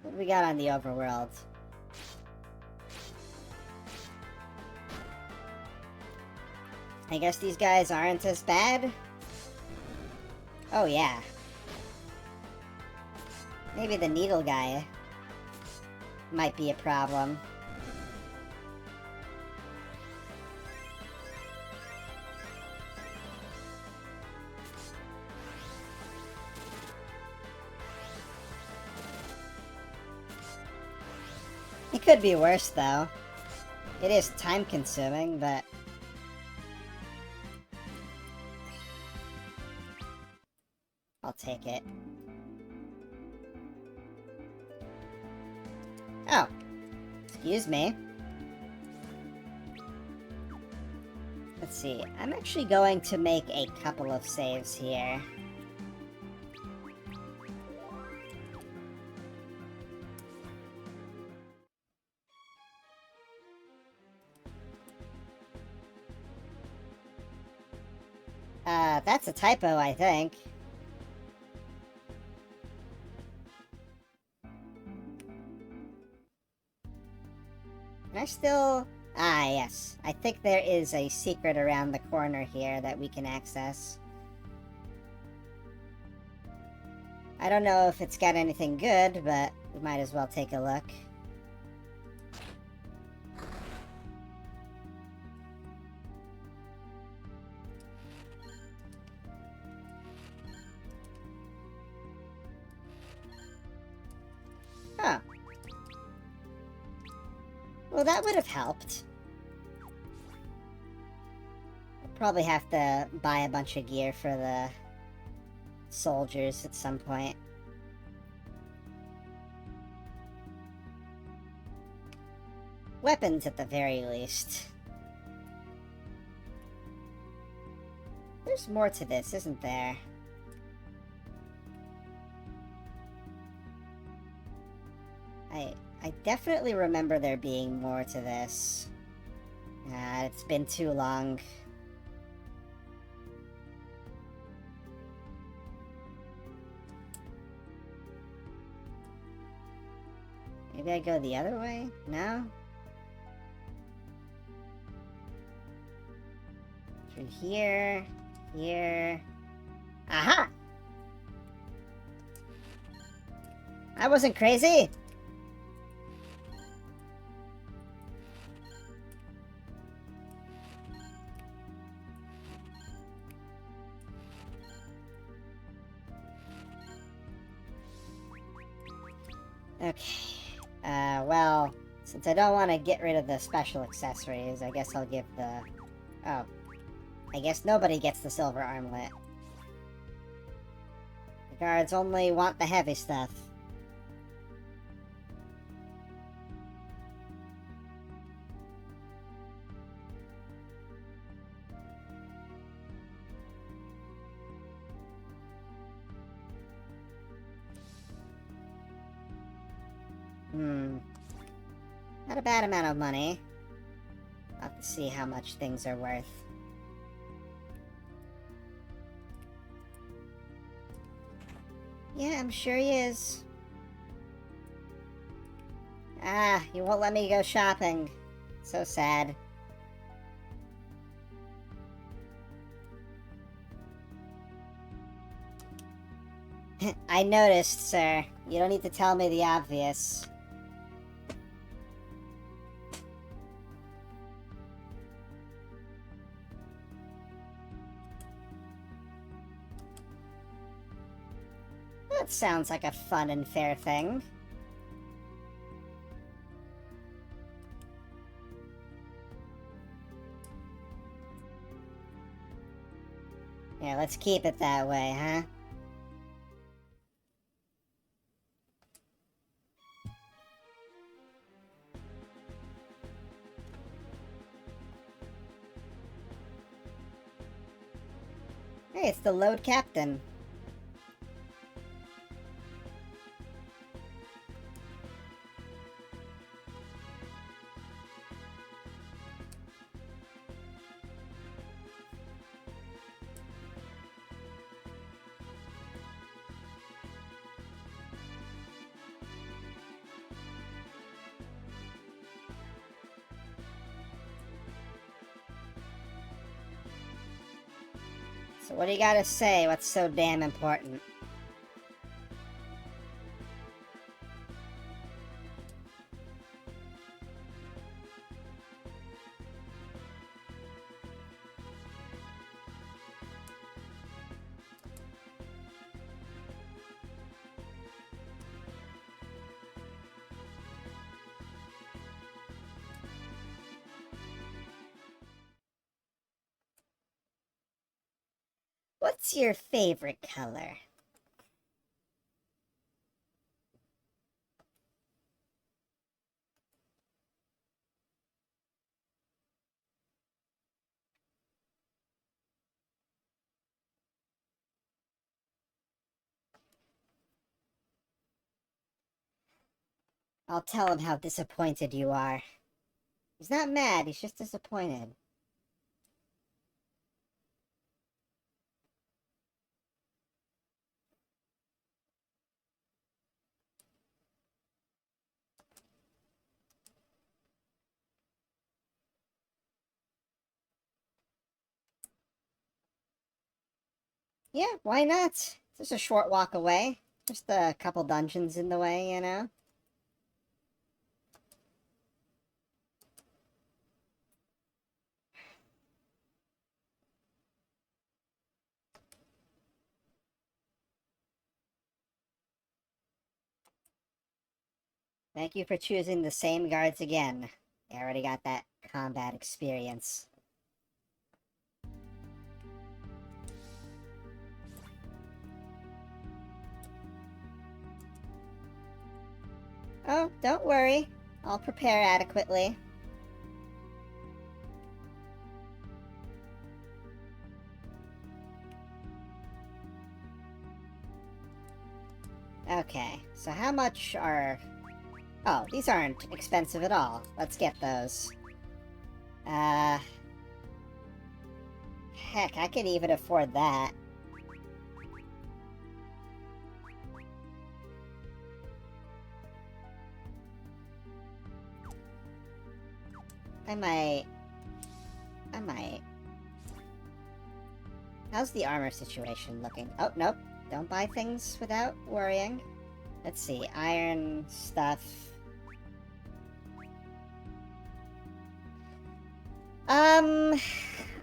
What do we got on the overworld? I guess these guys aren't as bad? Oh yeah. Maybe the needle guy might be a problem. It could be worse, though. It is time-consuming, but... I'll take it. Oh. Excuse me. Let's see. I'm actually going to make a couple of saves here. That's a typo, I think. Can I still... Ah, yes. I think there is a secret around the corner here that we can access. I don't know if it's got anything good, but we might as well take a look. Huh. Well, that would have helped. I'll probably have to buy a bunch of gear for the soldiers at some point. Weapons at the very least. There's more to this, isn't there? I definitely remember there being more to this. It's been too long. Maybe I go the other way? No? Through here, here... Aha! I wasn't crazy! Okay. Well, since I don't want to get rid of the special accessories, I guess I'll give the... Oh. I guess nobody gets the silver armlet. The guards only want the heavy stuff. Not a bad amount of money. I'll have to see how much things are worth. Yeah, I'm sure he is. Ah, you won't let me go shopping. So sad. I noticed, sir. You don't need to tell me the obvious. That sounds like a fun and fair thing. Yeah, let's keep it that way, huh? Hey, it's the load captain. So what do you gotta say? What's so damn important? What's your favorite color? I'll tell him how disappointed you are. He's not mad, he's just disappointed. Yeah, why not? It's just a short walk away. Just a couple dungeons in the way, you know? Thank you for choosing the same guards again. I already got that combat experience. Oh, don't worry. I'll prepare adequately. Okay, so how much are... Oh, these aren't expensive at all. Let's get those. Heck, I could even afford that. I might... How's the armor situation looking? Oh, nope. Don't buy things without worrying. Let's see, iron stuff.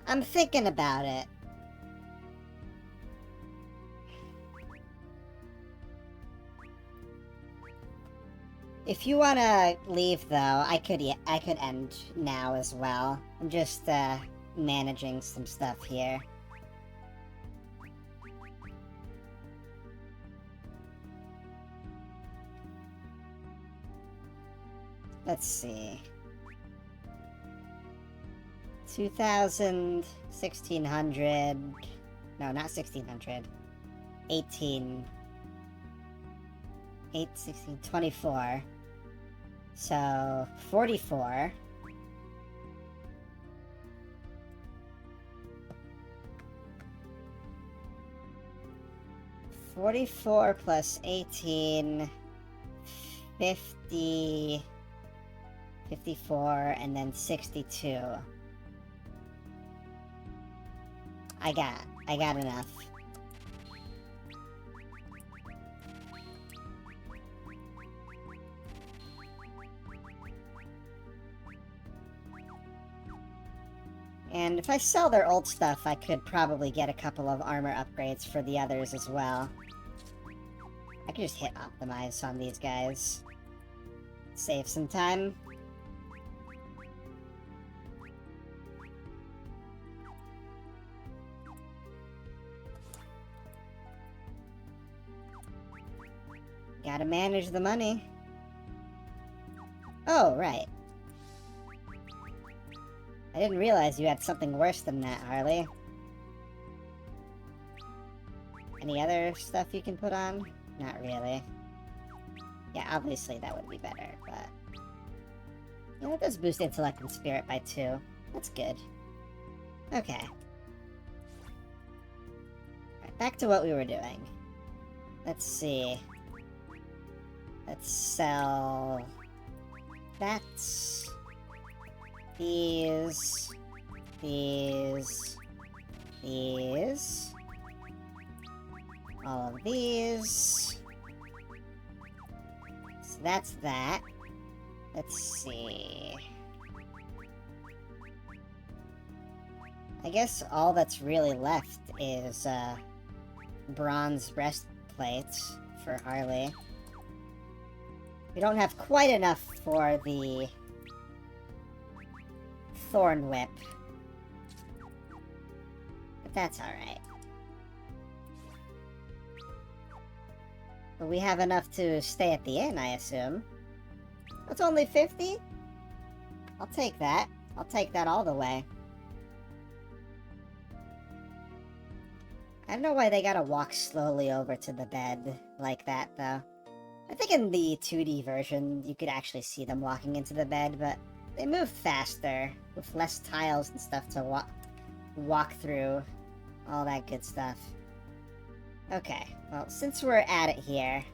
I'm thinking about it. If you wanna leave, though, I could end now as well. I'm just, managing some stuff here. Let's see. 2,000, 1,600... No, not 1,600. 18... 8, 16, 24. So, 44. $44 plus 18... 50... 54, and then 62. I got enough. And if I sell their old stuff, I could probably get a couple of armor upgrades for the others as well. I could just hit optimize on these guys. Save some time. Gotta manage the money. Oh, right. I didn't realize you had something worse than that, Harley. Any other stuff you can put on? Not really. Yeah, obviously that would be better, but... Yeah, that does boost intellect and spirit by 2. That's good. Okay. Alright, back to what we were doing. Let's see. Let's sell... that. These. All of these. So that's that. Let's see. I guess all that's really left is, bronze breastplates for Harley. We don't have quite enough for the Thorn Whip. But that's alright. But we have enough to stay at the inn, I assume. That's only 50? I'll take that. I'll take that all the way. I don't know why they gotta walk slowly over to the bed like that, though. I think in the 2D version, you could actually see them walking into the bed, but they move faster, with less tiles and stuff to walk through. All that good stuff. Okay, well, since we're at it here...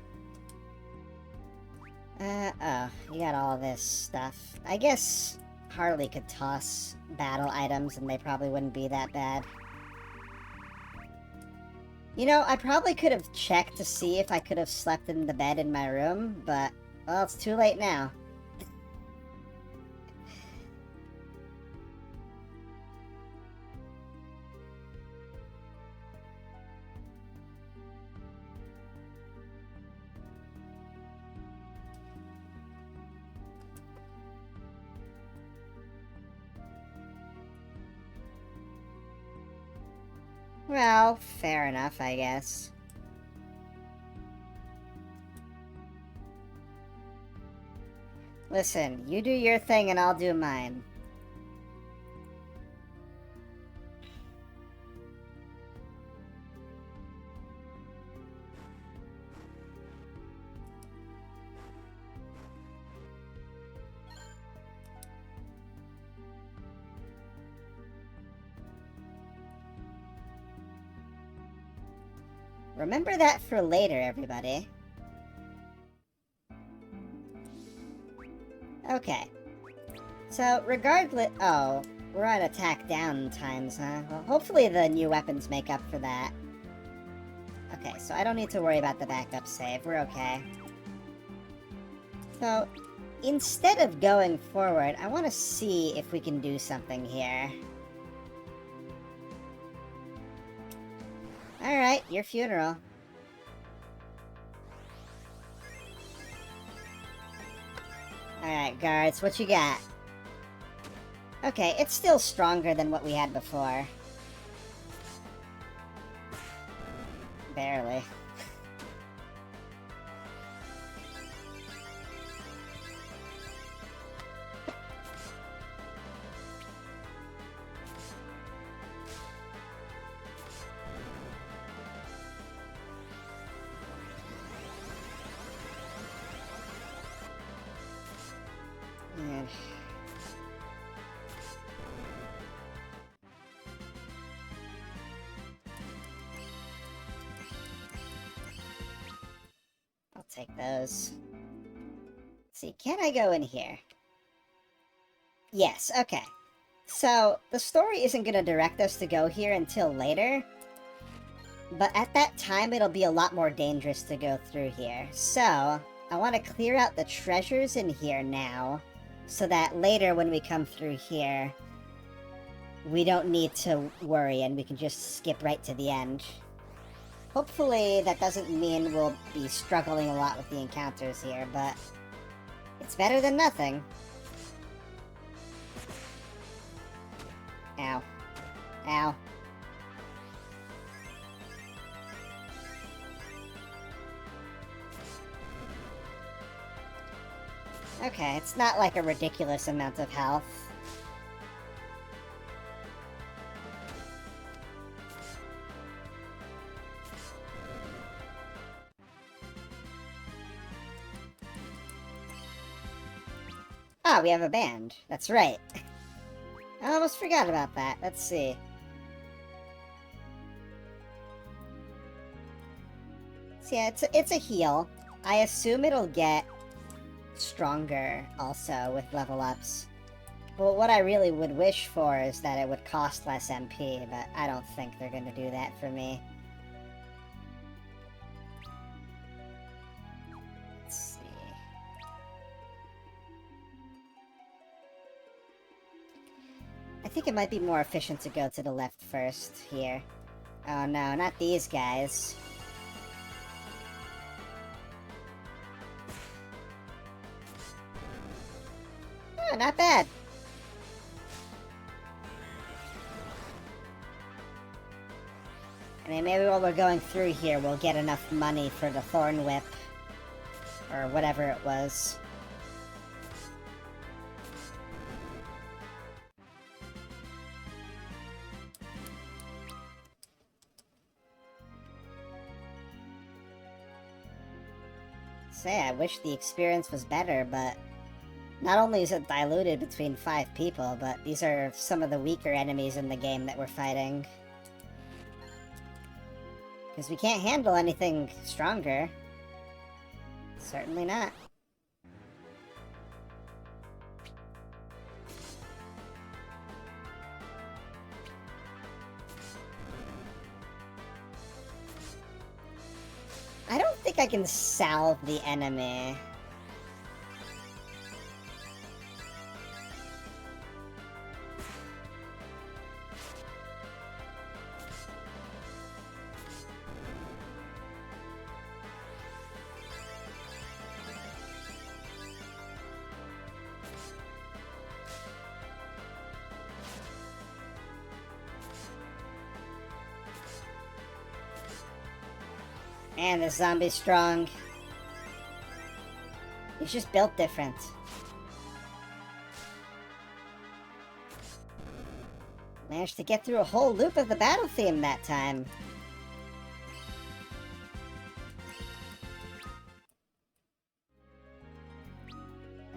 oh, you got all this stuff. I guess Harley could toss battle items and they probably wouldn't be that bad. You know, I probably could have checked to see if I could have slept in the bed in my room, but, well, it's too late now. Well, fair enough, I guess. Listen, you do your thing and I'll do mine. Remember that for later, everybody. Okay. So, regardless... Oh, we're at attack down times, huh? Well, hopefully the new weapons make up for that. Okay, so I don't need to worry about the backup save. We're okay. So, instead of going forward, I want to see if we can do something here. Alright, your funeral. Alright, guards, what you got? Okay, it's still stronger than what we had before. Barely. Man. I'll take those. Let's see, can I go in here? Yes, okay. So, the story isn't going to direct us to go here until later, but at that time it'll be a lot more dangerous to go through here. So, I want to clear out the treasures in here now, so that later when we come through here, we don't need to worry and we can just skip right to the end. Hopefully that doesn't mean we'll be struggling a lot with the encounters here, but it's better than nothing. Ow. Ow. Okay, it's not like a ridiculous amount of health. Ah, we have a band. That's right. I almost forgot about that. Let's see. So yeah, it's a heal. I assume it'll get stronger also with level ups. But what I really would wish for is that it would cost less MP, but I don't think they're going to do that for me. Let's see. I think it might be more efficient to go to the left first here. Oh no, not these guys. Oh, not bad. I mean, maybe while we're going through here, we'll get enough money for the Thorn Whip. Or whatever it was. Say, I wish the experience was better, but not only is it diluted between 5 people, but these are some of the weaker enemies in the game that we're fighting. Because we can't handle anything stronger. Certainly not. I don't think I can salve the enemy. Man, this zombie's strong. He's just built different. Managed to get through a whole loop of the battle theme that time.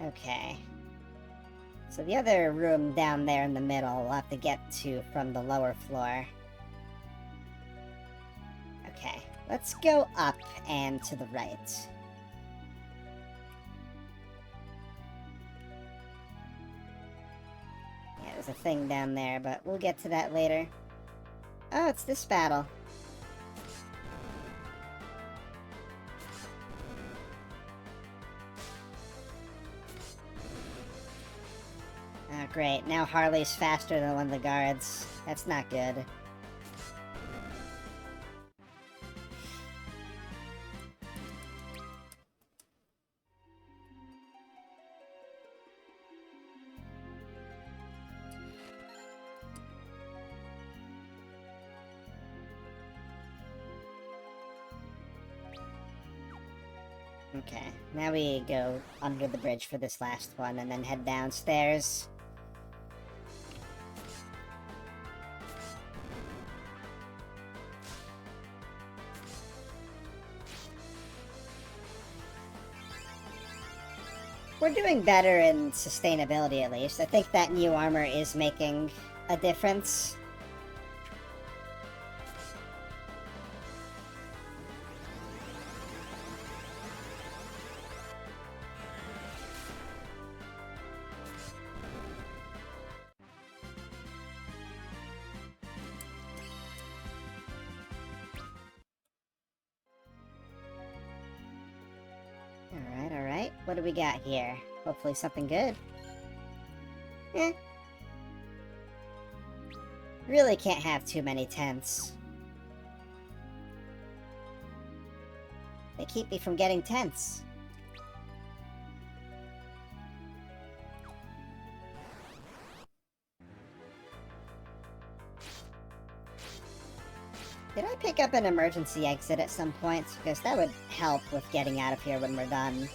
Okay. So the other room down there in the middle we'll have to get to from the lower floor. Okay, let's go up and to the right. Yeah, there's a thing down there, but we'll get to that later. Oh, it's this battle. Oh, great. Now Harley's faster than one of the guards. That's not good. Okay, now we go under the bridge for this last one and then head downstairs. We're doing better in sustainability, at least. I think that new armor is making a difference. What do we got here? Hopefully something good. Eh. Really can't have too many tents. They keep me from getting tents. Did I pick up an emergency exit at some point? Because that would help with getting out of here when we're done.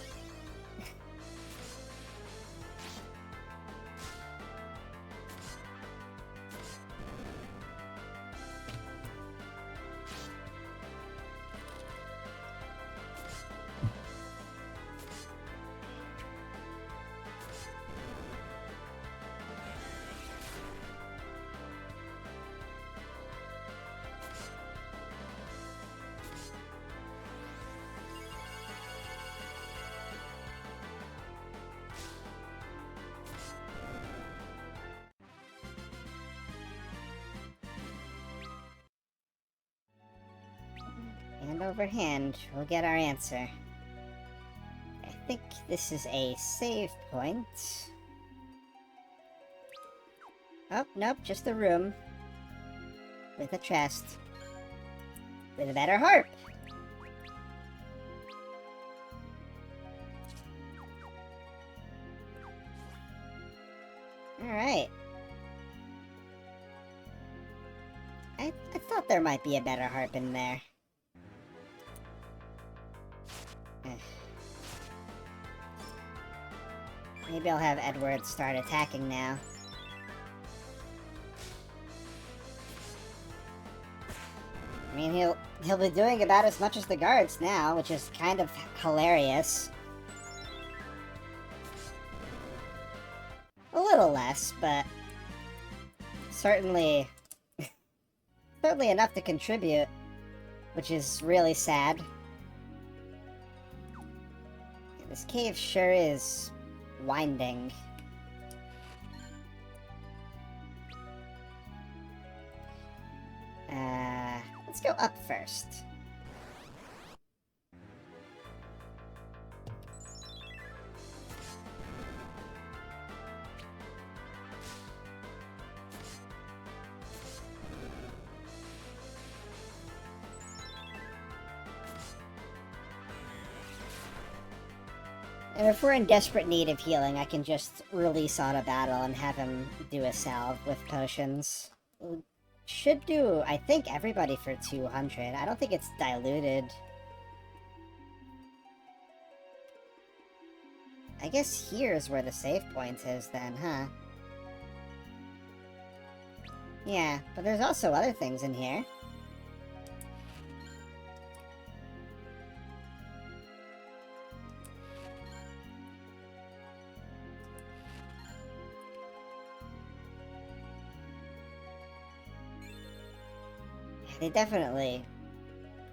Hand over hand, we'll get our answer. I think this is a save point. Oh, nope, just a room. With a chest. With a better harp! Alright. I thought there might be a better harp in there. Maybe I'll have Edward start attacking now. I mean, he'll be doing about as much as the guards now, which is kind of hilarious. A little less, but certainly enough to contribute, which is really sad. This cave sure is winding. Let's go up first. And if we're in desperate need of healing, I can just release Auto Battle and have him do a salve with potions. Should do, I think, everybody for 200. I don't think it's diluted. I guess here's where the save point is then, huh? Yeah, but there's also other things in here. They definitely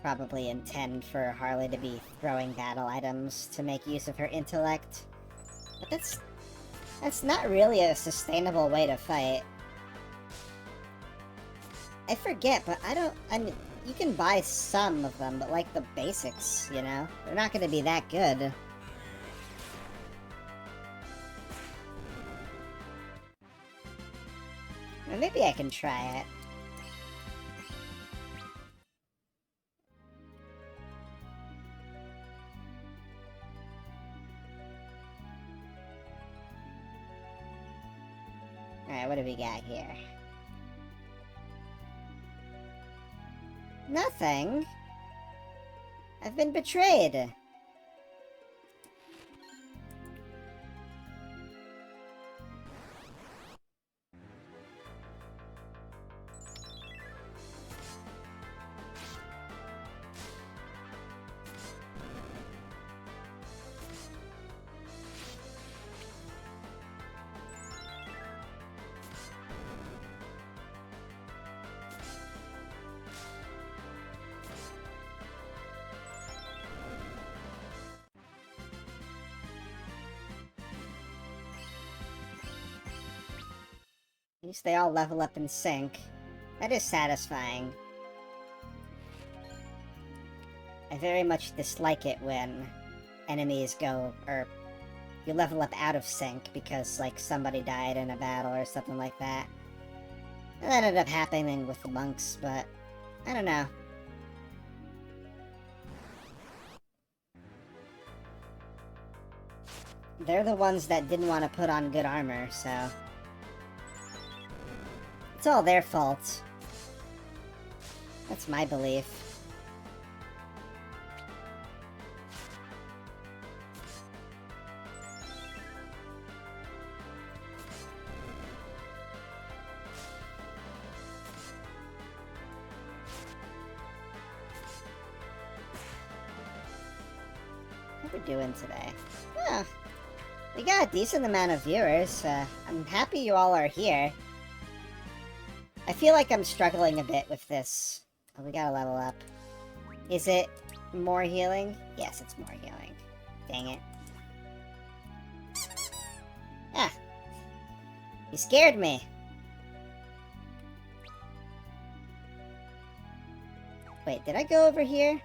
probably intend for Harley to be throwing battle items to make use of her intellect. But that's not really a sustainable way to fight. I forget, but I mean, you can buy some of them, but like the basics, you know? They're not gonna be that good. Well, maybe I can try it. Alright, what do we got here? Nothing. I've been betrayed. At least they all level up in sync. That is satisfying. I very much dislike it when enemies go, or you level up out of sync because, like, somebody died in a battle or something like that. And that ended up happening with the monks, but I don't know. They're the ones that didn't want to put on good armor, so... It's all their fault. That's my belief. How are we doing today? Oh, we got a decent amount of viewers. I'm happy you all are here. I feel like I'm struggling a bit with this. Oh, we gotta level up. Is it more healing? Yes, it's more healing. Dang it. Ah! You scared me! Wait, did I go over here?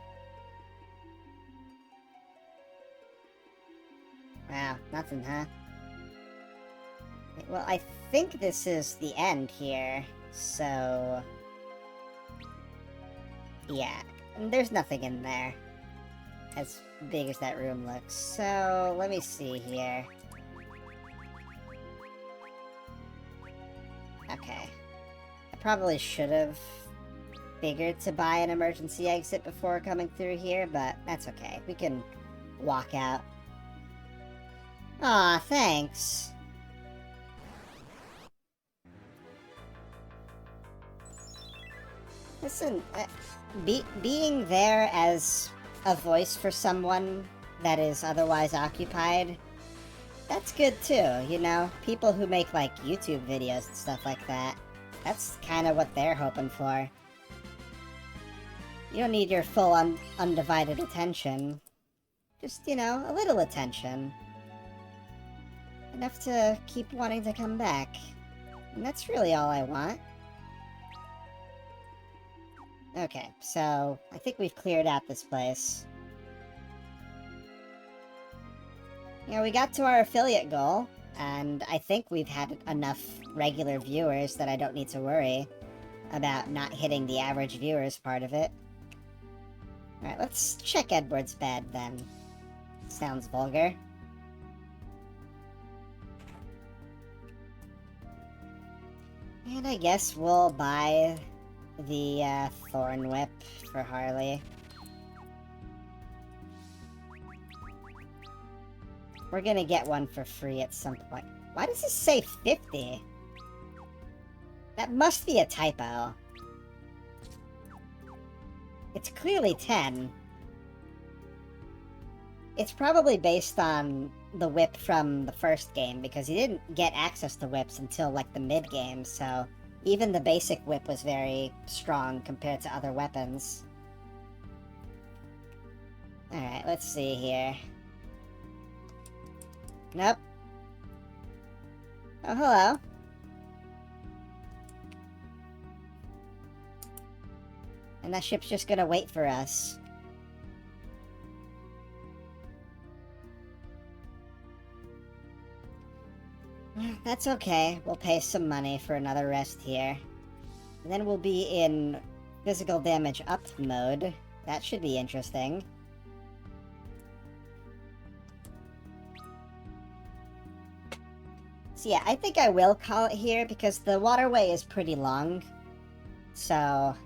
Wow, nothing, huh? Well, I think this is the end here. So... yeah, there's nothing in there. As big as that room looks. So, let me see here. Okay. I probably should have figured to buy an emergency exit before coming through here, but that's okay. We can walk out. Aw, thanks. Listen, being there as a voice for someone that is otherwise occupied, that's good too, you know? People who make, like, YouTube videos and stuff like that, that's kind of what they're hoping for. You don't need your full undivided attention. Just, you know, a little attention. Enough to keep wanting to come back. And that's really all I want. Okay, so I think we've cleared out this place. You know, we got to our affiliate goal, and I think we've had enough regular viewers that I don't need to worry about not hitting the average viewers part of it. Alright, let's check Edward's bed then. Sounds vulgar. And I guess we'll buy the Thorn Whip for Harley. We're gonna get one for free at some point. Why does this say 50? That must be a typo. It's clearly 10. It's probably based on the whip from the first game, because you didn't get access to whips until, like, the mid-game, so even the basic whip was very strong compared to other weapons. Alright, let's see here. Nope. Oh, hello. And that ship's just gonna wait for us. That's okay. We'll pay some money for another rest here. And then we'll be in physical damage up mode. That should be interesting. So yeah, I think I will call it here because the waterway is pretty long. So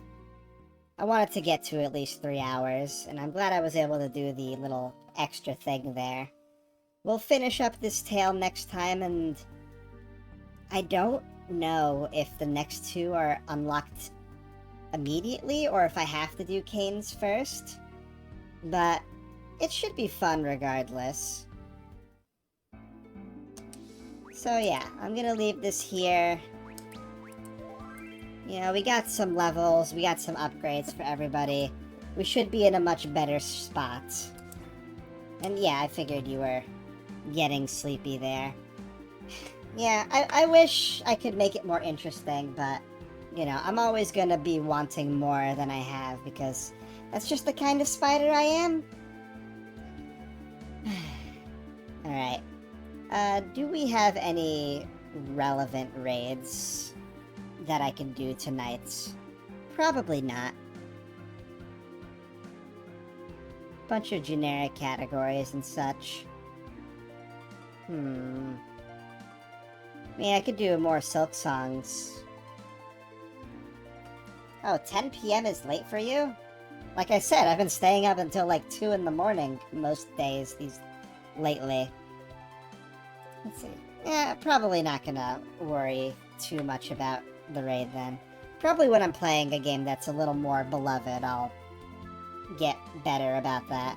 I wanted to get to at least 3 hours, and I'm glad I was able to do the little extra thing there. We'll finish up this tale next time, and I don't know if the next two are unlocked immediately or if I have to do Kane's first, but it should be fun regardless. So yeah, I'm gonna leave this here. You know, we got some levels, we got some upgrades for everybody. We should be in a much better spot. And yeah, I figured you were getting sleepy there. Yeah, I wish I could make it more interesting, but, you know, I'm always gonna be wanting more than I have, because that's just the kind of spider I am. Alright. Do we have any relevant raids that I can do tonight? Probably not. Bunch of generic categories and such. I mean, I could do more Silk Songs. Oh, 10 p.m. is late for you? Like I said, I've been staying up until like 2 in the morning most days lately. Let's see. Yeah, probably not gonna worry too much about the raid then. Probably when I'm playing a game that's a little more beloved, I'll get better about that.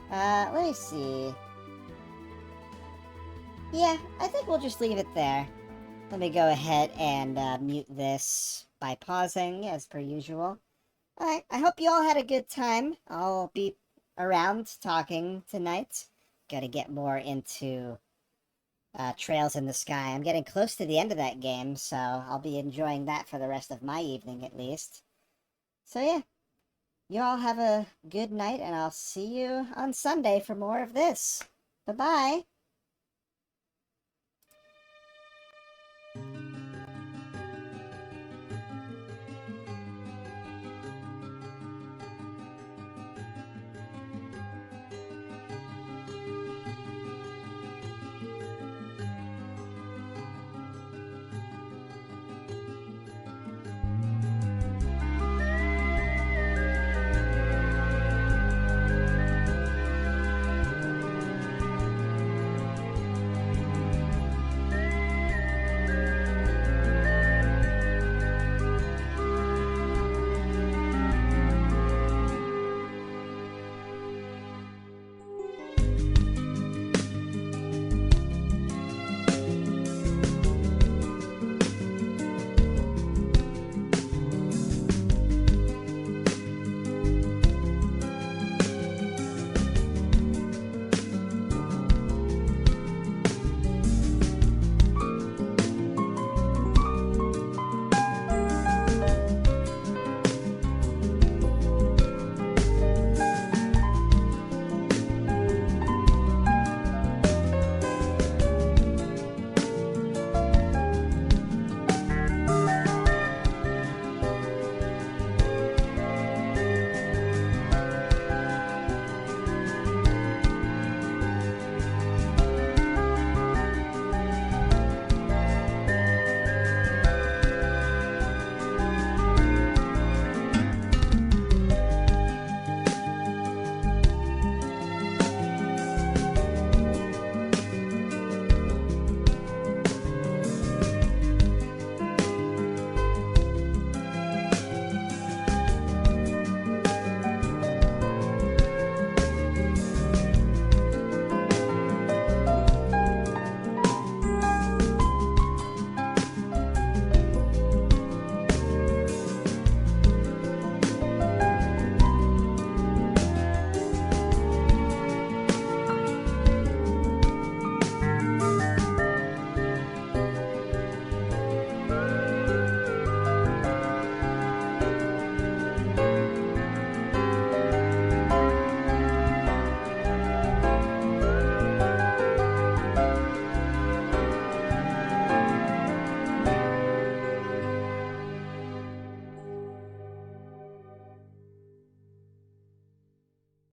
Let me see. Yeah, I think we'll just leave it there. Let me go ahead and mute this by pausing, as per usual. Alright, I hope you all had a good time. I'll be around talking tonight. Gotta get more into Trails in the Sky. I'm getting close to the end of that game, so I'll be enjoying that for the rest of my evening at least. So yeah, you all have a good night, and I'll see you on Sunday for more of this. Bye-bye!